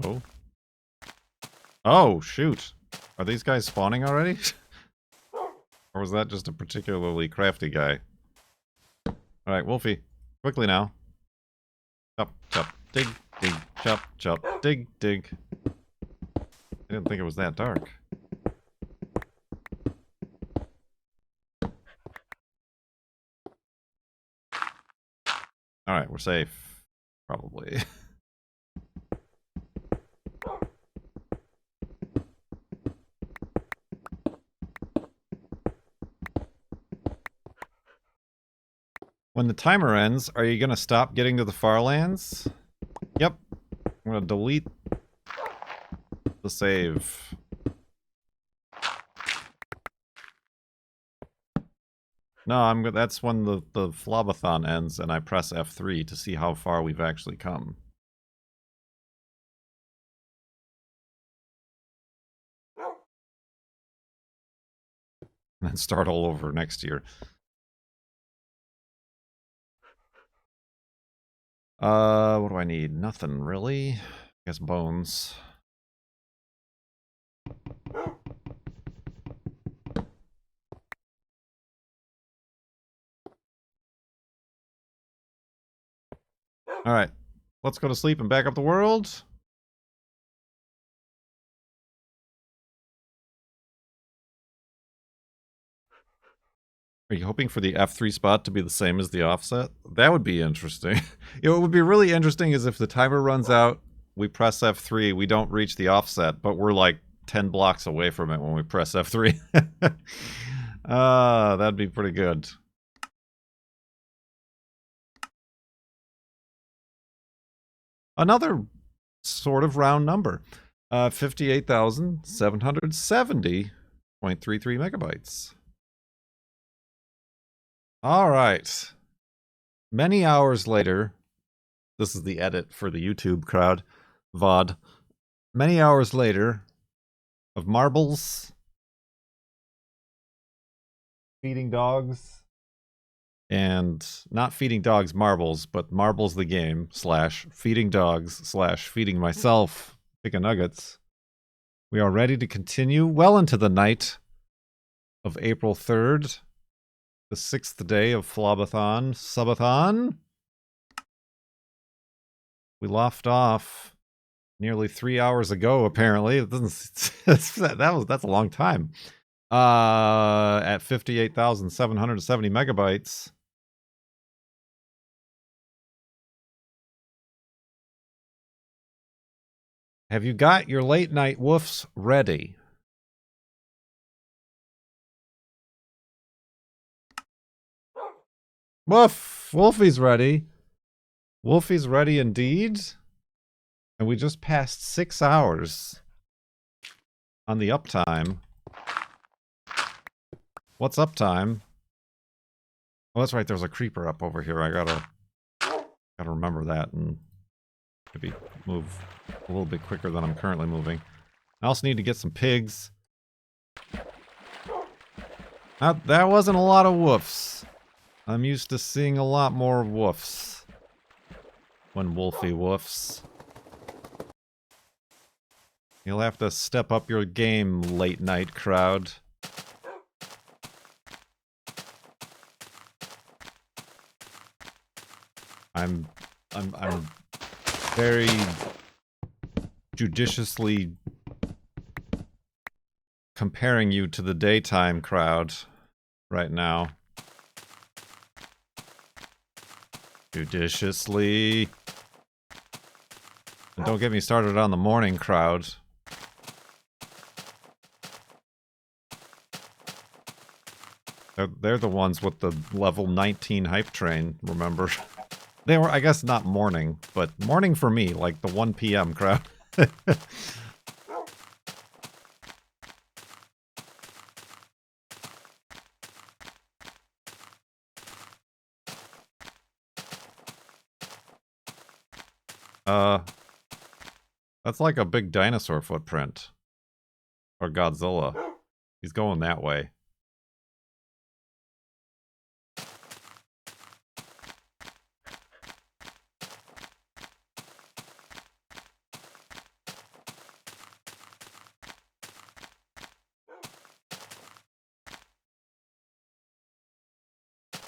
Oh. Oh, shoot. Are these guys spawning already? Or was that just a particularly crafty guy? Alright, Wolfie. Quickly now. Chop, chop, dig, dig, chop, chop, dig, dig. I didn't think it was that dark. Alright, we're safe. Probably. When the timer ends, are you going to stop getting to the farlands? Yep. I'm going to delete the save. No, that's when the FLoB-a-thon ends and I press F3 to see how far we've actually come. And then start all over next year. What do I need? Nothing, really. I guess bones. Alright. Let's go to sleep and back up the world. Are you hoping for the F3 spot to be the same as the offset? That would be interesting. You know, what would be really interesting is if the timer runs out, we press F3, we don't reach the offset, but we're like 10 blocks away from it when we press F3. That'd be pretty good. Another sort of round number. 58,770.33 megabytes. All right. Many hours later, this is the edit for the YouTube crowd, VOD. Many hours later of marbles, feeding dogs, and not feeding dogs marbles, but marbles the game, / feeding dogs / feeding myself chicken nuggets. We are ready to continue well into the night of April 3rd. The 6th day of FLoB-a-thon, Subathon. We left off nearly 3 hours ago, apparently. It doesn't, that's a long time. At 58,770 megabytes. Have you got your late night woofs ready? Woof! Wolfie's ready. Wolfie's ready indeed. And we just passed 6 hours on the uptime. What's uptime? Oh, that's right. There's a creeper up over here. I gotta remember that and maybe move a little bit quicker than I'm currently moving. I also need to get some pigs. That wasn't a lot of woofs. I'm used to seeing a lot more woofs when Wolfie woofs. You'll have to step up your game, late night crowd. I'm very judiciously comparing you to the daytime crowd right now. Judiciously. And don't get me started on the morning crowd. They're the ones with the level 19 hype train, remember? They were, I guess, not morning, but morning for me, like the 1 p.m. crowd. That's like a big dinosaur footprint. Or Godzilla. He's going that way.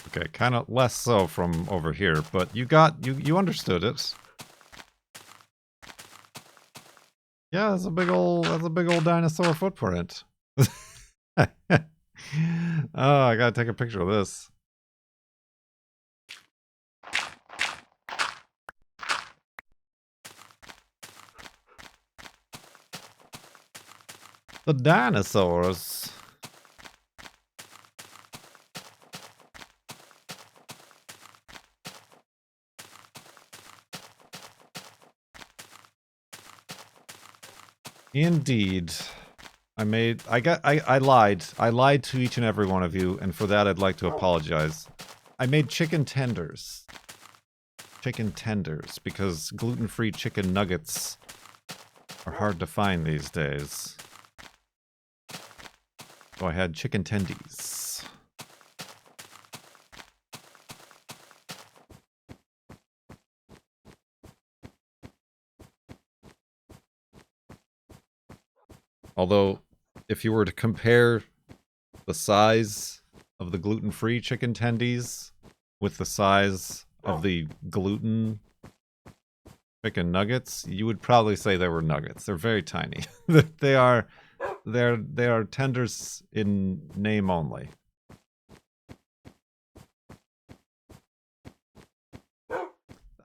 Okay, kind of less so from over here, but you understood it. Yeah, that's a big old dinosaur footprint. Oh, I gotta take a picture of this. The dinosaurs. Indeed. I lied. I lied to each and every one of you, and for that I'd like to apologize. I made chicken tenders. Chicken tenders, because gluten-free chicken nuggets are hard to find these days. So I had chicken tendies. Although, if you were to compare the size of the gluten-free chicken tendies with the size of the gluten chicken nuggets, you would probably say they were nuggets. They're very tiny. They are tenders in name only.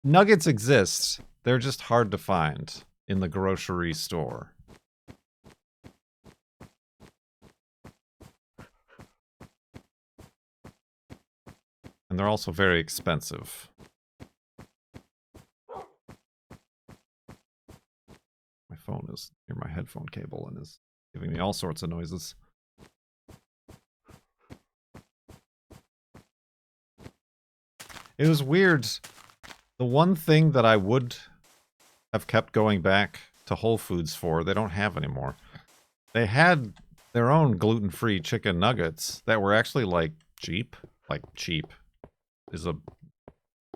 Nuggets exist. They're just hard to find in the grocery store. And they're also very expensive. My phone is near my headphone cable and is giving me all sorts of noises. It was weird. The one thing that I would have kept going back to Whole Foods for, they don't have anymore. They had their own gluten-free chicken nuggets that were actually, like, cheap. Like, cheap is a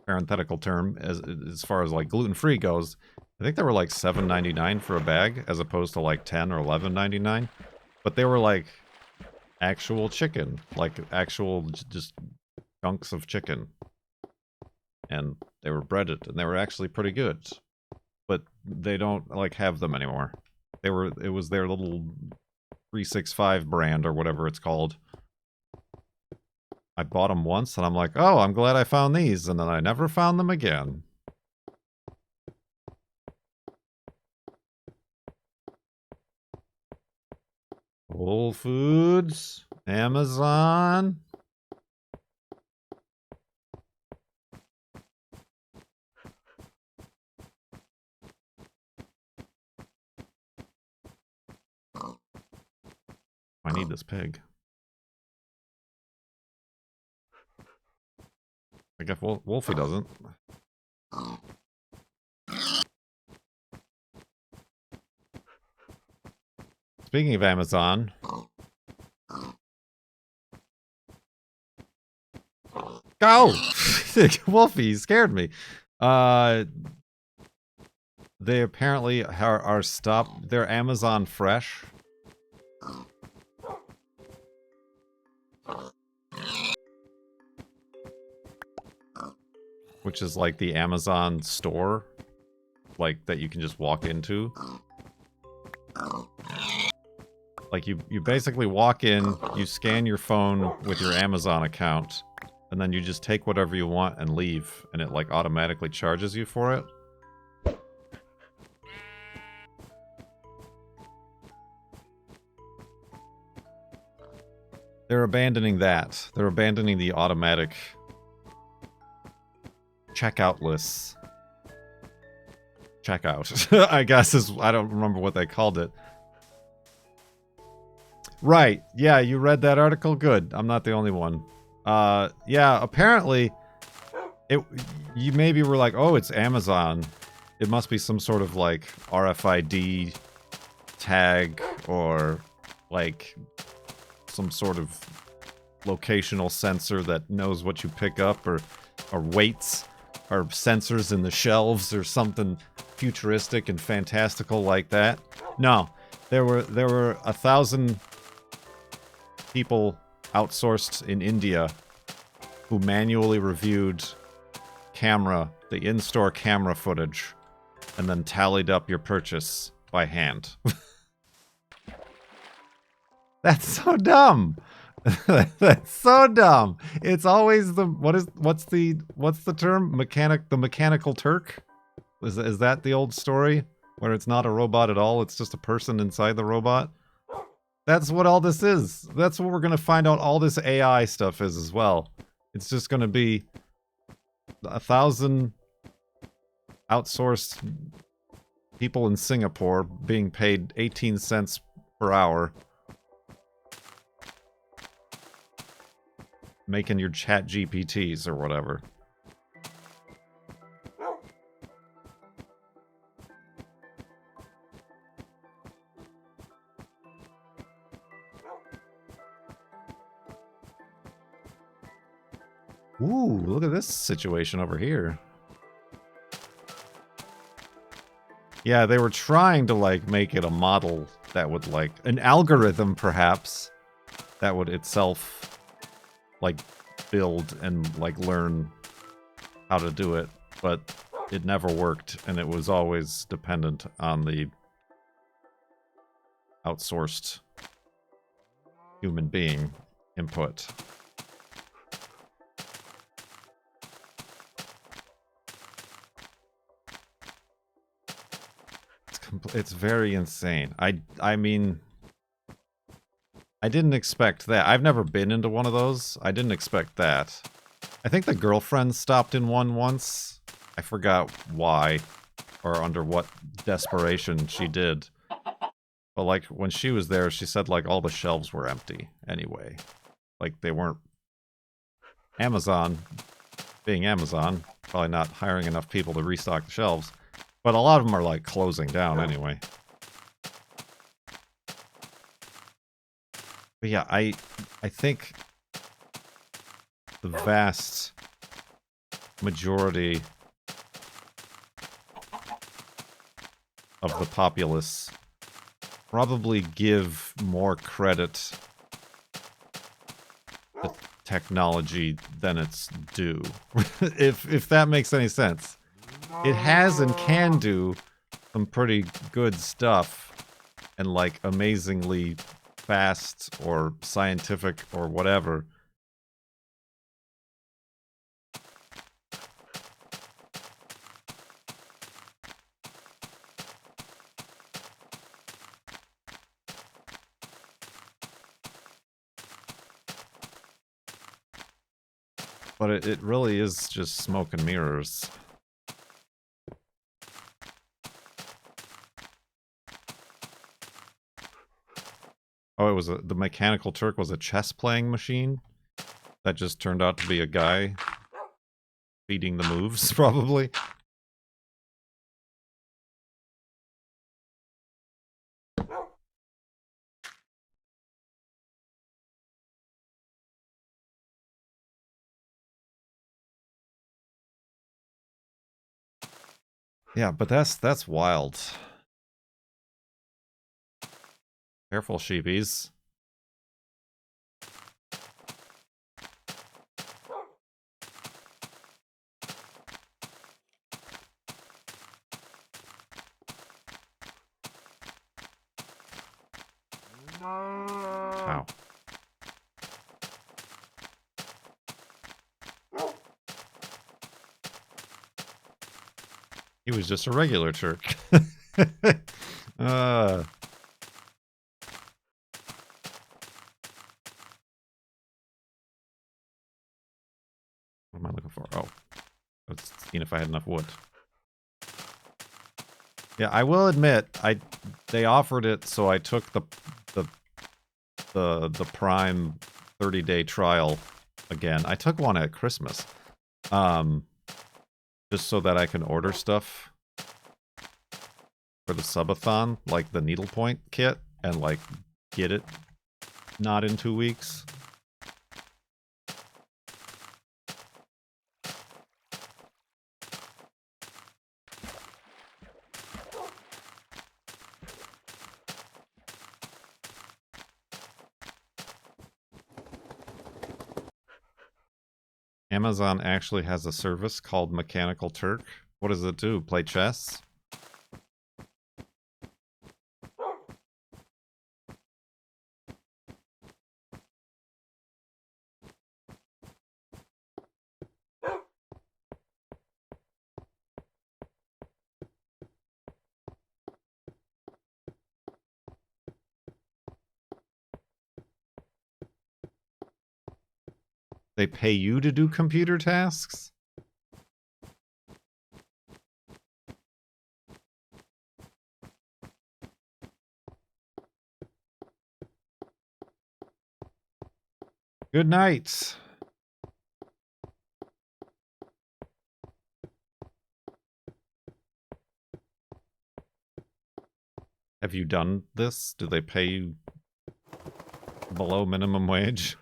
parenthetical term as far as, like, gluten-free goes. I think they were, like, $7.99 for a bag, as opposed to, like, $10 or $11.99. But they were, like, actual chicken. Like, actual just chunks of chicken. And they were breaded, and they were actually pretty good. But they don't, like, have them anymore. It was their little 365 brand, or whatever it's called. I bought them once, and I'm like, oh, I'm glad I found these, and then I never found them again. Whole Foods, Amazon. I need this pig. I guess Wolfie doesn't. Speaking of Amazon. Go! Wolfie scared me. They apparently are stopped. They're Amazon Fresh. which is like the Amazon store, like that you can just walk into. Like you basically walk in, you scan your phone with your Amazon account, and then you just take whatever you want and leave, and it like automatically charges you for it. They're abandoning that. They're abandoning the automatic checkout lists. Checkout, I guess is, I don't remember what they called it. Right, yeah, you read that article? Good, I'm not the only one. Yeah, apparently, you maybe were like, oh, it's Amazon. It must be some sort of, like, RFID tag, or, like, some sort of locational sensor that knows what you pick up, or weights, or sensors in the shelves, or something futuristic and fantastical like that. No, there were 1,000 people outsourced in India who manually reviewed the in-store camera footage, and then tallied up your purchase by hand. That's so dumb. That's so dumb. It's always the what's the term? The mechanical Turk? Is that the old story where it's not a robot at all, it's just a person inside the robot? That's what all this is. That's what we're going to find out all this AI stuff is as well. It's just going to be 1,000 outsourced people in Singapore being paid 18 cents per hour, making your chat GPTs or whatever. Ooh, look at this situation over here. Yeah, they were trying to, like, make it a model that would, like, an algorithm, perhaps, that would itself, like, build and, like, learn how to do it, but it never worked, and it was always dependent on the outsourced human being input. It's very insane. I mean, I didn't expect that. I've never been into one of those. I didn't expect that. I think the girlfriend stopped in one once. I forgot why, or under what desperation she did. But, like, when she was there, she said, like, all the shelves were empty anyway. Like, they weren't... Amazon, being Amazon, probably not hiring enough people to restock the shelves. But a lot of them are, like, closing down anyway. But yeah, I think the vast majority of the populace probably give more credit to technology than it's due. if that makes any sense. It has and can do some pretty good stuff, and, like, amazingly fast or scientific or whatever. But it really is just smoke and mirrors. Oh, it was the Mechanical Turk was a chess-playing machine that just turned out to be a guy feeding the moves, probably. Yeah, but that's wild. Careful, sheepies. He was just a regular Turk. uh, what am I looking for? Oh, let's see if I had enough wood. Yeah, I will admit, they offered it, so I took the Prime 30-day trial again. I took one at Christmas, just so that I can order stuff for the Subathon, like the needlepoint kit, and like get it not in 2 weeks. Amazon actually has a service called Mechanical Turk. What does it do? Play chess? They pay you to do computer tasks? Good night. Have you done this? Do they pay you below minimum wage?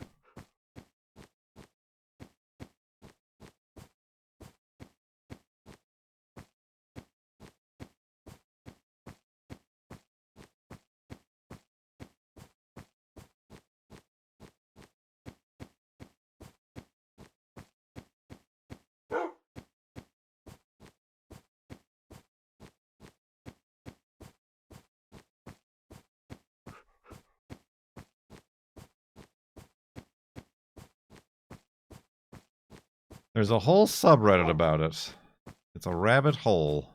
There's a whole subreddit about it. It's a rabbit hole.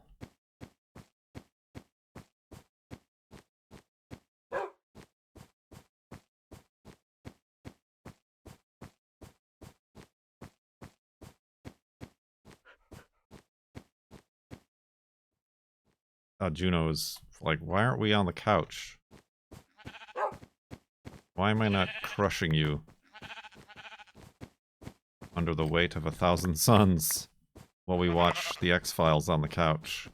Juno's like, why aren't we on the couch? Why am I not crushing you under the weight of 1,000 suns while we watch the X-Files on the couch?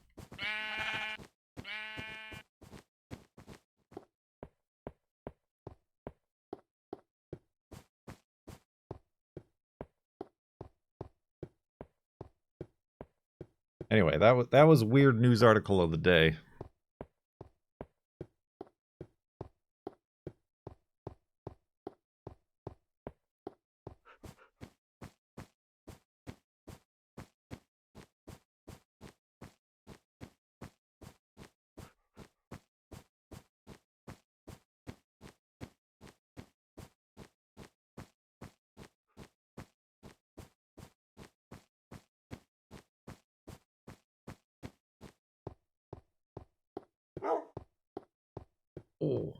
Anyway, that was weird news article of the day. Oh.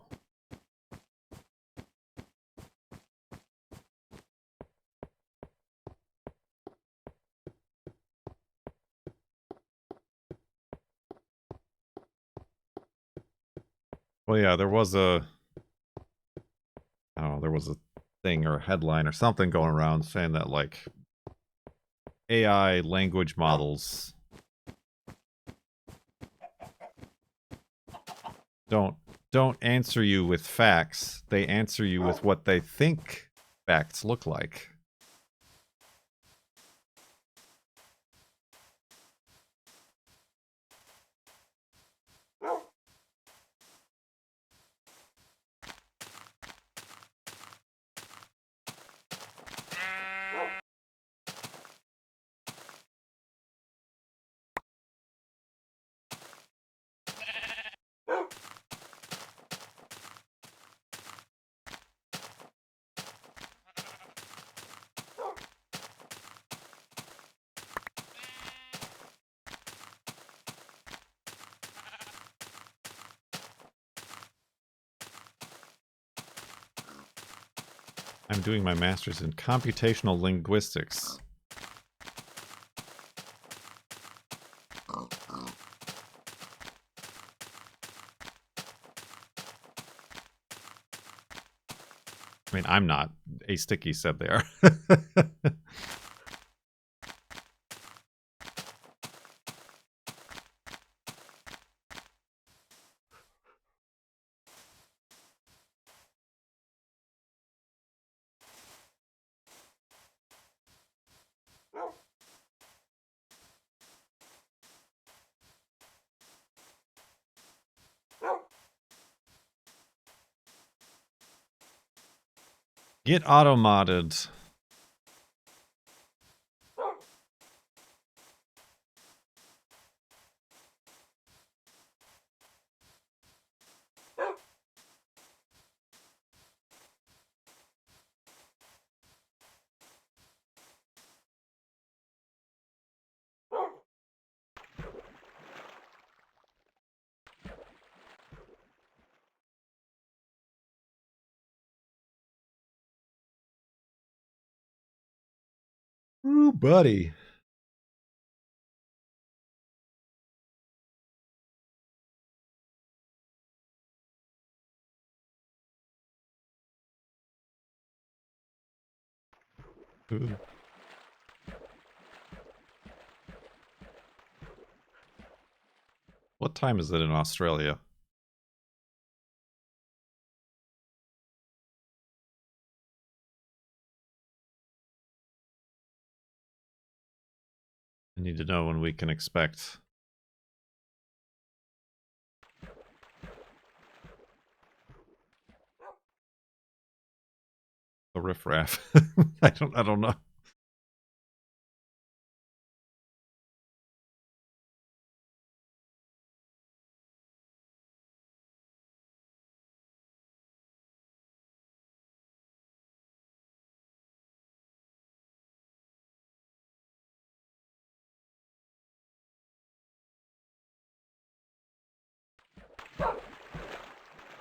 Well, yeah, there was a thing or a headline or something going around saying that, like, AI language models don't answer you with facts. They answer you with what they think facts look like. I'm doing my master's in computational linguistics. I mean, I'm not. A Sticky said they are. Get auto-modded. Ooh, buddy. Ooh. What time is it in Australia? I need to know when we can expect the riffraff. I don't know.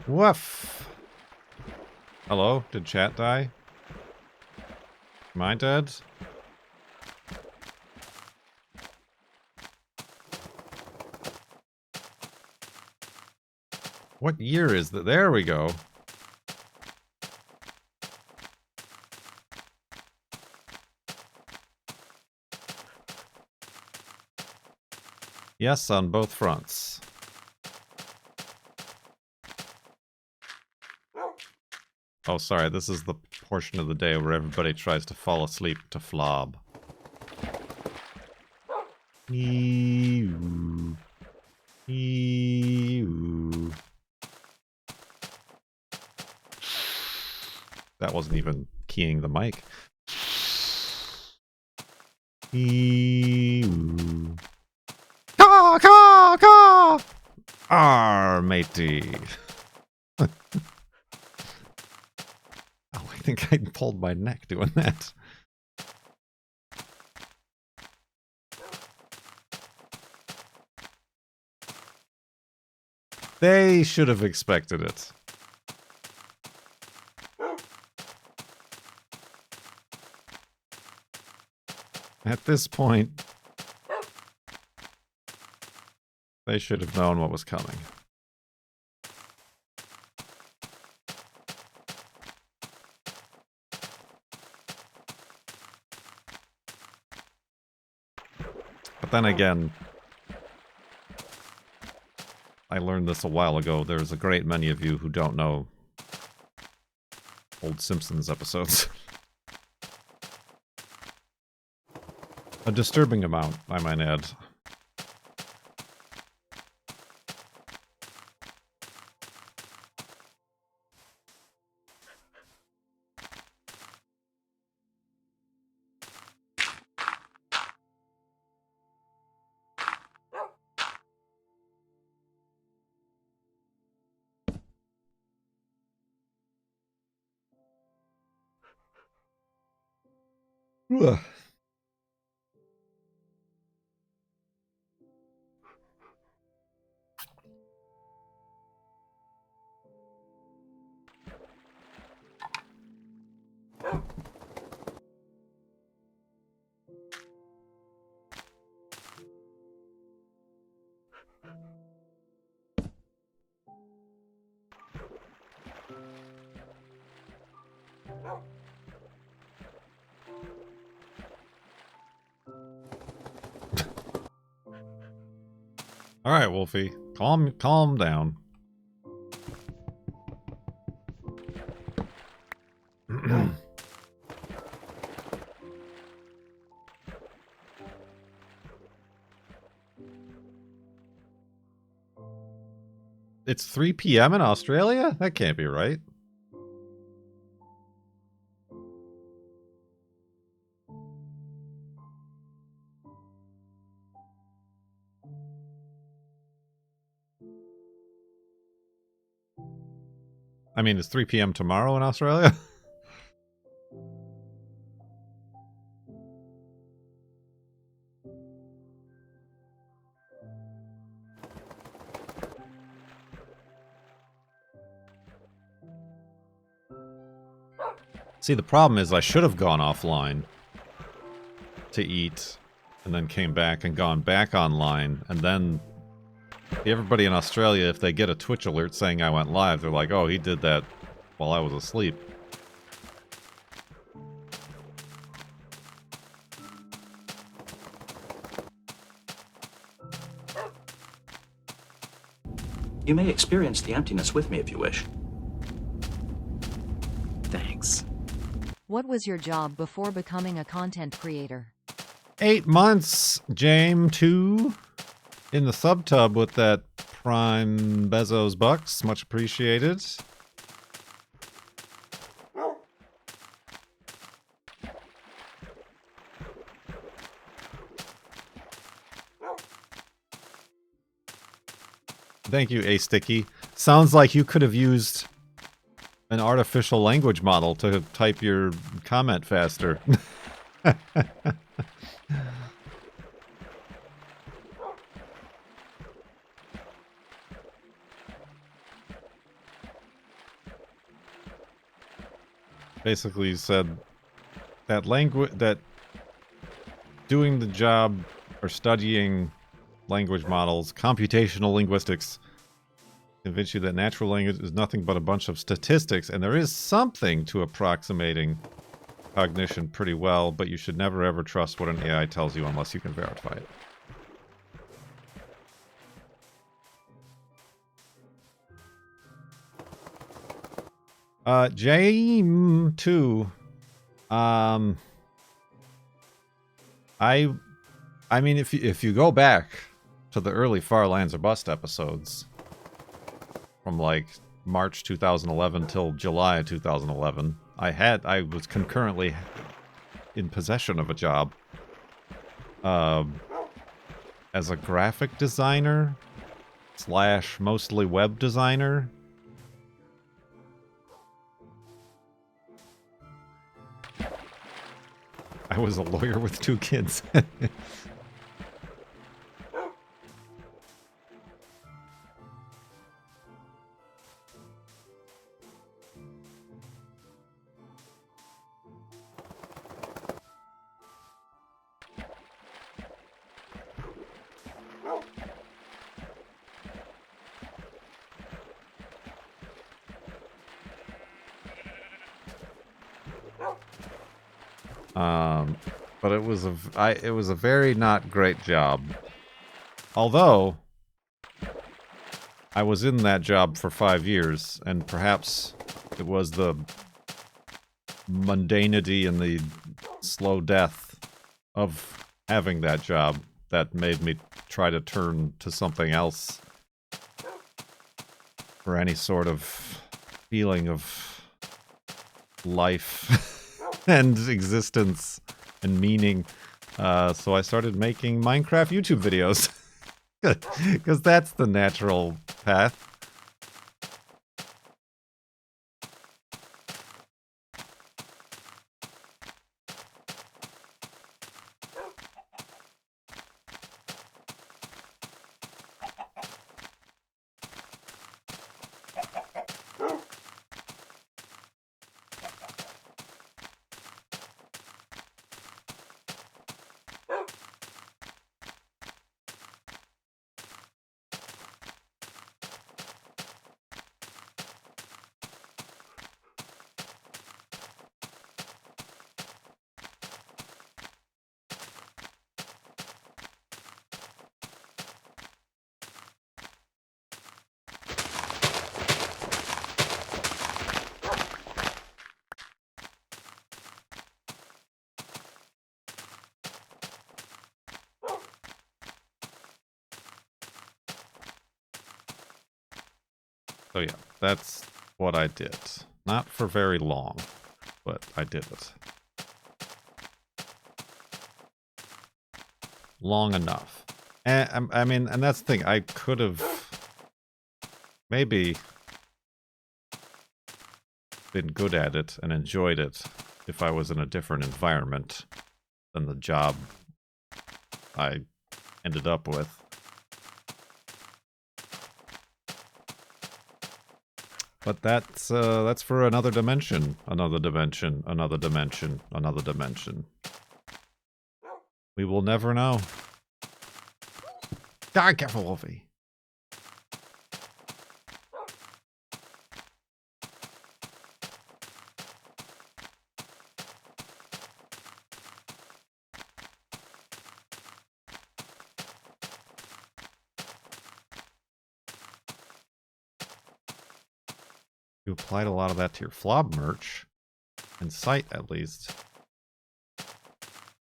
Woof. Hello? Did chat die? Am I dead? What year is that? There we go. Yes, on both fronts. Oh, sorry, this is the portion of the day where everybody tries to fall asleep to FLoB. Eeeeoo. Eeeeoo. That wasn't even keying the mic. Eeeeoo. Caw, caw, caw! Arr, matey. Oh, I think I pulled my neck doing that. They should have expected it. At this point, they should have known what was coming. But then again, I learned this a while ago. There's a great many of you who don't know old Simpsons episodes. A disturbing amount, I might add. Ugh. All right, Wolfie. Calm down. It's 3 p.m. in Australia? That can't be right. I mean, it's 3 p.m. tomorrow in Australia? See, the problem is I should have gone offline to eat and then came back and gone back online, and then everybody in Australia, if they get a Twitch alert saying I went live, they're like, oh, he did that while I was asleep. You may experience the emptiness with me if you wish. Thanks. What was your job before becoming a content creator? 8 months, Jame 2, in the subtub with that Prime Bezos bucks. Much appreciated. Thank you, A Sticky. Sounds like you could have used an artificial language model to type your comment faster. Basically, you said that doing the job or studying language models, computational linguistics, convince you that natural language is nothing but a bunch of statistics, and there is something to approximating cognition pretty well, but you should never ever trust what an AI tells you unless you can verify it. Jame 2. I mean, if you go back to the early Farlands or Bust episodes from like March 2011 till July 2011, I was concurrently in possession of a job as a graphic designer / mostly web designer. I was a lawyer with 2 kids. But it was a very not great job. Although I was in that job for 5 years, and perhaps it was the mundanity and the slow death of having that job that made me try to turn to something else for any sort of feeling of life and existence and meaning. So I started making Minecraft YouTube videos. Because that's the natural path. So yeah, that's what I did. Not for very long, but I did it. Long enough. And I mean, and that's the thing, I could have maybe been good at it and enjoyed it if I was in a different environment than the job I ended up with. But that's for another dimension, another dimension, another dimension, another dimension. We will never know. Die, careful, Wolfie. You applied a lot of that to your FLoB merch. And site, at least.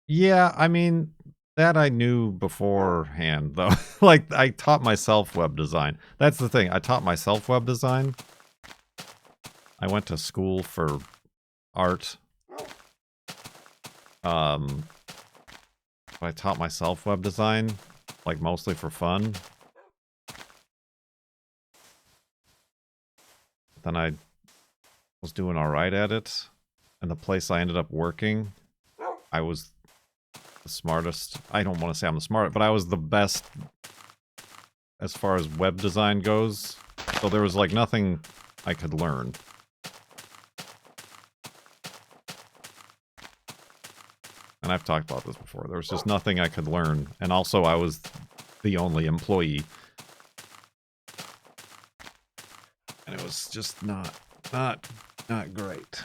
Yeah, I mean, that I knew beforehand, though. Like, I taught myself web design. That's the thing. I taught myself web design. I went to school for art. I taught myself web design, like, mostly for fun. Then I was doing alright at it. And the place I ended up working, I was the smartest. I don't want to say I'm the smartest, but I was the best as far as web design goes. So there was like nothing I could learn. And I've talked about this before. There was just nothing I could learn. And also I was the only employee. And it was just not great.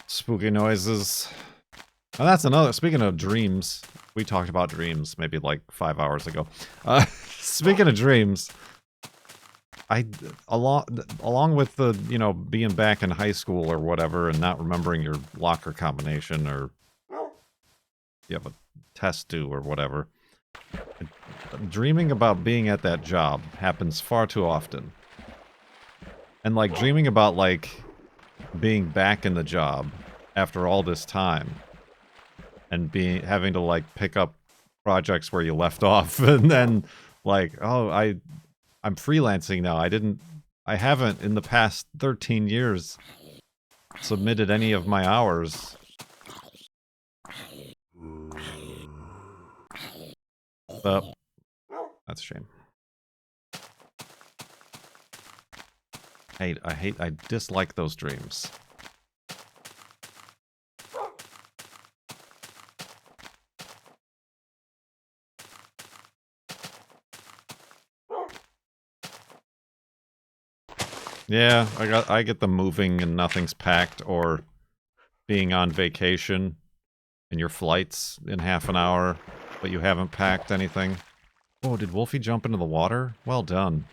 Spooky noises. And that's another, speaking of dreams, we talked about dreams maybe like 5 hours ago. Speaking of dreams, along with the, you know, being back in high school or whatever and not remembering your locker combination or you have a test due or whatever, dreaming about being at that job happens far too often. And like dreaming about like being back in the job after all this time and having to like pick up projects where you left off and then like, oh, I'm freelancing now. I haven't in the past 13 years submitted any of my hours. But that's a shame. I dislike those dreams. Yeah, I get the moving and nothing's packed, or being on vacation and your flight's in half an hour, but you haven't packed anything. Oh, did Wolfie jump into the water? Well done.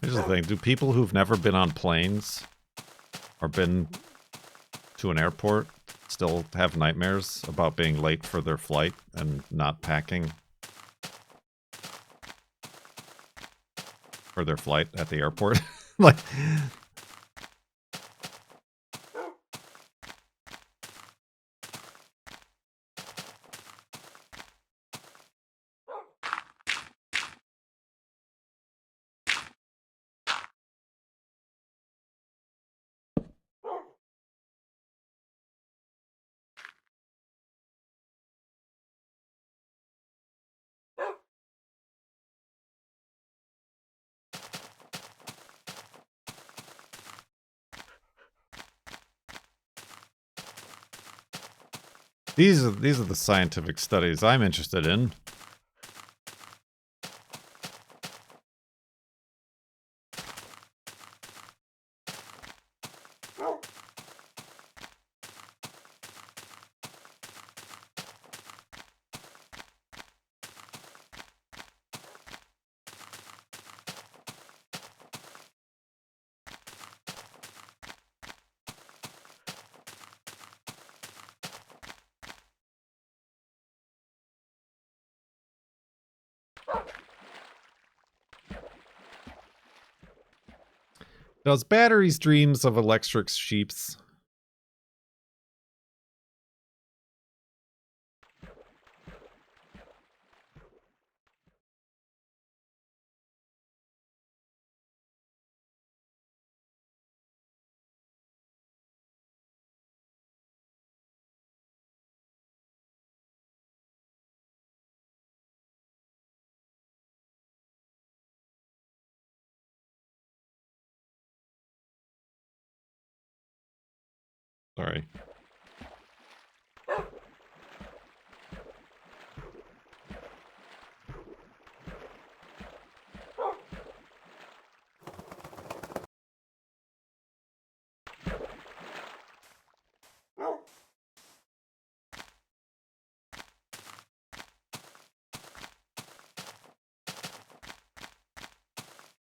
Here's the thing, do people who've never been on planes or been to an airport still have nightmares about being late for their flight and not packing for their flight at the airport? Like, These are the scientific studies I'm interested in. Does batteries dreams of electric sheeps? Sorry.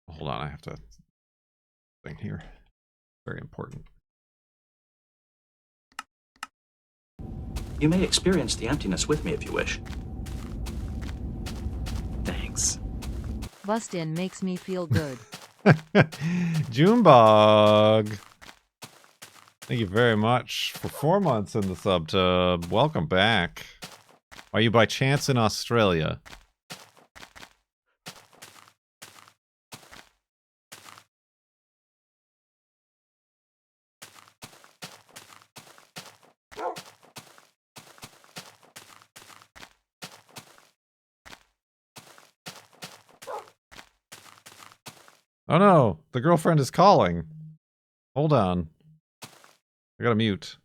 Hold on, I have to thing here. Very important. You may experience the emptiness with me if you wish. Thanks. Bustin makes me feel good. Junebug. Thank you very much for 4 months in the subtub. Welcome back. Are you by chance in Australia? Oh no, the girlfriend is calling. Hold on. I gotta mute.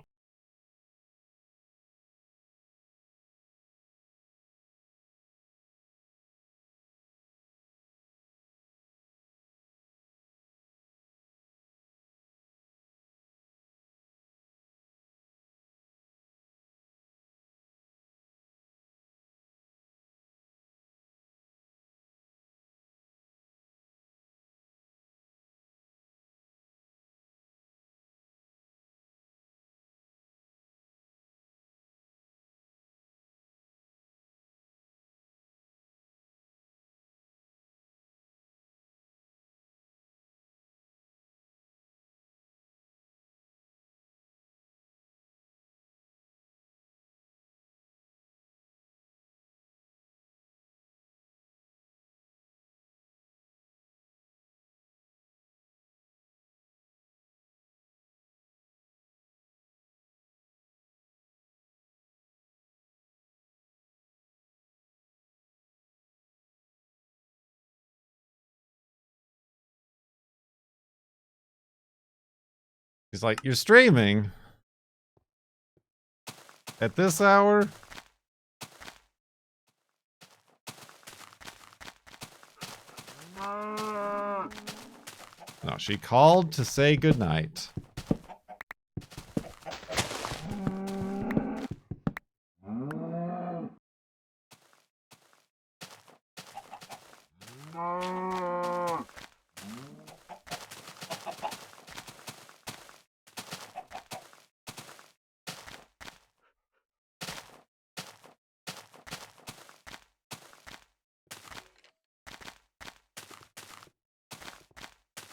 He's like, you're streaming? At this hour? No, she called to say goodnight.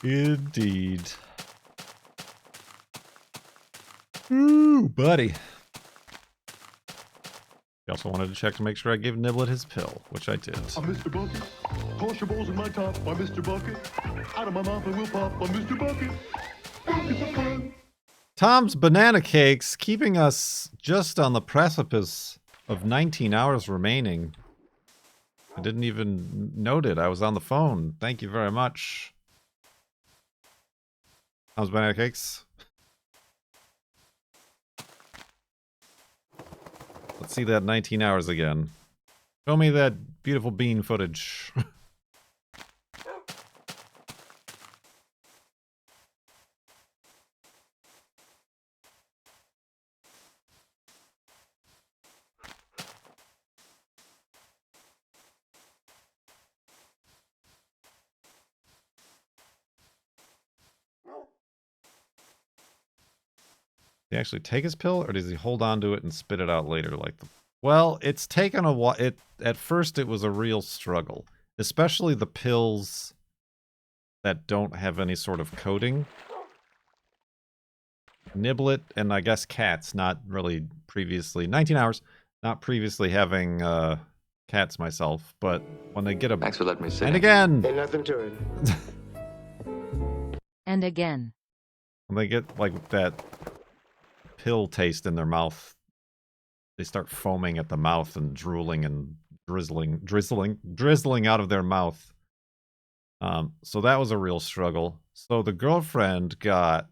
Indeed. Ooh, buddy. He also wanted to check to make sure I gave Niblet his pill, which I did. I'm Mr. Bucket. Toss your balls in my top, I'm Mr. Bucket. Out of my mouth I will pop, I'm Mr. Bucket. Buckets of fun. Tom's Banana Cakes, keeping us just on the precipice of 19 hours remaining. I didn't even note it. I was on the phone. Thank you very much. Tom's Banana Cakes. Let's see that 19 hours again. Show me that beautiful bean footage. Does he actually take his pill, or does he hold on to it and spit it out later like the... Well, it's taken a while. At first it was a real struggle, especially the pills that don't have any sort of coating. Niblet, and I guess cats, not really previously. 19 hours, not previously having cats myself, but when they get a... Thanks for letting me sit. And again! Ain't nothing to it. And again. When they get, like, that pill taste in their mouth, they start foaming at the mouth and drooling and drizzling out of their mouth. So that was a real struggle. So the girlfriend got,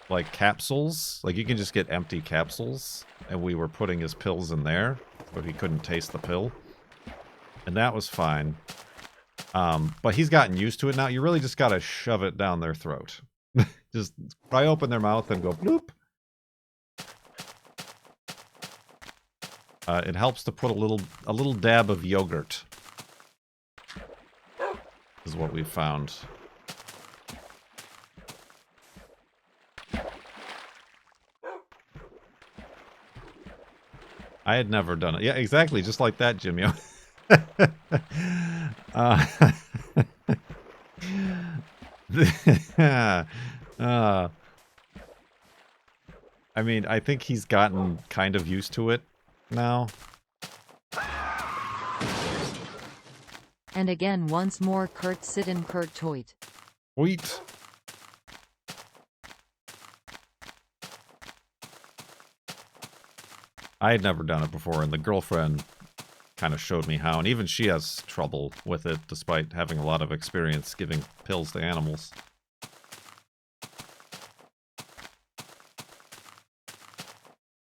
like, capsules. Like, you can just get empty capsules, and we were putting his pills in there, but he couldn't taste the pill. And that was fine. But he's gotten used to it now. You really just gotta shove it down their throat. Just pry open their mouth and go bloop. It helps to put a little dab of yogurt. Is what we found. I had never done it. Yeah, exactly, just like that, Jimmy. I mean, I think he's gotten kind of used to it now. And again once more Kurt Sitten Kurt Toit. Wheat. I had never done it before, and the girlfriend kind of showed me how, and even she has trouble with it, despite having a lot of experience giving pills to animals.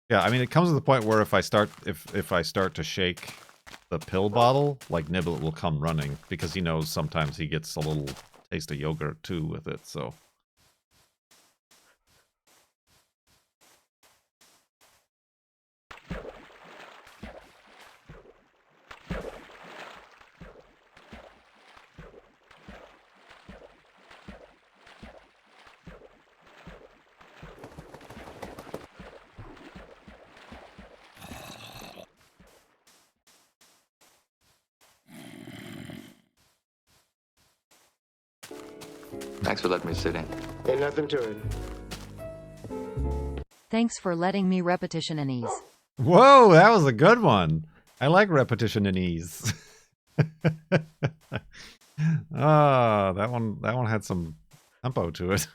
Yeah, I mean, it comes to the point where if I start to shake the pill bottle, like Niblet will come running, because he knows sometimes he gets a little taste of yogurt too with it, so... Thanks for letting me sit in. Ain't nothing to it. Thanks for letting me repetition and ease. Whoa, that was a good one. I like repetition and ease. Ah, that one had some tempo to it.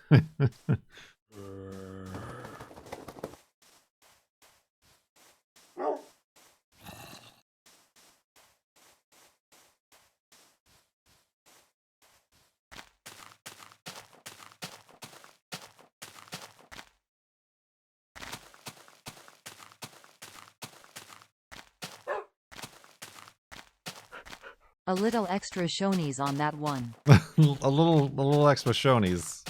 A little extra shonies on that one. a little extra shonies.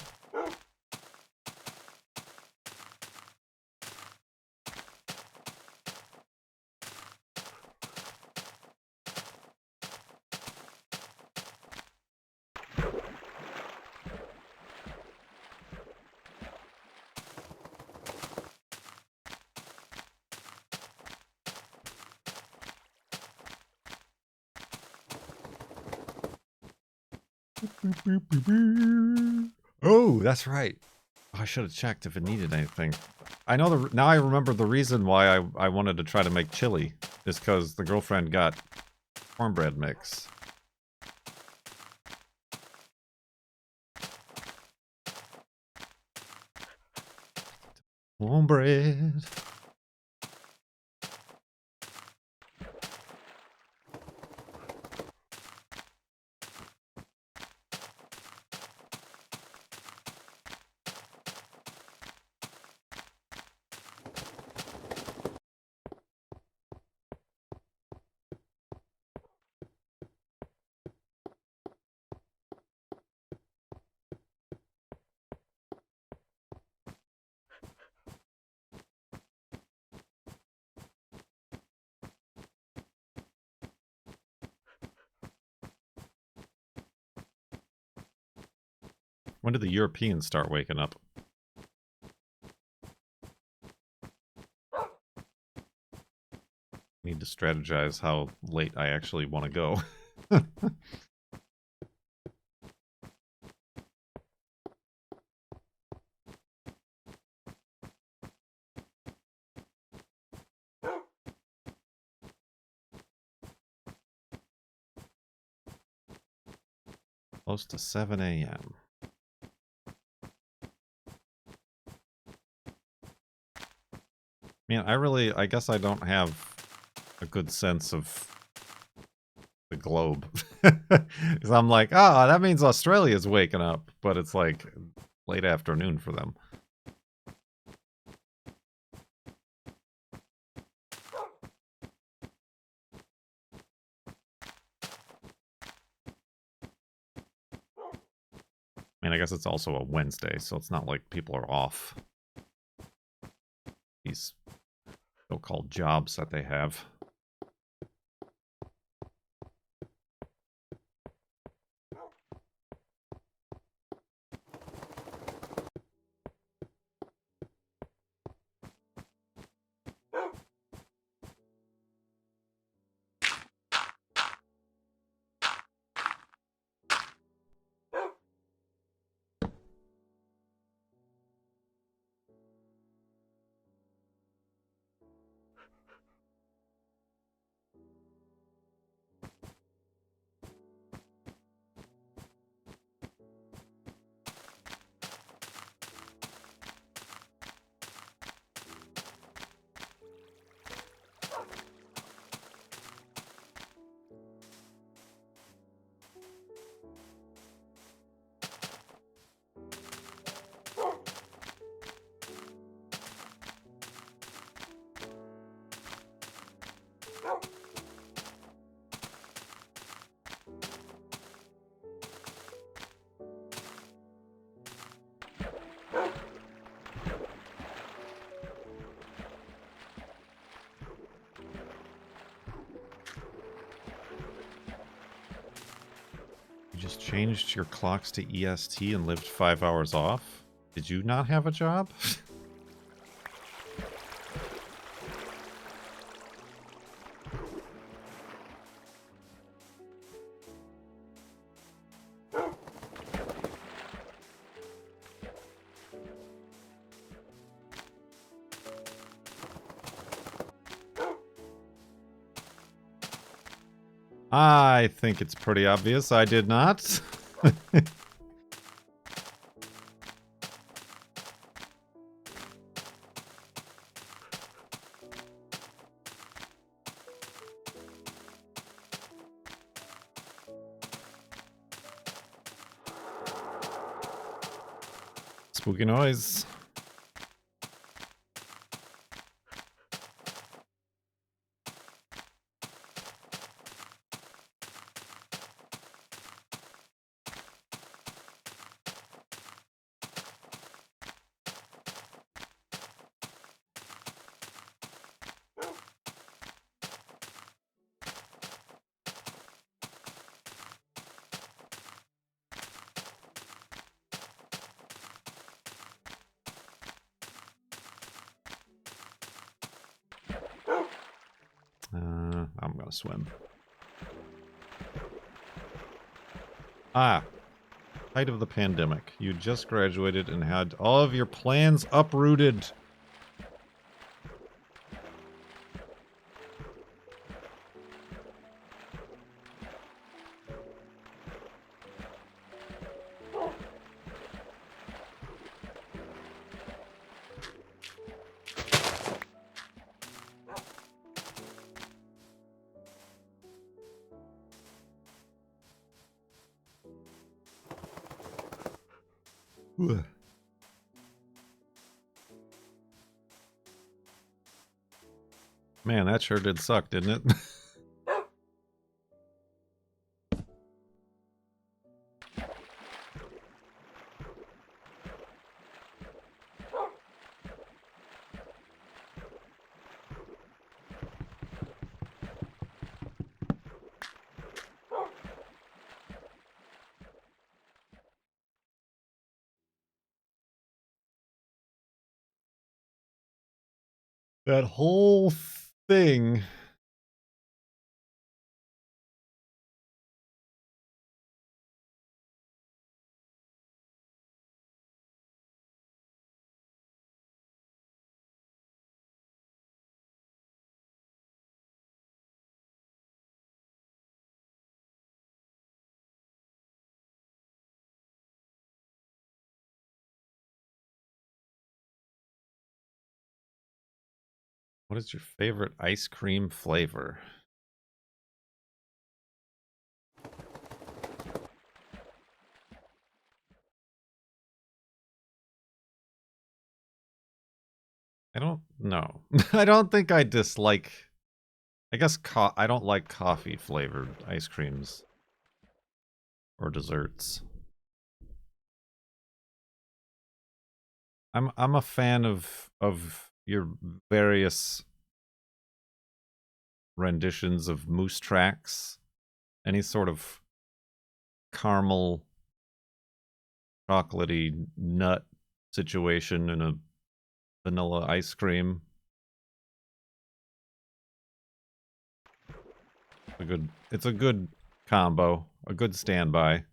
Oh, that's right. Oh, I should have checked if it needed anything. I know now I remember the reason why I wanted to try to make chili is because the girlfriend got cornbread mix. Cornbread. When did the Europeans start waking up? Need to strategize how late I actually want to go. Close to 7 a.m. Man, I guess I don't have a good sense of the globe. Because I'm like, oh, that means Australia's waking up, but it's like late afternoon for them. I mean, I guess it's also a Wednesday, so it's not like people are off these so-called jobs that they have. You just changed your clocks to EST and lived 5 hours off? Did you not have a job? I think it's pretty obvious I did not. Spooky noise. I'm gonna swim. Ah, height of the pandemic. You just graduated and had all of your plans uprooted. Ugh. Man, that sure did suck, didn't it? That whole thing. What is your favorite ice cream flavor? I don't know. I don't think I dislike. I guess I don't like coffee flavored ice creams or desserts. I'm a fan of your various renditions of moose tracks. Any sort of caramel, chocolatey nut situation in a vanilla ice cream. It's a good combo, a good standby.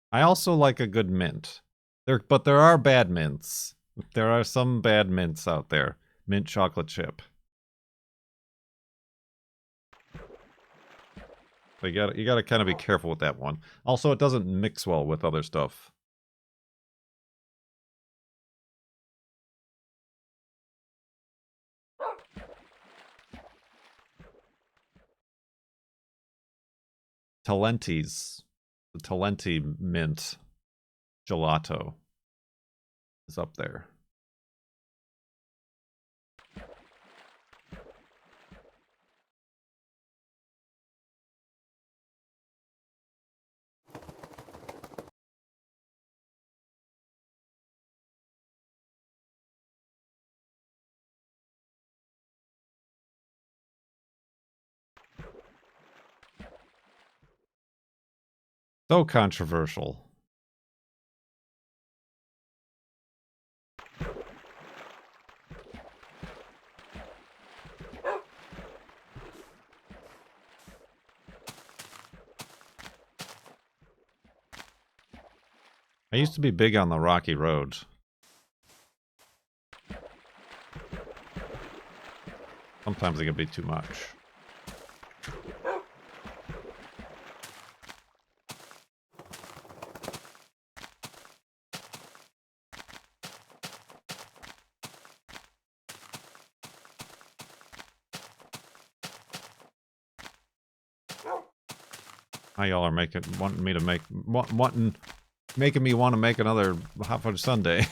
I also like a good mint. But there are bad mints. There are some bad mints out there. Mint chocolate chip. So you gotta kind of be careful with that one. Also, it doesn't mix well with other stuff. Talenti's. The Talenti mint gelato is up there. So controversial. I used to be big on the Rocky Road. Sometimes it can be too much. How y'all are making making me want to make another hot fudge sundae.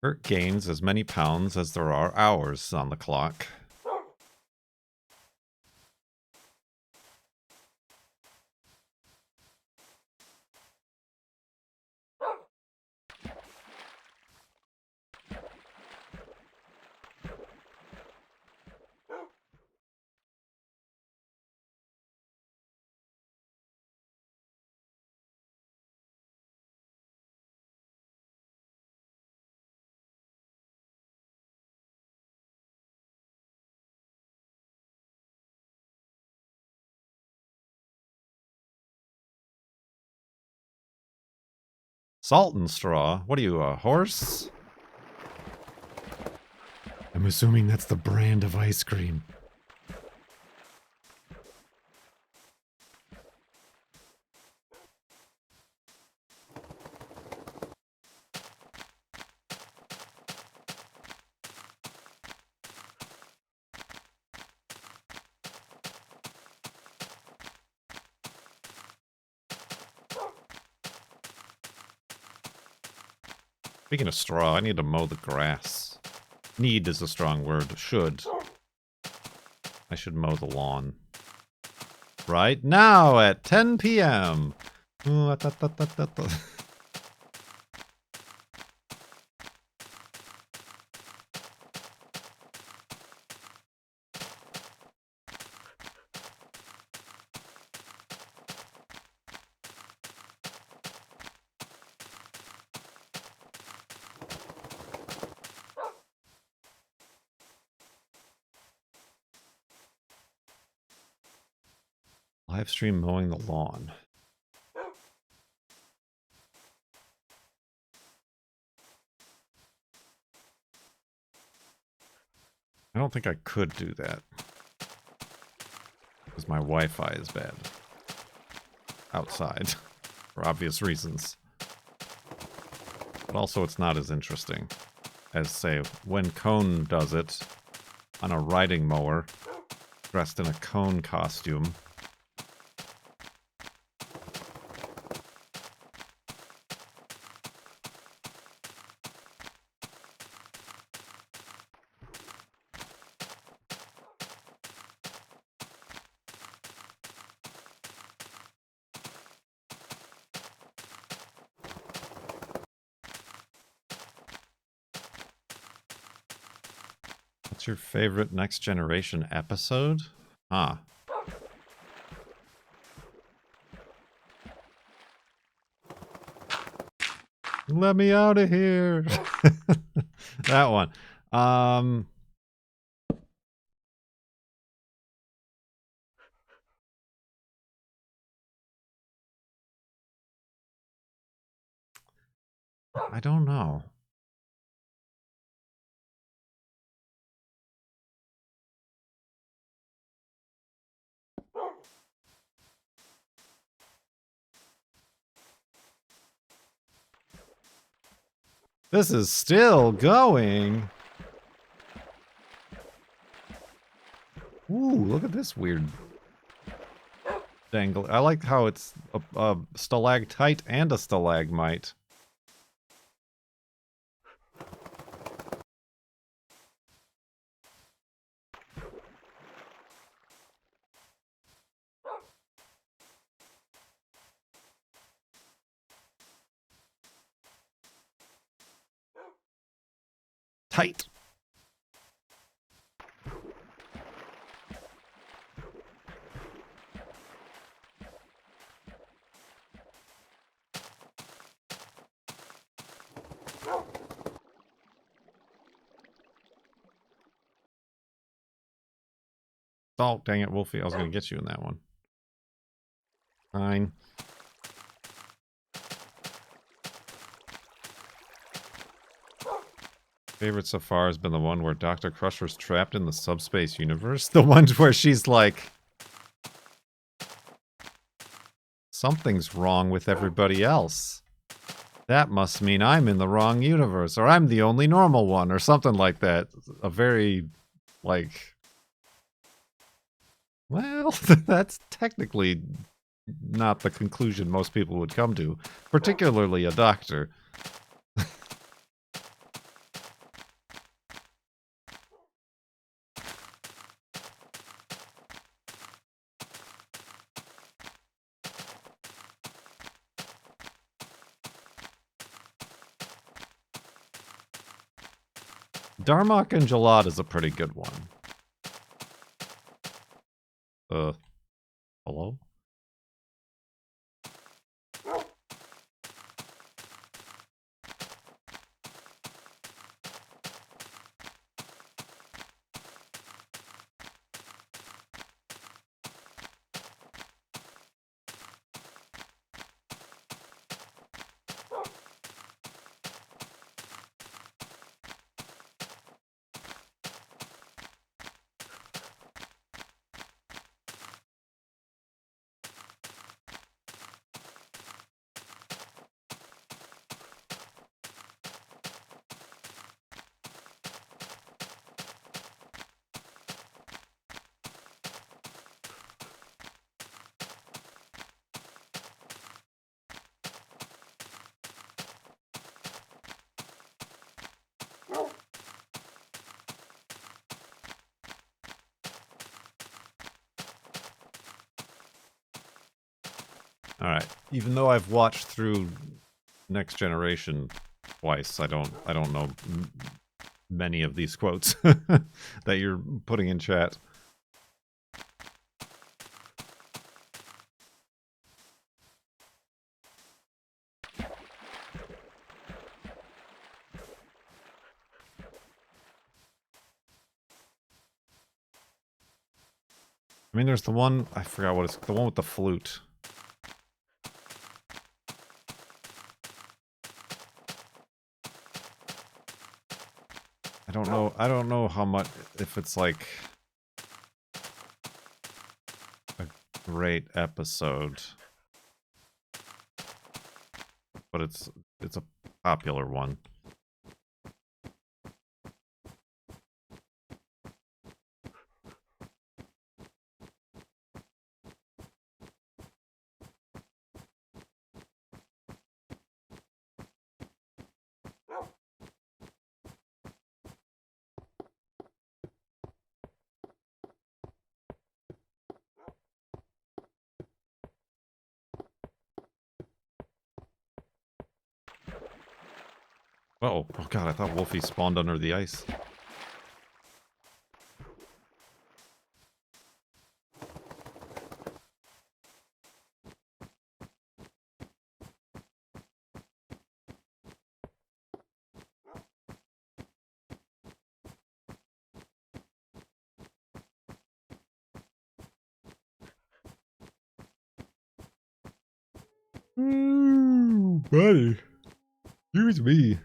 Kurt gains as many pounds as there are hours on the clock. Salt and straw? What are you, a horse? I'm assuming that's the brand of ice cream. Speaking of straw, I need to mow the grass. Need is a strong word. Should. I should mow the lawn. Right now at 10 p.m. Live stream mowing the lawn. I don't think I could do that. Because my Wi-Fi is bad. Outside. For obvious reasons. But also it's not as interesting as, say, when Cone does it on a riding mower, dressed in a cone costume. What's your favorite Next Generation episode? Ah. Let me out of here. That one. I don't know. This is still going. Ooh, look at this weird dangle. I like how it's a stalactite and a stalagmite. Tight. Oh, dang it, Wolfie. I was going to get you in that one. Fine. Favorite so far has been the one where Dr. Crusher's trapped in the subspace universe. The one where she's like, something's wrong with everybody else. That must mean I'm in the wrong universe, or I'm the only normal one, or something like that. A very, like... Well, that's technically not the conclusion most people would come to, particularly a doctor. Darmok and Jalad is a pretty good one. Hello? All right. Even though I've watched through Next Generation twice, I don't know many of these quotes that you're putting in chat. I mean, there's the one, I forgot what it's, the one with the flute. I don't know how much, if it's like a great episode. But it's a popular one. Uh-oh. Oh god, I thought Wolfie spawned under the ice. Ooh, buddy. Excuse me.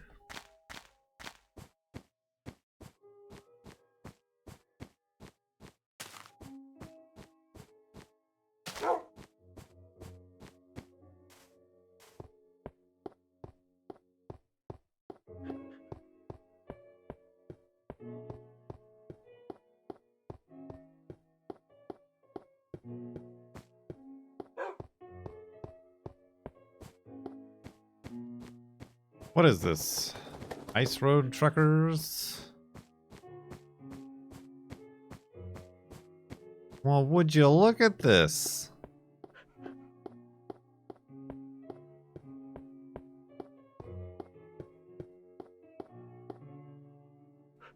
What is this? Ice road truckers? Well, would you look at this?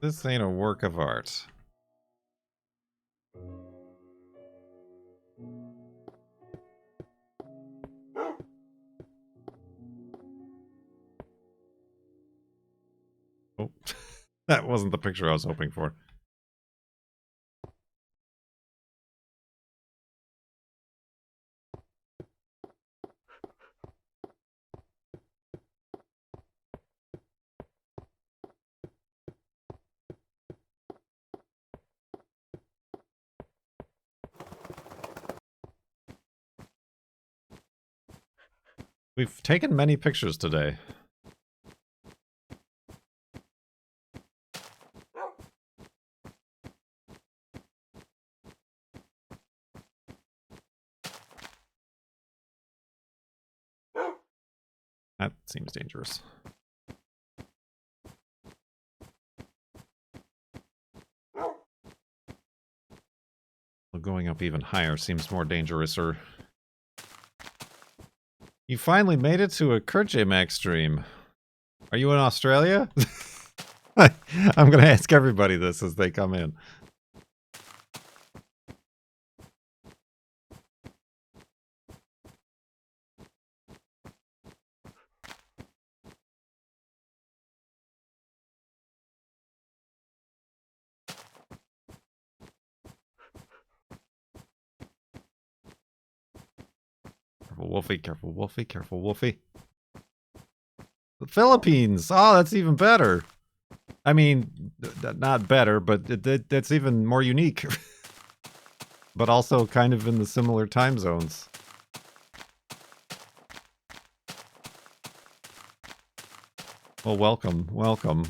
This ain't a work of art. Oh, that wasn't the picture I was hoping for. We've taken many pictures today. That seems dangerous. Well, going up even higher seems more dangerous, or... You finally made it to a Kurt J. Max stream. Are you in Australia? I'm gonna ask everybody this as they come in. Careful, Wolfie, careful, Wolfie, careful, Wolfie. The Philippines! Oh, that's even better. I mean, not better, but that's even more unique. But also kind of in the similar time zones. Well, welcome, welcome.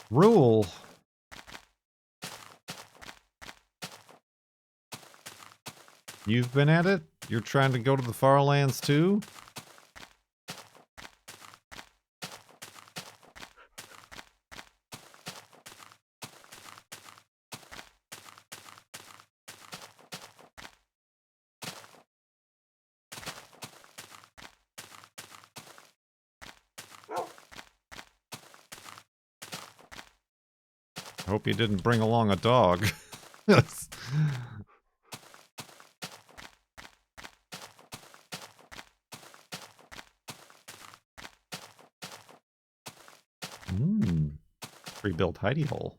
Rule. You've been at it? You're trying to go to the Farlands too? I hope you didn't bring along a dog. Yes. Pre-built hidey hole.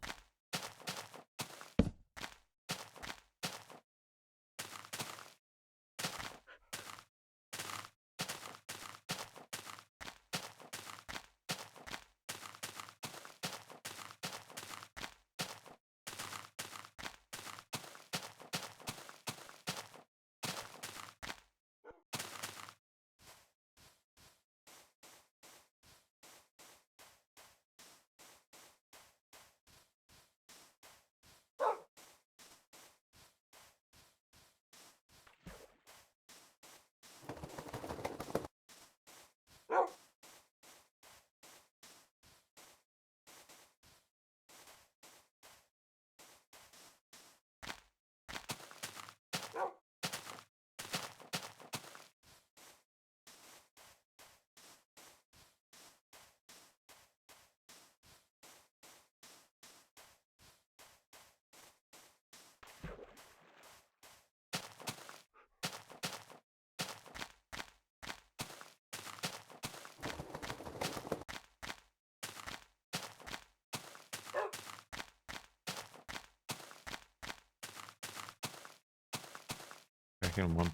Back in 1.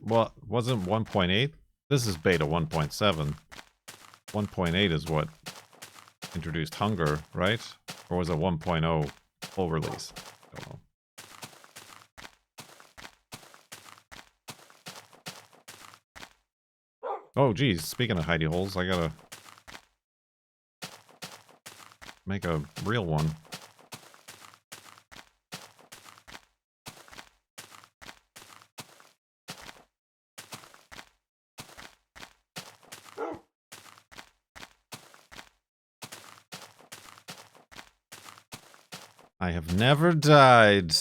Well, wasn't 1.8? This is beta 1.7. 1.8 is what introduced hunger, right? Or was it 1.0 full release? I don't know. Oh, geez. Speaking of hidey holes, I gotta make a real one. I have never died.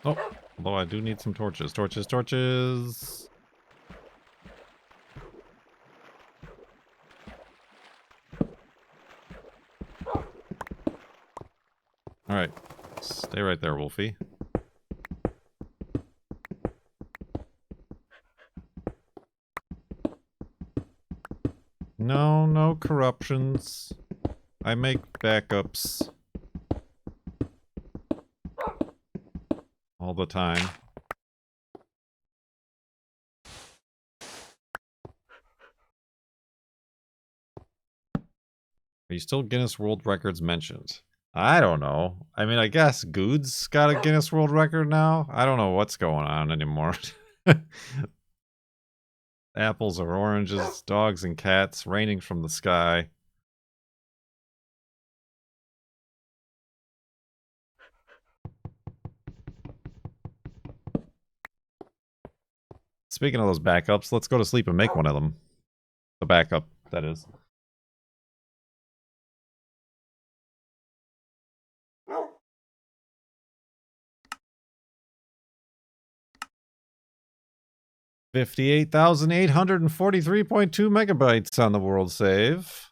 Oh, although I do need some torches. Torches, torches. Alright. Stay right there, Wolfie. No, no corruptions. I make backups. All the time. Are you still Guinness World Records mentioned? I don't know. I mean, I guess Good's got a Guinness World Record now. I don't know what's going on anymore. Apples or oranges, dogs and cats raining from the sky. Speaking of those backups, let's go to sleep and make one of them. The backup, that is. $58,843.2 megabytes on the world save.